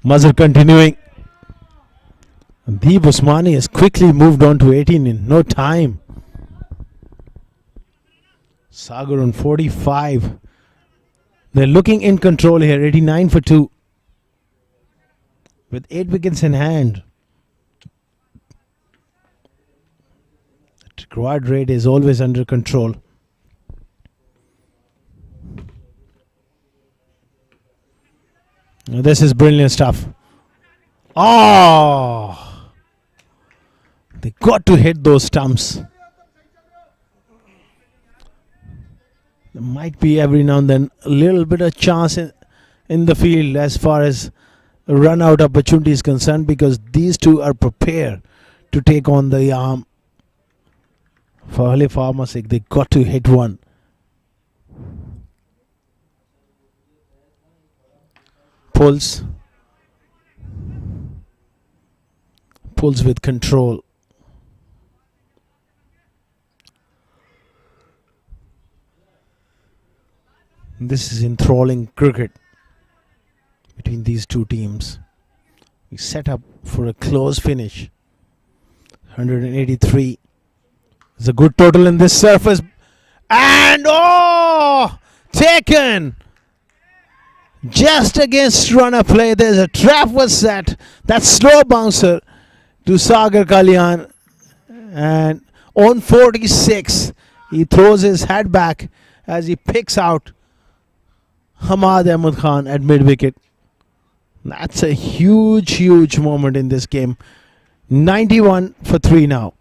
Mazhar continuing. Deep Usmani has quickly moved on to 18 in no time. Sagar on 45. They're looking in control here. 89 for 2. With 8 wickets in hand. The required rate is always under control. Now this is brilliant stuff. Oh! They got to hit those stumps. There might be every now and then a little bit of chance in the field as far as run out opportunity is concerned, because these two are prepared to take on the arm. For Alif Pharma's sake, they got to hit one. Pulls with control. This is enthralling cricket between these two teams. We set up for a close finish. 183 is a good total in this surface. And taken just against runner play. There's a trap was set. That slow bouncer to Sagar Kalyan. And on 46, he throws his head back as he picks out Hamad Ahmed Khan at mid-wicket. That's a huge moment in this game. 91 for 3 now.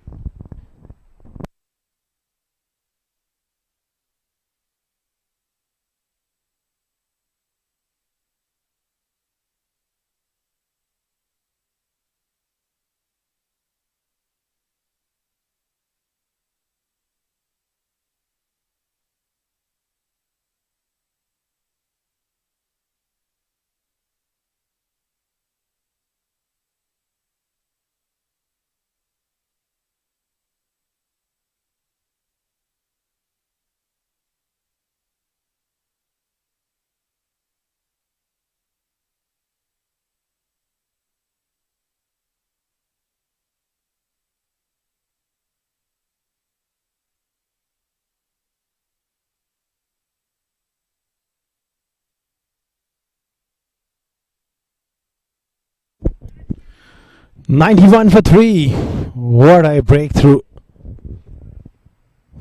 $91 for 3. What a breakthrough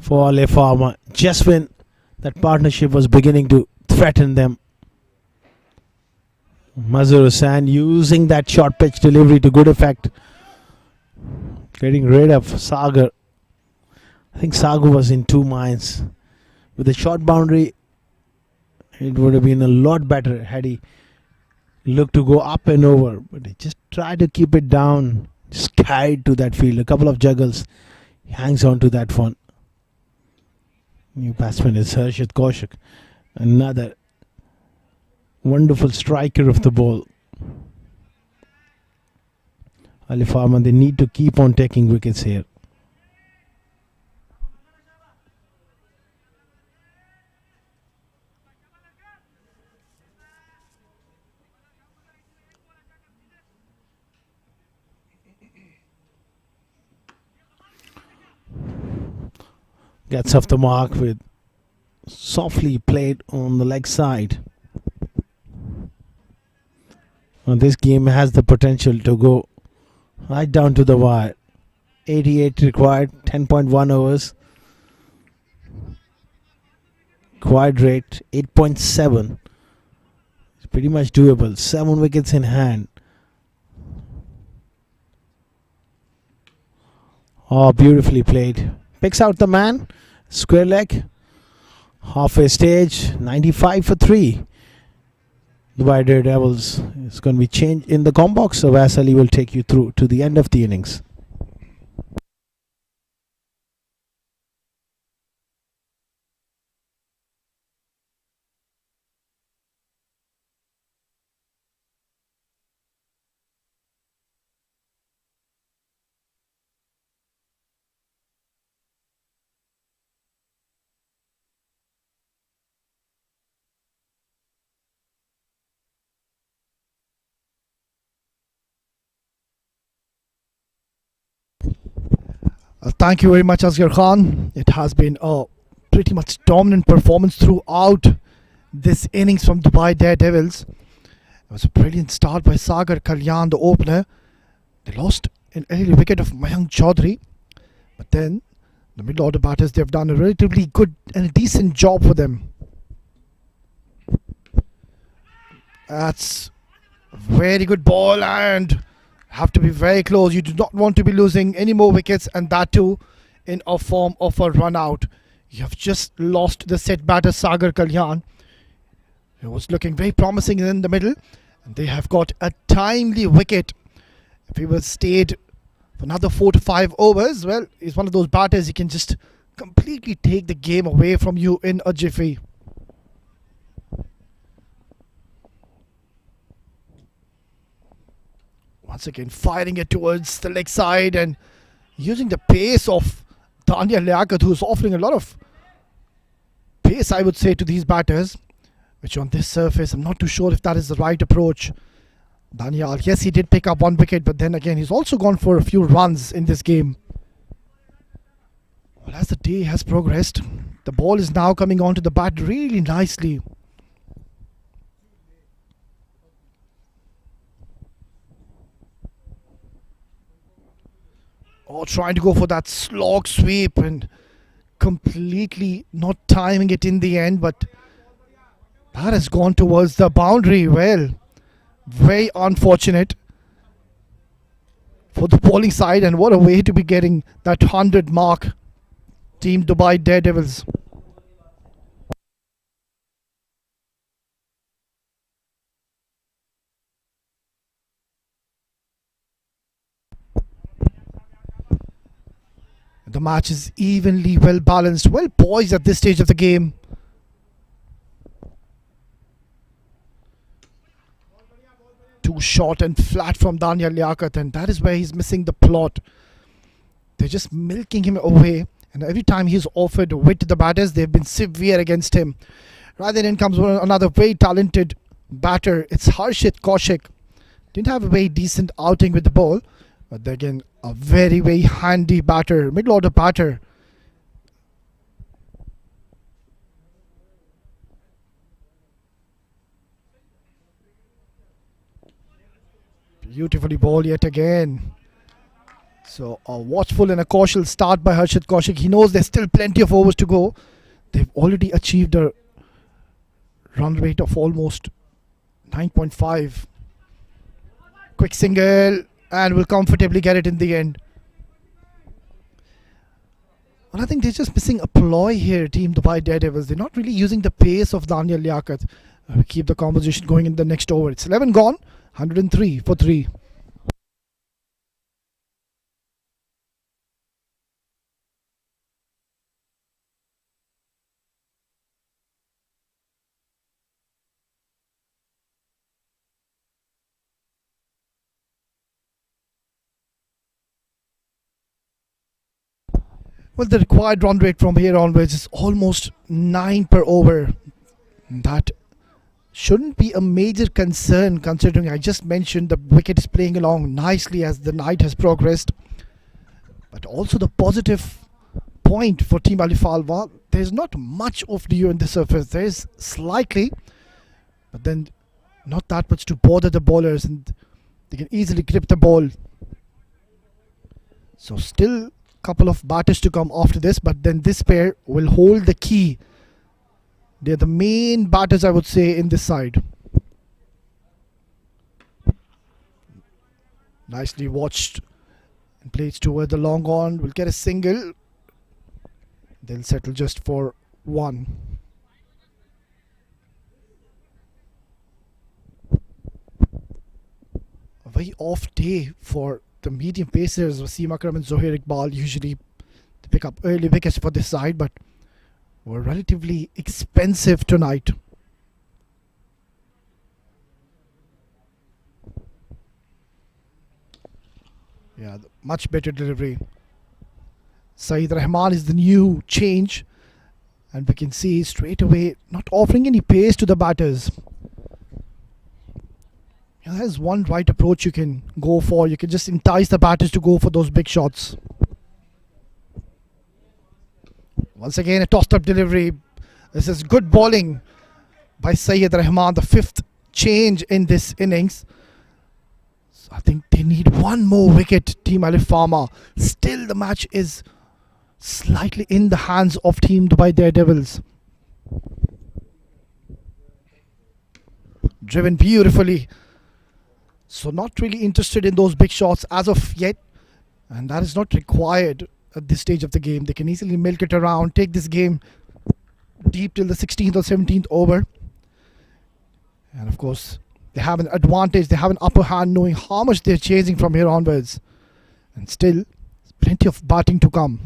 for Alif Pharma. Just when that partnership was beginning to threaten them. Mazhar Hussain using that short pitch delivery to good effect. Getting rid of Sagar. I think Sagar was in two minds. With a short boundary, it would have been a lot better had he looked to go up and over. But he just tried to keep it down. Just carried to that field. A couple of juggles. He hangs on to that one. New batsman is Harshit Kaushik. Another wonderful striker of the ball. Alif Pharma, they need to keep on taking wickets here. Gets off the mark with softly played on the leg side. Now this game has the potential to go right down to the wire. 88 required, 10.1 overs. Required rate 8.7. It's pretty much doable. 7 wickets in hand. Oh, beautifully played. Picks out the man. Square leg. Halfway stage. 95 for 3. Dubai DareDevils is going to be changed in the com box. So Vasali will take you through to the end of the innings. Thank you very much, Asghar Khan. It has been a pretty much dominant performance throughout this innings from Dubai Daredevils. It was a brilliant start by Sagar Kalyan, the opener. They lost an early wicket of Mayank Chaudhary, but then the middle order batters, they've done a relatively good and a decent job for them. That's a very good ball and have to be very close. You do not want to be losing any more wickets, and that too in a form of a run out. You have just lost the set batter Sagar Kalyan. He was looking very promising in the middle, and they have got a timely wicket. If he was stayed for another 4 to 5 overs, well, he's one of those batters, he can just completely take the game away from you in a jiffy. Once again, firing it towards the leg side and using the pace of Daniel Liaquat, who's offering a lot of pace, I would say, to these batters, which on this surface, I'm not too sure if that is the right approach. Daniel, yes, he did pick up 1 wicket, but then again, he's also gone for a few runs in this game. Well, as the day has progressed, the ball is now coming onto the bat really nicely. Oh, trying to go for that slog sweep and completely not timing it in the end, but that has gone towards the boundary. Well, very unfortunate for the bowling side, and what a way to be getting that 100 mark, Team Dubai Daredevils. The match is evenly well balanced, well poised at this stage of the game. Too short and flat from Daniel Liaquat, and that is where he's missing the plot. They're just milking him away, and every time he's offered wit to the batters, they've been severe against him. Rather than comes another very talented batter. It's Harshit Kaushik. Didn't have a very decent outing with the ball, but again, a very, very handy batter, middle order batter. Beautifully bowled yet again. So a watchful and a cautious start by Harshit Kaushik. He knows there's still plenty of overs to go. They've already achieved a run rate of almost 9.5. Quick single, and will comfortably get it in the end. And I think they're just missing a ploy here, Team Dubai Daredevils. They're not really using the pace of Daniel Liaquat. We keep the conversation going in the next over. It's 11 gone, 103 for 3. Well, the required run rate from here onwards is almost 9 per over. That shouldn't be a major concern, considering I just mentioned the wicket is playing along nicely as the night has progressed. But also the positive point for Team Alif Pharma, there's not much off dew in the surface. There is slightly, but then not that much to bother the bowlers, and they can easily grip the ball. So still couple of batters to come after this, but then this pair will hold the key. They're the main batters, I would say, in this side. Nicely watched and played toward the long on. Will get a single. They'll settle just for 1. A very off day for the medium pacers. Wasim Akram and Zohair Iqbal usually they pick up early wickets for this side, but were relatively expensive tonight. Yeah, much better delivery. Saeed Rahman is the new change, and we can see straight away not offering any pace to the batters. There's one right approach you can go for. You can just entice the batters to go for those big shots. Once again, a tossed up delivery. This is good bowling by Syed Rahman, the fifth change in this innings. So I think they need one more wicket, Team Alif Pharma. Still, the match is slightly in the hands of Team Dubai DareDevils. Driven beautifully. So not really interested in those big shots as of yet. And that is not required at this stage of the game. They can easily milk it around, take this game deep till the 16th or 17th over. And of course, they have an advantage. They have an upper hand knowing how much they're chasing from here onwards. And still, plenty of batting to come.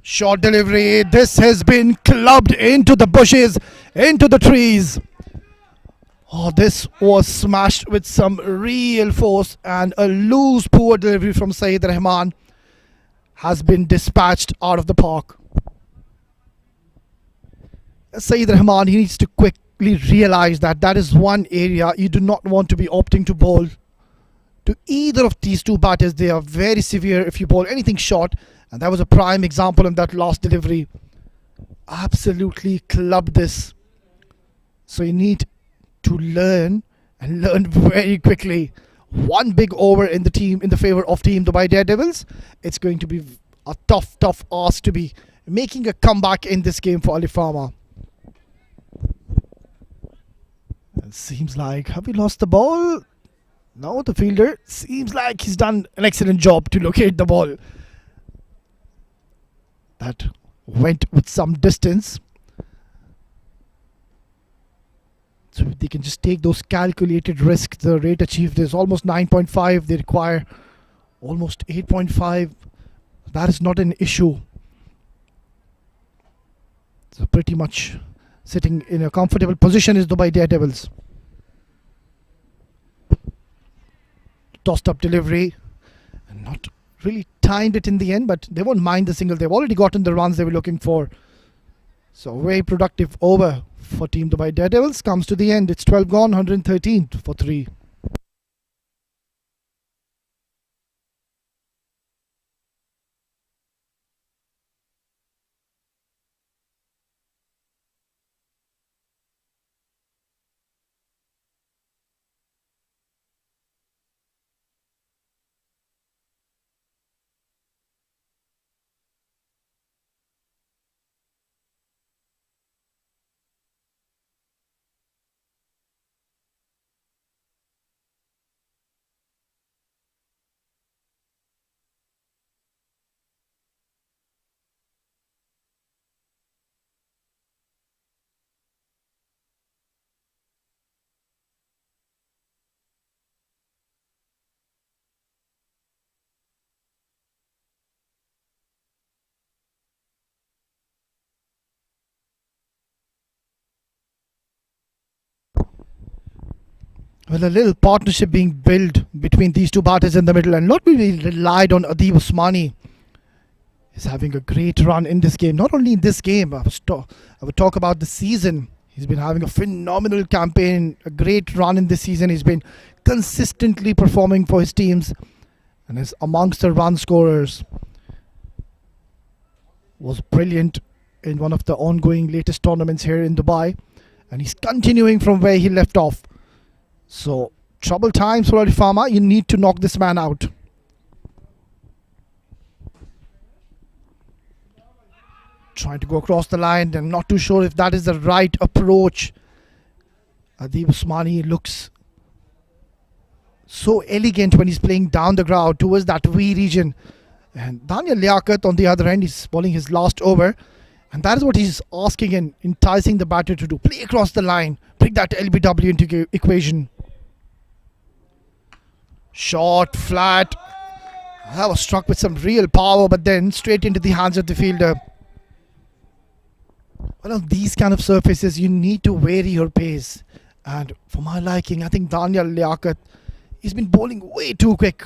Short delivery. This has been clubbed into the bushes, into the trees. Oh, this was smashed with some real force, and a loose, poor delivery from Syed Rahman has been dispatched out of the park. Syed Rahman, he needs to quickly realize that that is one area you do not want to be opting to bowl to either of these two batters. They are very severe if you bowl anything short, and that was a prime example in that last delivery. Absolutely clubbed this. So you need to learn, and learn very quickly. One big over in the favor of Team Dubai DareDevils. It's going to be a tough ask to be making a comeback in this game for Alif Pharma. It seems like, have we lost the ball? No, the fielder seems like he's done an excellent job to locate the ball. That went with some distance. So they can just take those calculated risks. The rate achieved is almost 9.5. They require almost 8.5. That is not an issue. So pretty much sitting in a comfortable position is Dubai DareDevils. Tossed up delivery. And not really timed it in the end, but they won't mind the single. They've already gotten the runs they were looking for. So very productive over for Team Dubai DareDevils comes to the end. It's 12 gone, 113 for 3. Well, a little partnership being built between these two batters in the middle, and not really relied on Adib Usmani. He's having a great run in this game. Not only in this game, I would talk about the season. He's been having a phenomenal campaign, a great run in this season. He's been consistently performing for his teams and is amongst the run scorers. Was brilliant in one of the ongoing latest tournaments here in Dubai, and he's continuing from where he left off. So, trouble times for Alif Pharma. You need to knock this man out. Trying to go across the line. I'm not too sure if that is the right approach. Adib Usmani looks so elegant when he's playing down the ground towards that V region. And Daniel Liaquat on the other end is bowling his last over. And that is what he's asking and enticing the batter to do. Play across the line. Bring that LBW into equation. Short, flat. That was struck with some real power, but then straight into the hands of the fielder. Well, on these kind of surfaces, you need to vary your pace. And for my liking, I think Daniel Liaquat, he's been bowling way too quick.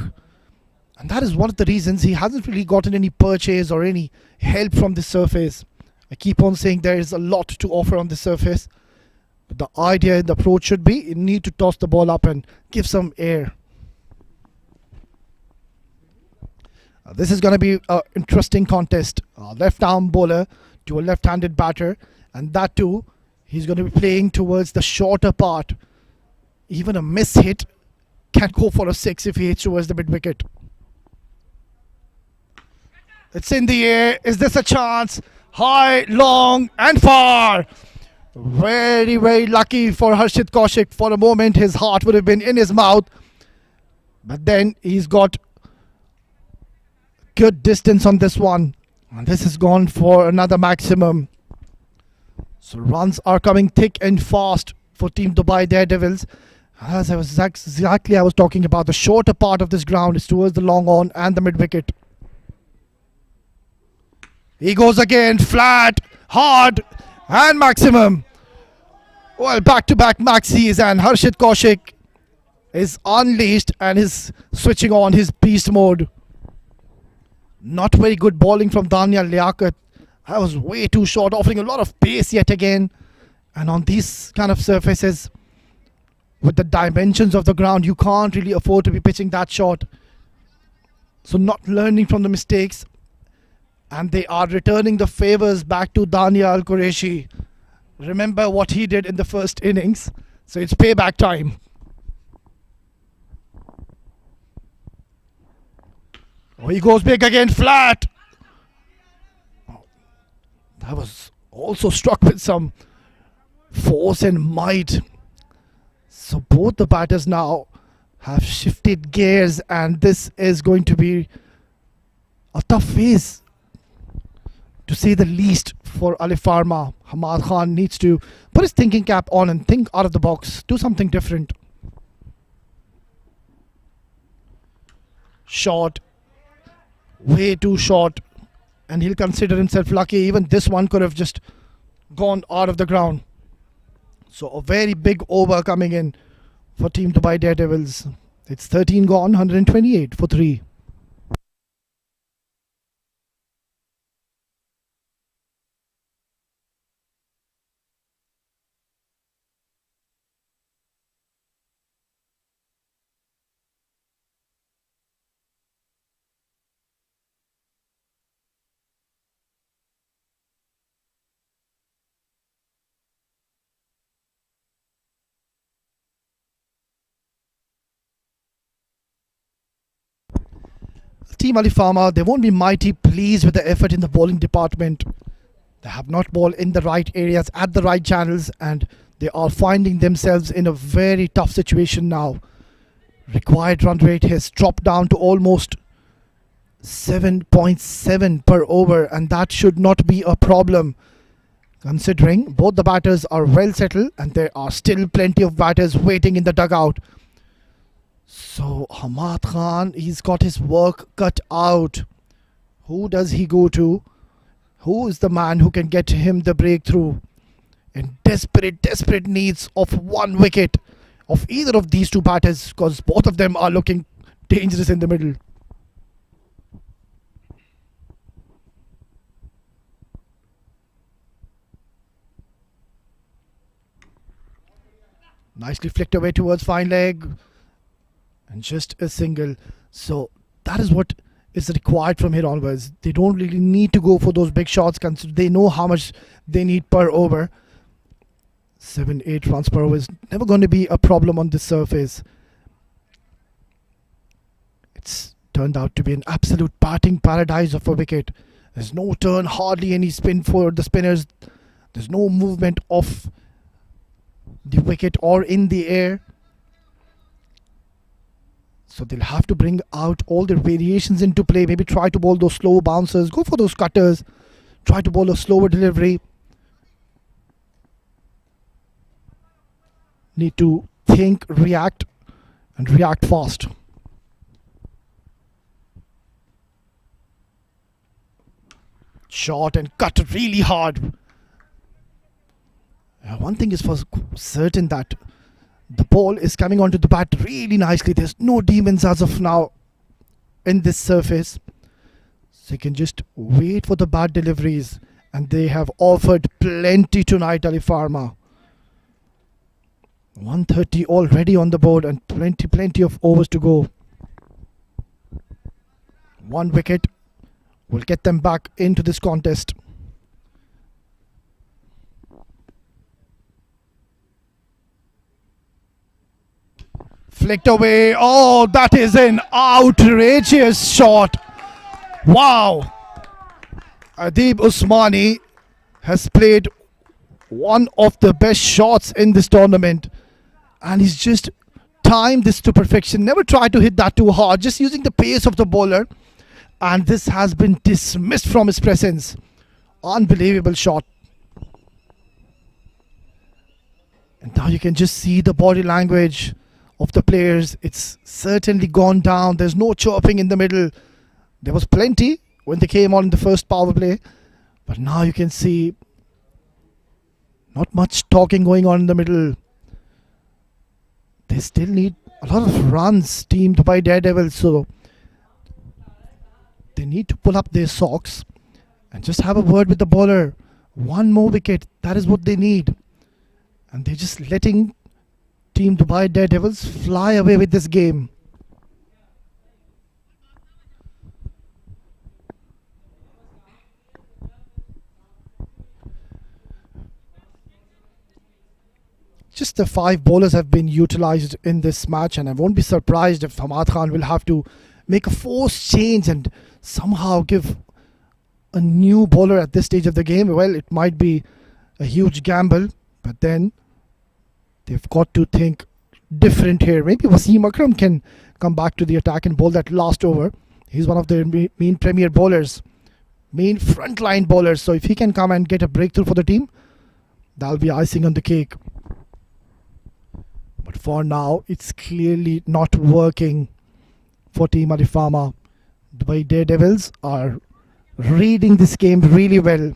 And that is one of the reasons he hasn't really gotten any purchase or any help from the surface. I keep on saying there is a lot to offer on the surface. But the idea and the approach should be, you need to toss the ball up and give some air. This is going to be an interesting contest. A left-arm bowler to a left-handed batter, and that too, he's going to be playing towards the shorter part. Even a miss hit can go for a 6 if he hits towards the mid-wicket. It's in the air. Is this a chance? High, long and far. Very, very lucky for Harshit Kaushik. For a moment, his heart would have been in his mouth. But then he's got good distance on this one. And this has gone for another maximum. So runs are coming thick and fast for Team Dubai DareDevils. As I was talking about, the shorter part of this ground is towards the long on and the mid-wicket. He goes again, flat, hard and maximum. Well, back-to-back maxis, and Harshit Kaushik is unleashed and is switching on his beast mode. Not very good bowling from Daniel Liaquat. That was way too short, offering a lot of pace yet again. And on these kind of surfaces, with the dimensions of the ground, you can't really afford to be pitching that short. So not learning from the mistakes. And they are returning the favours back to Daniel Qureshi. Remember what he did in the first innings. So it's payback time. Oh, he goes big again, flat. Oh, that was also struck with some force and might. So both the batters now have shifted gears, and this is going to be a tough phase, to say the least, for Alif Pharma. Hamad Khan needs to put his thinking cap on and think out of the box, do something different. Short, way too short, and he'll consider himself lucky. Even this one could have just gone out of the ground. So a very big over coming in for Team Dubai DareDevils. It's 13 gone, 128 for 3. Team Alif Pharma, they won't be mighty pleased with the effort in the bowling department. They have not bowled in the right areas, at the right channels, and they are finding themselves in a very tough situation now. Required run rate has dropped down to almost 7.7 per over, and that should not be a problem, considering both the batters are well settled and there are still plenty of batters waiting in the dugout. So Hamad Khan, he's got his work cut out. Who does he go to? Who is the man who can get him the breakthrough? In desperate needs of one wicket of either of these two batters, because both of them are looking dangerous in the middle. Nicely flicked away towards fine leg. And just a single. So that is what is required from here onwards. They don't really need to go for those big shots, considering they know how much they need per over. 7-8 runs per over is never going to be a problem on this surface. It's turned out to be an absolute batting paradise of a wicket. There's no turn, hardly any spin for the spinners. There's no movement off the wicket or in the air. So they'll have to bring out all their variations into play. Maybe try to bowl those slow bouncers. Go for those cutters. Try to bowl a slower delivery. Need to think, react, and react fast. Short and cut really hard. One thing is for certain, that the ball is coming onto the bat really nicely. There's no demons as of now in this surface. So you can just wait for the bat deliveries. And they have offered plenty tonight, Alif Pharma. 130 already on the board and plenty of overs to go. One wicket will get them back into this contest. Flicked away. Oh, that is an outrageous shot. Wow. Adib Usmani has played one of the best shots in this tournament, and he's just timed this to perfection. Never tried to hit that too hard, just using the pace of the bowler, and this has been dismissed from his presence. Unbelievable shot. And now you can just see the body language of the players. It's certainly gone down. There's no chirping in the middle. There was plenty when they came on in the first power play, but now you can see not much talking going on in the middle. They still need a lot of runs, Team Dubai Daredevils, so they need to pull up their socks and just have a word with the bowler. One more wicket, that is what they need. And they're just letting Team Dubai Daredevils fly away with this game. Just the 5 bowlers have been utilized in this match, and I won't be surprised if Hamad Khan will have to make a forced change and somehow give a new bowler at this stage of the game. Well, it might be a huge gamble, but then they've got to think different here. Maybe Wasim Akram can come back to the attack and bowl that last over. He's one of their main premier bowlers, main frontline bowlers. So if he can come and get a breakthrough for the team, that'll be icing on the cake. But for now, it's clearly not working for Team Alif Pharma. The Daredevils are reading this game really well.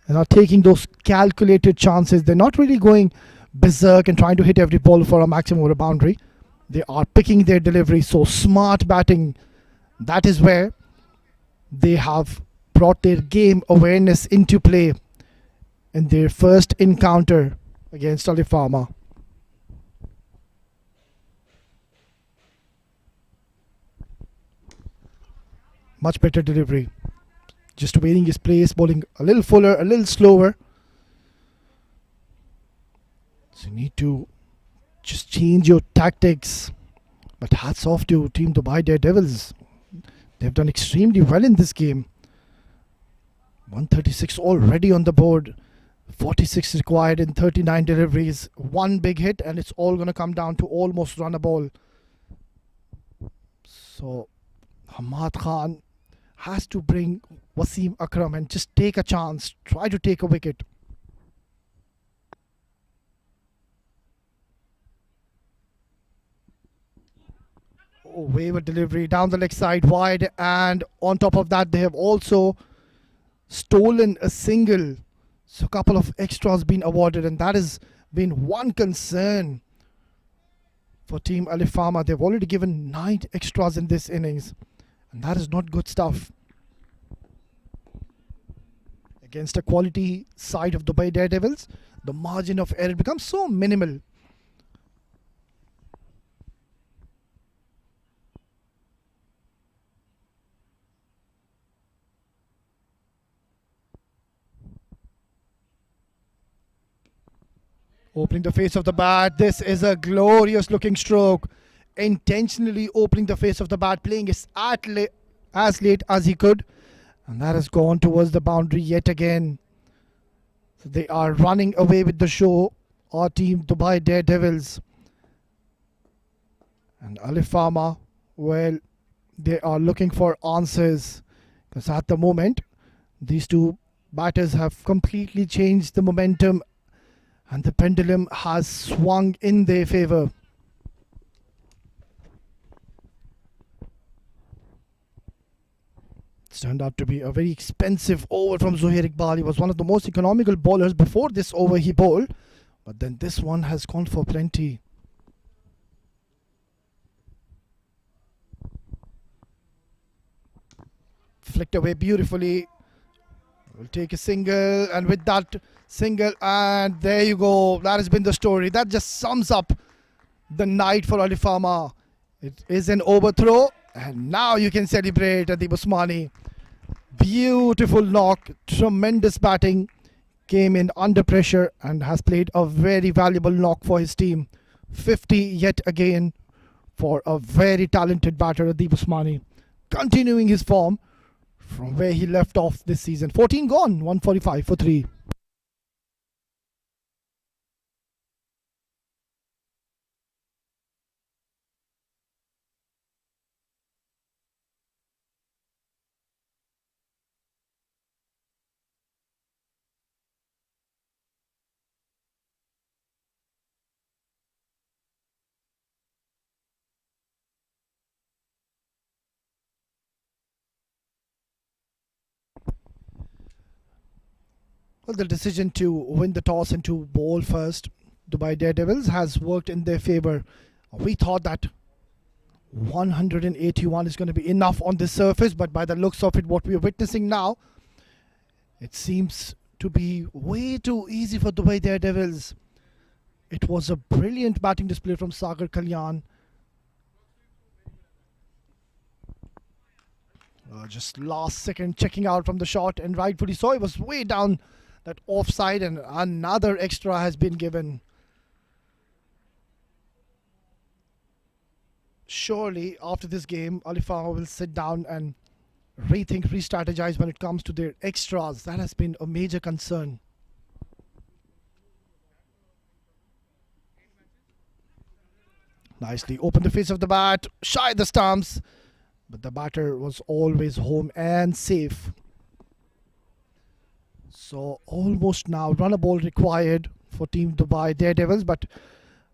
They're not taking those calculated chances. They're not really going berserk and trying to hit every ball for a maximum or a boundary. They are picking their delivery. So smart batting, that is where they have brought their game awareness into play in their first encounter against Alif Pharma. Much better delivery. Just waiting his place, bowling a little fuller, a little slower. So you need to just change your tactics. But hats off to Team Dubai Daredevils. They've done extremely well in this game. 136 already on the board. 46 required in 39 deliveries. One big hit and it's all going to come down to almost run a ball. So Hamad Khan has to bring Wasim Akram and just take a chance. Try to take a wicket. Oh, waiver delivery down the leg side wide, and on top of that they have also stolen a single. So a couple of extras been awarded, and that has been one concern for Team Alif Pharma. They've already given 9 extras in this innings, and that is not good stuff against a quality side of Dubai Daredevils. The margin of error becomes so minimal. Opening the face of the bat. This is a glorious looking stroke. Intentionally opening the face of the bat, playing it as late as he could, and that has gone towards the boundary yet again. So they are running away with the show, our Team Dubai Daredevils. And Alif Pharma, well, they are looking for answers, because at the moment these two batters have completely changed the momentum and the pendulum has swung in their favour. It's turned out to be a very expensive over from Zohair Iqbal. He was one of the most economical bowlers before this over he bowled, but then this one has gone for plenty. Flicked away beautifully. Will take a single, and with that single, and there you go. That has been the story. That just sums up the night for Alif Pharma. It is an overthrow, And now you can celebrate Adib Usmani. Beautiful knock, tremendous batting. Came in under pressure and has played a very valuable knock for his team. 50 yet again for a very talented batter, Adib Usmani. Continuing his form from where he left off this season. 14 gone, 145 for 3. Well, the decision to win the toss and to bowl first, Dubai Daredevils, has worked in their favour. We thought that 181 is going to be enough on this surface, but by the looks of it, what we are witnessing now, it seems to be way too easy for Dubai Daredevils. It was a brilliant batting display from Sagar Kalyan. Just last second checking out from the shot, and rightfully so, it was way down that offside, and another extra has been given. Surely after this game, Alif Pharma will sit down and rethink, re-strategize when it comes to their extras. That has been a major concern. Nicely opened the face of the bat, shy the stumps, but the batter was always home and safe. So almost now run a ball required for Team Dubai Daredevils, but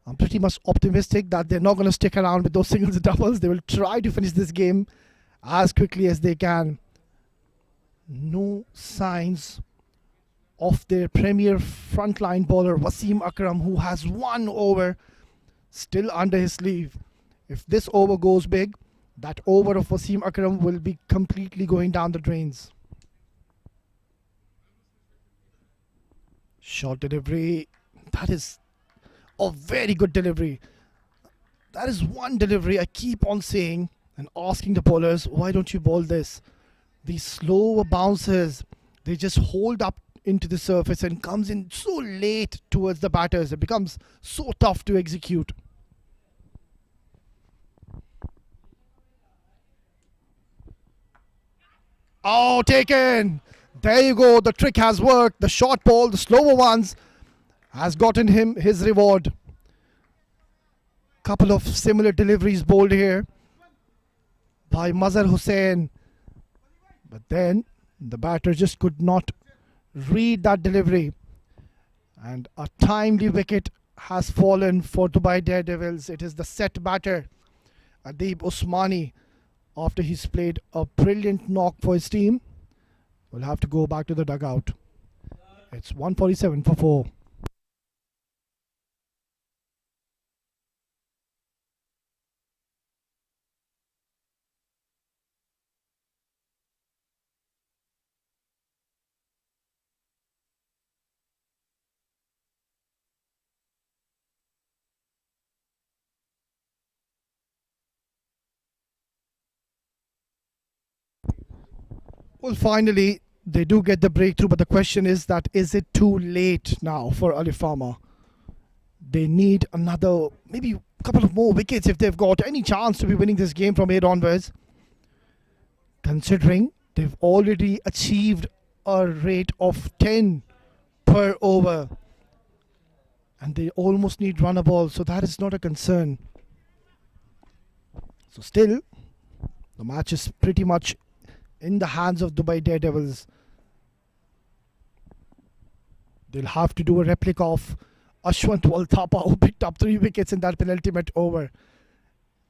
I'm pretty much optimistic that they're not going to stick around with those singles and doubles. They will try to finish this game as quickly as they can. No signs of their premier frontline bowler Wasim Akram, who has 1 over still under his sleeve. If this over goes big, that over of Wasim Akram will be completely going down the drains. Short delivery. That is a very good delivery. That is one delivery I keep on saying and asking the bowlers, why don't you bowl this? These slower bounces, they just hold up into the surface and comes in so late towards the batters. It becomes so tough to execute. Oh, taken. There you go. The trick has worked. The short ball, the slower ones, has gotten him his reward. Couple of similar deliveries bowled here by Mazhar Hussain. But then the batter just could not read that delivery. And a timely wicket has fallen for Dubai Daredevils. It is the set batter, Adib Usmani, after he's played a brilliant knock for his team. Will have to go back to the dugout. It's 147 for 4. Well, finally, they do get the breakthrough, but the question is that is it too late now for Alif Pharma? They need another, maybe a couple of more wickets if they've got any chance to be winning this game from here onwards. Considering they've already achieved a rate of 10 per over. And they almost need run a ball, so that is not a concern. So still, the match is pretty much in the hands of Dubai Daredevils. They'll have to do a replica of Ashwant Walthapa, who picked up 3 wickets in that penultimate over.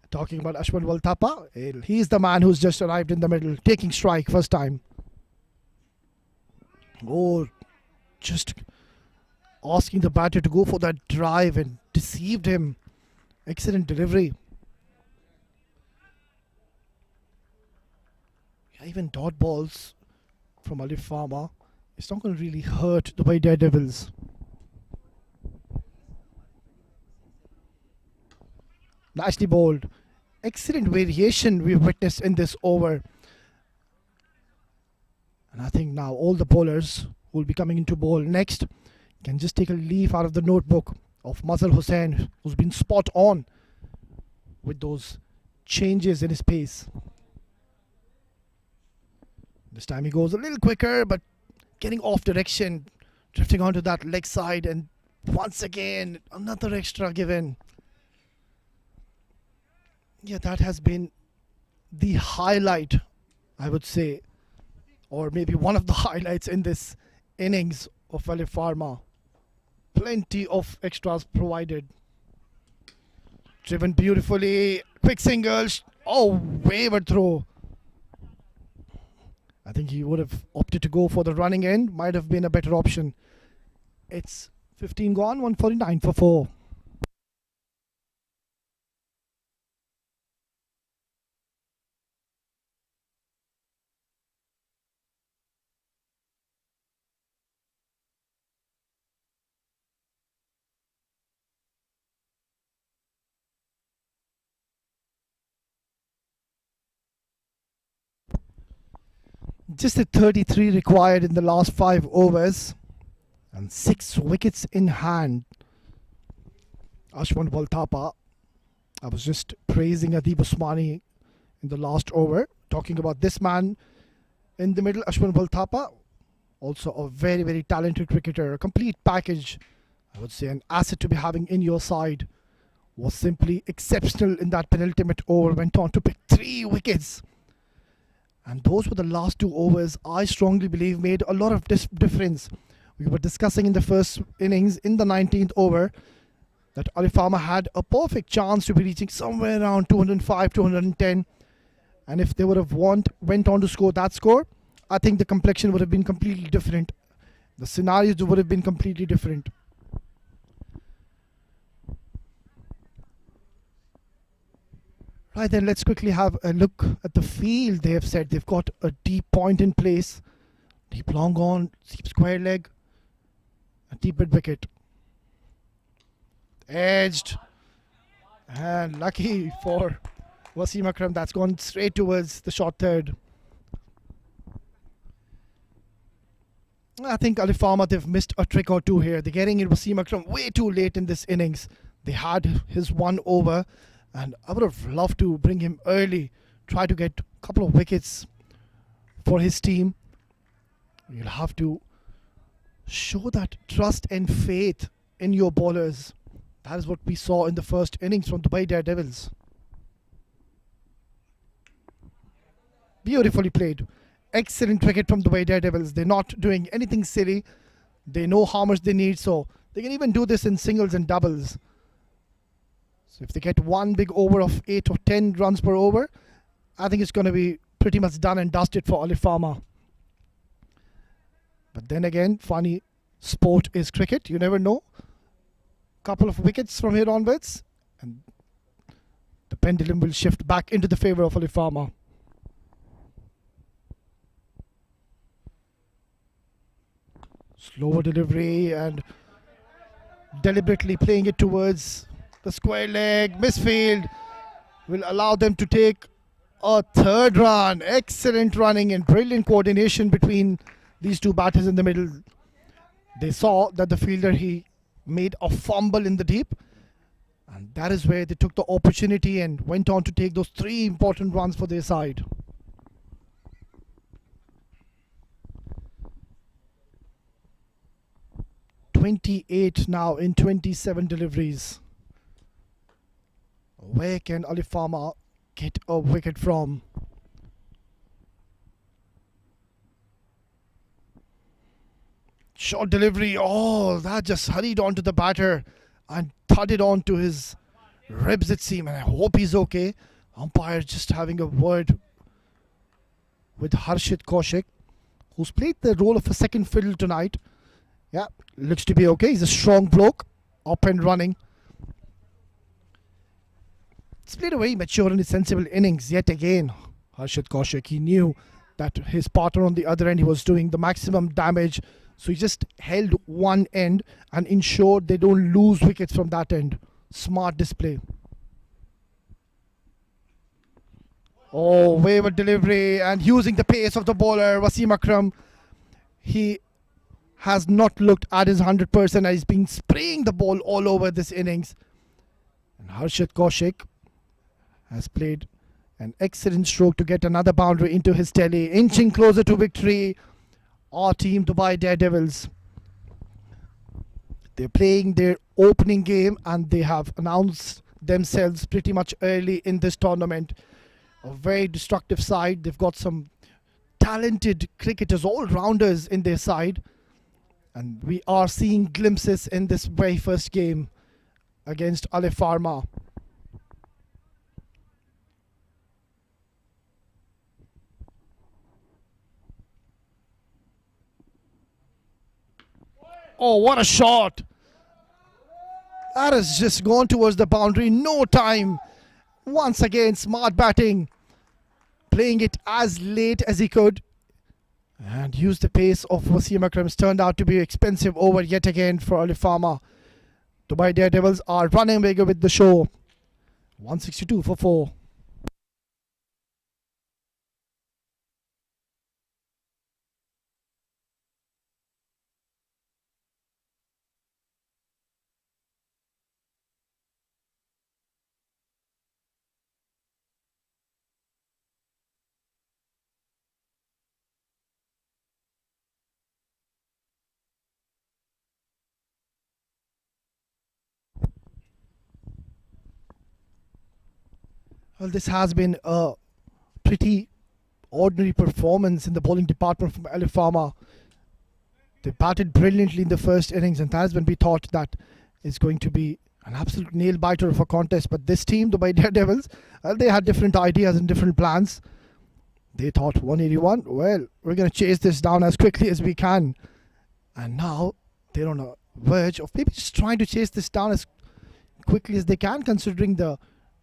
Talking about Ashwant Walthapa, he's the man who's just arrived in the middle, taking strike first time. Oh, just asking the batter to go for that drive and deceived him. Excellent delivery. Even dot balls from Alif Pharma, it's not going to really hurt the Dubai Daredevils. Nicely bowled. excellent variation we've witnessed in this over. And I think now all the bowlers who will be coming into bowl next can just take a leaf out of the notebook of Mazhar Hussain, who's been spot on with those changes in his pace. This time he goes a little quicker, but getting off direction, drifting onto that leg side, and once again another extra given. Yeah, that has been the highlight, I would say, or maybe one of the highlights in this innings of Alif Pharma. Plenty of extras provided. Driven beautifully, quick single. Oh, wayward throw. I think he would have opted to go for the running end. Might have been a better option. It's 15 gone, 149 for 4. Just a 33 required in the last 5 overs and 6 wickets in hand. Ashwin Balthapa, I was just praising Adib Usmani in the last over, talking about this man in the middle, Ashwin Balthapa, also a very, very talented cricketer, a complete package, I would say an asset to be having in your side. Was simply exceptional in that penultimate over, went on to pick 3 wickets. And those were the last 2 overs, I strongly believe, made a lot of difference. We were discussing in the first innings, in the 19th over, that Alif Pharma had a perfect chance to be reaching somewhere around 205, 210. And if they would have went on to score that score, I think the complexion would have been completely different. The scenarios would have been completely different. Right then, let's quickly have a look at the field. They have said they've got a deep point in place. Deep long on, deep square leg, a deep mid wicket. Edged. And lucky for Wasim Akram, that's gone straight towards the short third. I think Alif Pharma, they've missed a trick or two here. They're getting in Wasim Akram way too late in this innings. They had his 1 over. And I would have loved to bring him early, try to get a couple of wickets for his team. You'll have to show that trust and faith in your bowlers. That is what we saw in the first innings from Dubai DareDevils. Beautifully played. Excellent cricket from Dubai DareDevils. They're not doing anything silly. They know how much they need, so they can even do this in singles and doubles. So if they get 1 big over of 8 or 10 runs per over, I think it's going to be pretty much done and dusted for Alif Pharma. But then again, funny sport is cricket. You never know. Couple of wickets from here onwards, and the pendulum will shift back into the favour of Alif Pharma. Slower delivery and deliberately playing it towards the square leg. Misfield will allow them to take a 3rd run. Excellent running and brilliant coordination between these 2 batters in the middle. They saw that the fielder, he made a fumble in the deep, and that is where they took the opportunity and went on to take those 3 important runs for their side. (28) now in 27 deliveries. Where can Alif Pharma get a wicket from? Short delivery. Oh, that just hurried onto the batter and thudded onto his ribs, it seemed. And I hope he's okay. Umpire just having a word with Harshit Kaushik, who's played the role of a second fiddle tonight. Yeah, looks to be okay. He's a strong bloke, up and running. He's played a very mature and sensible innings yet again. Harshit Kaushik, he knew that his partner on the other end, he was doing the maximum damage. So he just held one end and ensured they don't lose wickets from that end. Smart display. Oh, wayward delivery and using the pace of the bowler, Wasim Akram. He has not looked at his 100% and he's been spraying the ball all over this innings. And Harshit Kaushik has played an excellent stroke to get another boundary into his telly, inching closer to victory. Our team, Dubai Daredevils, they're playing their opening game and they have announced themselves pretty much early in this tournament. A very destructive side. They've got some talented cricketers, all-rounders in their side. And we are seeing glimpses in this very first game against Alif Pharma. Oh, what a shot! That has just gone towards the boundary. No time. Once again, smart batting. Playing it as late as he could. And used the pace of Wasim Akram's turned out to be expensive over yet again for Alif Pharma. Dubai Daredevils are running bigger with the show. 162 for 4. Well, this has been a pretty ordinary performance in the bowling department from Alif Pharma. They batted brilliantly in the first innings, and that is when we thought that is going to be an absolute nail biter of a contest. But this team, the Daredevils, they had different ideas and different plans. They thought 181, well, we're going to chase this down as quickly as we can. And now they're on a verge of maybe just trying to chase this down as quickly as they can, considering the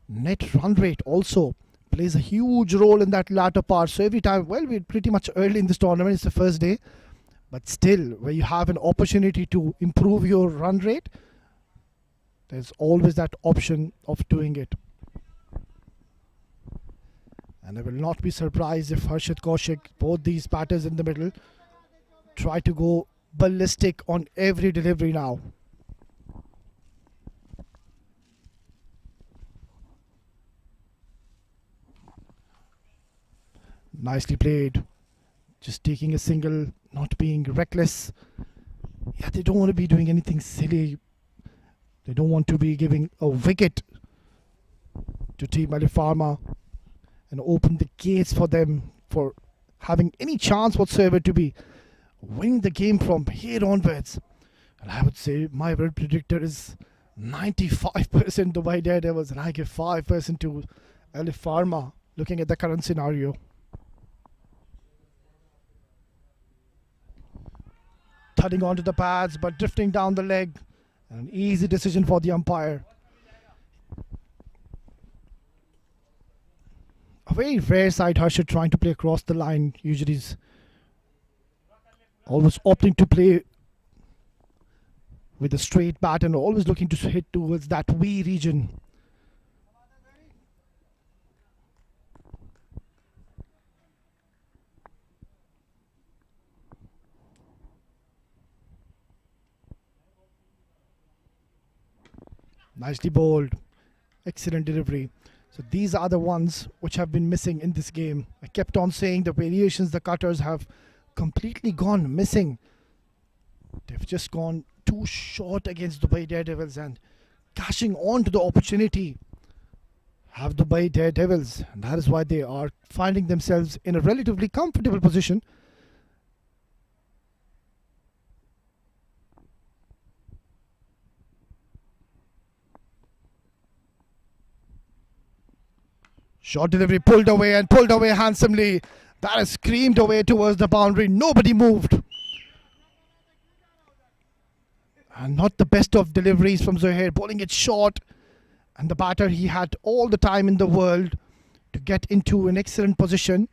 net run rate also plays a huge role in that latter part. So every time, well, we're pretty much early in this tournament, it's the first day, but still, where you have an opportunity to improve your run rate, there's always that option of doing it. And I will not be surprised if Harshit Kaushik, both these batters in the middle, try to go ballistic on every delivery now. Nicely played. Just taking a single, not being reckless. Yeah, they don't want to be doing anything silly. They don't want to be giving a wicket to Team Alif Pharma and open the gates for them for having any chance whatsoever to be winning the game from here onwards. And I would say my red predictor is 95% Dubai Daredevils, and I give 5% to Alif Pharma looking at the current scenario. Thudding onto the pads but drifting down the leg. An easy decision for the umpire. A very rare side, Harshit trying to play across the line. Usually is always opting to play with a straight bat and always looking to hit towards that V region. Nicely bowled. Excellent delivery. So these are the ones which have been missing in this game. I kept on saying the variations, the cutters have completely gone missing. They've just gone too short against Dubai Daredevils, and cashing on to the opportunity have Dubai Daredevils. And that is why they are finding themselves in a relatively comfortable position. Short delivery pulled away and pulled away handsomely. That is screamed away towards the boundary. Nobody moved. And not the best of deliveries from Zohair, bowling it short. And the batter, he had all the time in the world to get into an excellent position.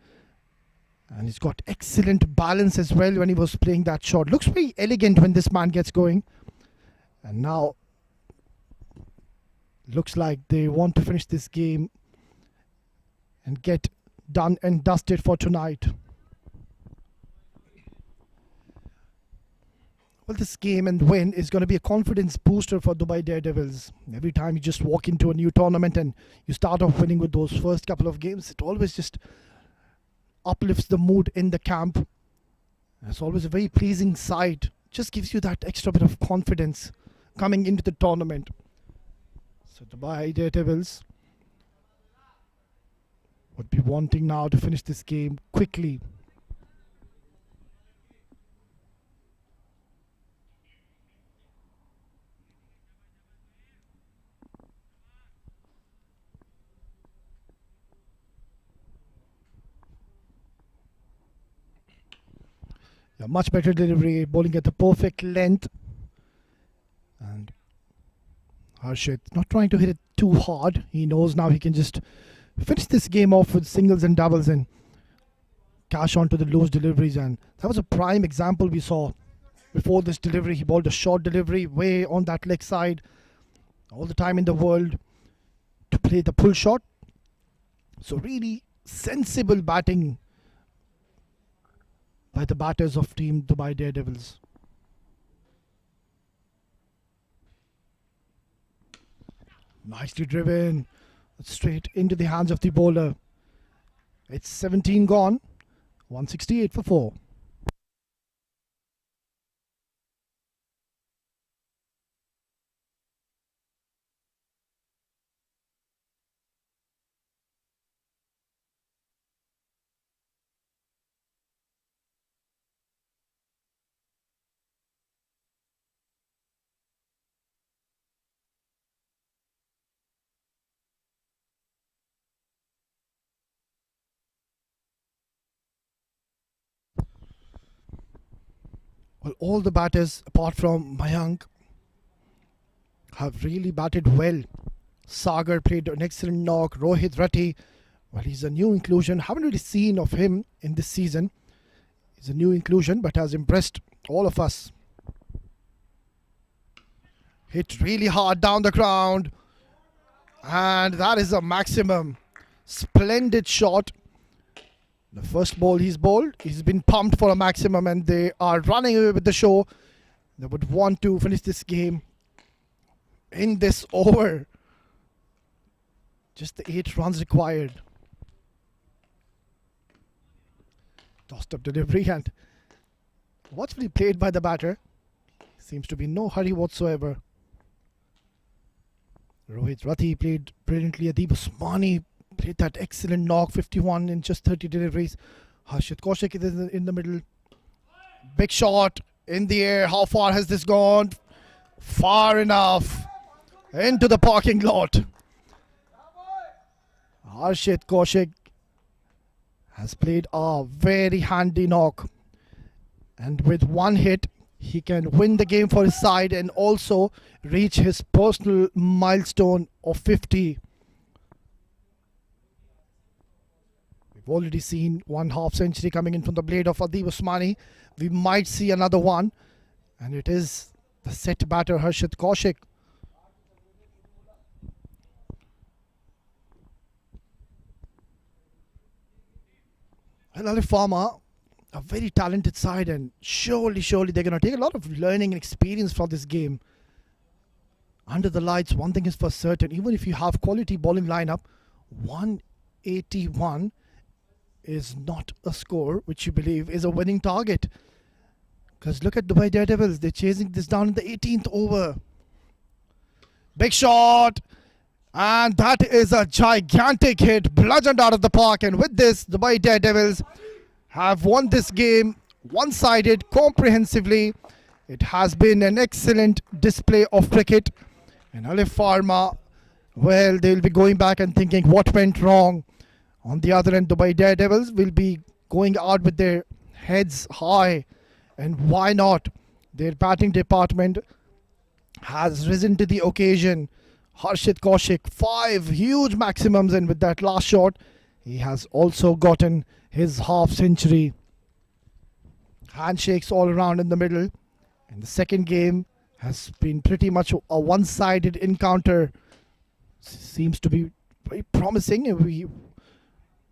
And he's got excellent balance as well when he was playing that shot. Looks very elegant when this man gets going. And now, looks like they want to finish this game and get done and dusted for tonight. Well, this game and win is going to be a confidence booster for Dubai Daredevils. Every time you just walk into a new tournament and you start off winning with those first couple of games, it always just uplifts the mood in the camp. It's always a very pleasing sight. Just gives you that extra bit of confidence coming into the tournament. So Dubai Daredevils would be wanting now to finish this game quickly. A much better delivery, bowling at the perfect length. And Harshit not trying to hit it too hard. He knows now he can just finish this game off with singles and doubles and cash on to the loose deliveries. And that was a prime example we saw before this delivery. He bowled a short delivery way on that leg side. All the time in the world to play the pull shot. So really sensible batting by the batters of team Dubai Daredevils. Nicely driven, straight into the hands of the bowler. It's 17 gone, 168 for 4. Well, all the batters apart from Mayank have really batted well. Sagar played an excellent knock. Rohit Ratty, well, he's a new inclusion. Haven't really seen of him in this season. He's a new inclusion but has impressed all of us. Hit really hard down the ground. And that is a maximum. Splendid shot. The first ball he's bowled, he's been pumped for a maximum and they are running away with the show. They would want to finish this game in this over. Just the 8 runs required. Tossed up delivery and watchfully played by the batter. Seems to be no hurry whatsoever. Rohit Rathy played brilliantly. Adib Usmani played that excellent knock, 51 in just 30 deliveries. Harshit Kaushik is in the middle. Big shot in the air. How far has this gone? Far enough. Into the parking lot. Harshit Kaushik has played a very handy knock. And with one hit, he can win the game for his side and also reach his personal milestone of 50. We've already seen 1 half century coming in from the blade of Adib Usmani. We might see another one. And it is the set batter Harshit Kaushik. And Alif Pharma, a very talented side, and surely they're going to take a lot of learning and experience from this game. Under the lights, one thing is for certain, even if you have quality bowling lineup, 181 is not a score which you believe is a winning target. Because look at Dubai Daredevils, they're chasing this down in the 18th over. Big shot! And that is a gigantic hit, bludgeoned out of the park. And with this, Dubai Daredevils have won this game one-sided, comprehensively. It has been an excellent display of cricket. And Alif Pharma, well, they'll be going back and thinking what went wrong. On the other end, Dubai Daredevils will be going out with their heads high. And why not? Their batting department has risen to the occasion. Harshit Kaushik, 5 huge maximums, and with that last shot, he has also gotten his half century. Handshakes all around in the middle. And the second game has been pretty much a one-sided encounter. Seems to be very promising.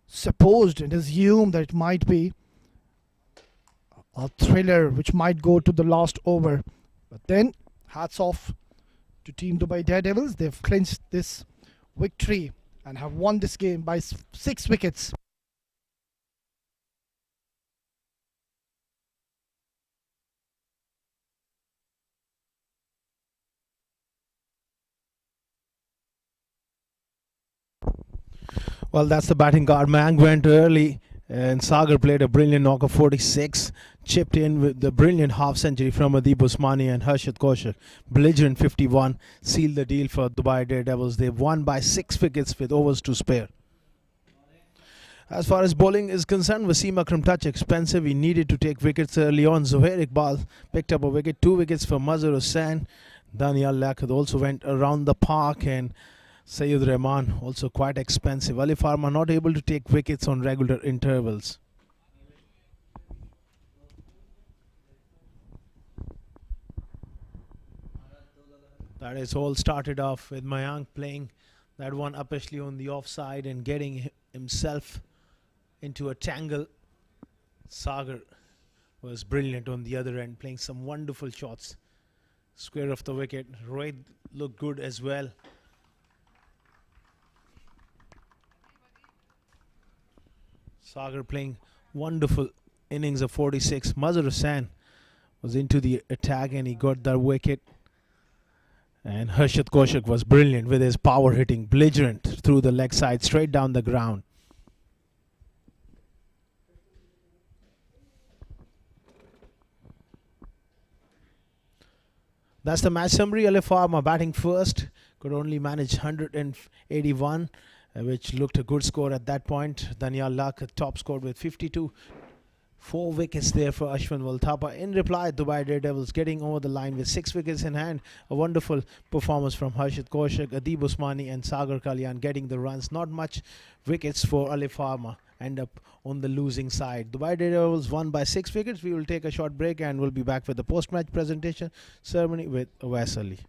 supposed and assumed that it might be a thriller which might go to the last over. But then, hats off to Team Dubai Daredevils. They've clinched this victory and have won this game by 6 wickets. Well, that's the batting card. Mang went early, and Sagar played a brilliant knock of 46, chipped in with the brilliant half century from Adib Usmani and Harshit Kaushik. Belligerent 51 sealed the deal for Dubai Daredevils. They've won by 6 wickets with overs to spare. As far as bowling is concerned, Wasim Akram touch expensive. He needed to take wickets early on. Zohair Iqbal picked up a wicket, 2 wickets for Mazhar Hussain. Daniel Lakhad also went around the park, and Sayyid Rahman also quite expensive. Alif Pharma not able to take wickets on regular intervals. That is all started off with Mayank playing that one uppishly on the offside and getting himself into a tangle. Sagar was brilliant on the other end, playing some wonderful shots. Square of the wicket. Rohit looked good as well. Sagar playing wonderful innings of 46. Mazhar Hussain was into the attack and he got that wicket. And Harshit Kaushik was brilliant with his power hitting, belligerent through the leg side, straight down the ground. That's the match summary. Alif Pharma batting first, could only manage 181. Which looked a good score at that point. Daniel Lak top scored with 52. 4 wickets there for Ashwin Walthapa. In reply, Dubai Daredevils getting over the line with 6 wickets in hand. A wonderful performance from Harshit Kaushik, Adib Usmani and Sagar Kalyan getting the runs. Not much wickets for Alif Pharma. End up on the losing side. Dubai Daredevils won by 6 wickets. We will take a short break and we'll be back with the post-match presentation ceremony with Awais Ali.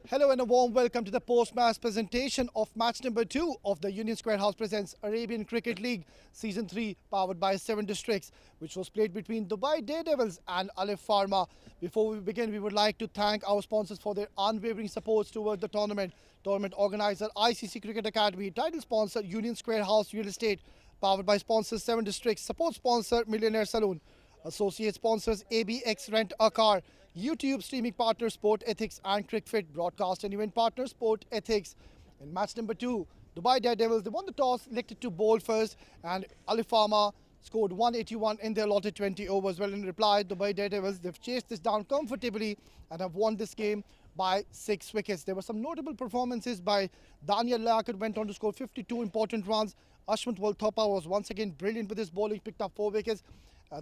Hello and a warm welcome to the post-match presentation of match number 2 of the Union Square House presents Arabian Cricket League Season 3 powered by 7 districts, which was played between Dubai Daredevils and Alif Pharma. Before we begin, we would like to thank our sponsors for their unwavering support towards the tournament. Tournament organizer ICC Cricket Academy, title sponsor Union Square House Real Estate, powered by sponsors 7 districts, support sponsor Millionaire Saloon. Associate sponsors ABX Rent a Car, YouTube streaming partner Sport Ethics and Cricfit, broadcast and event partner Sport Ethics. In match number 2, Dubai Daredevils, they won the toss, elected to bowl first, and Alif Pharma scored 181 in their allotted 20 overs. Well, in reply, Dubai Daredevils, they've chased this down comfortably and have won this game by 6 wickets. There were some notable performances by Daniel Lakhad, went on to score 52 important runs. Ashwin Walthapa was once again brilliant with his bowling, picked up 4 wickets.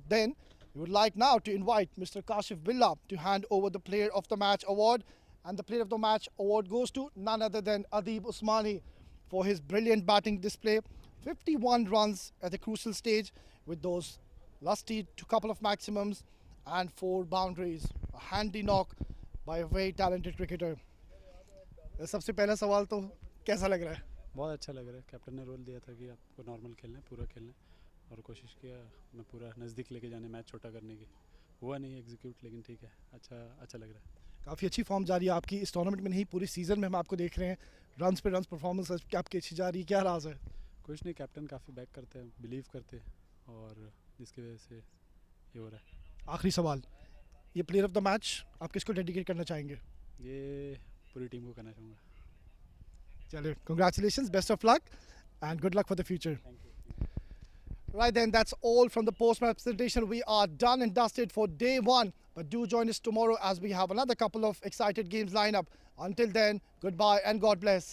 Then we would like now to invite Mr. Kashif Billah to hand over the Player of the Match award. And the Player of the Match award goes to none other than Adib Usmani for his brilliant batting display. 51 runs at the crucial stage with those lusty couple of maximums and 4 boundaries. A handy knock by a very talented cricketer. सबसे पहला सवाल तो कैसा लग रहा है? बहुत अच्छा लग रहा है. कैप्टन ने रोल दिया था कि आपको नॉर्मल खेलना है, पूरा खेलना है, और कोशिश किया मैं पूरा नज़दीक लेके जाने, मैच छोटा करने की। हुआ नहीं एग्जीक्यूट, लेकिन ठीक है, अच्छा लग रहा है। काफ़ी अच्छी फॉर्म जा रही है आपकी इस टूर्नामेंट में, नहीं पूरी सीज़न में हम आपको देख रहे हैं। रन्स पे रन्स परफॉर्मेंस आपकी अच्छी जा रही है, क्या राज है? कुछ नहीं, कैप्टन काफ़ी बैक करते हैं, बिलीव करते हैं, और जिसकी वजह से ये हो रहा है। आखिरी सवाल, ये प्लेयर ऑफ द मैच आप किसको डेडिकेट करना चाहेंगे? ये पूरी टीम को करना चाहूँगा। चलिए, congratulations, best of luck and good luck for the future. Thank you. Right then, that's all from the post-match presentation. We are done and dusted for day one. But do join us tomorrow as we have another couple of excited games lined up. Until then, goodbye and God bless.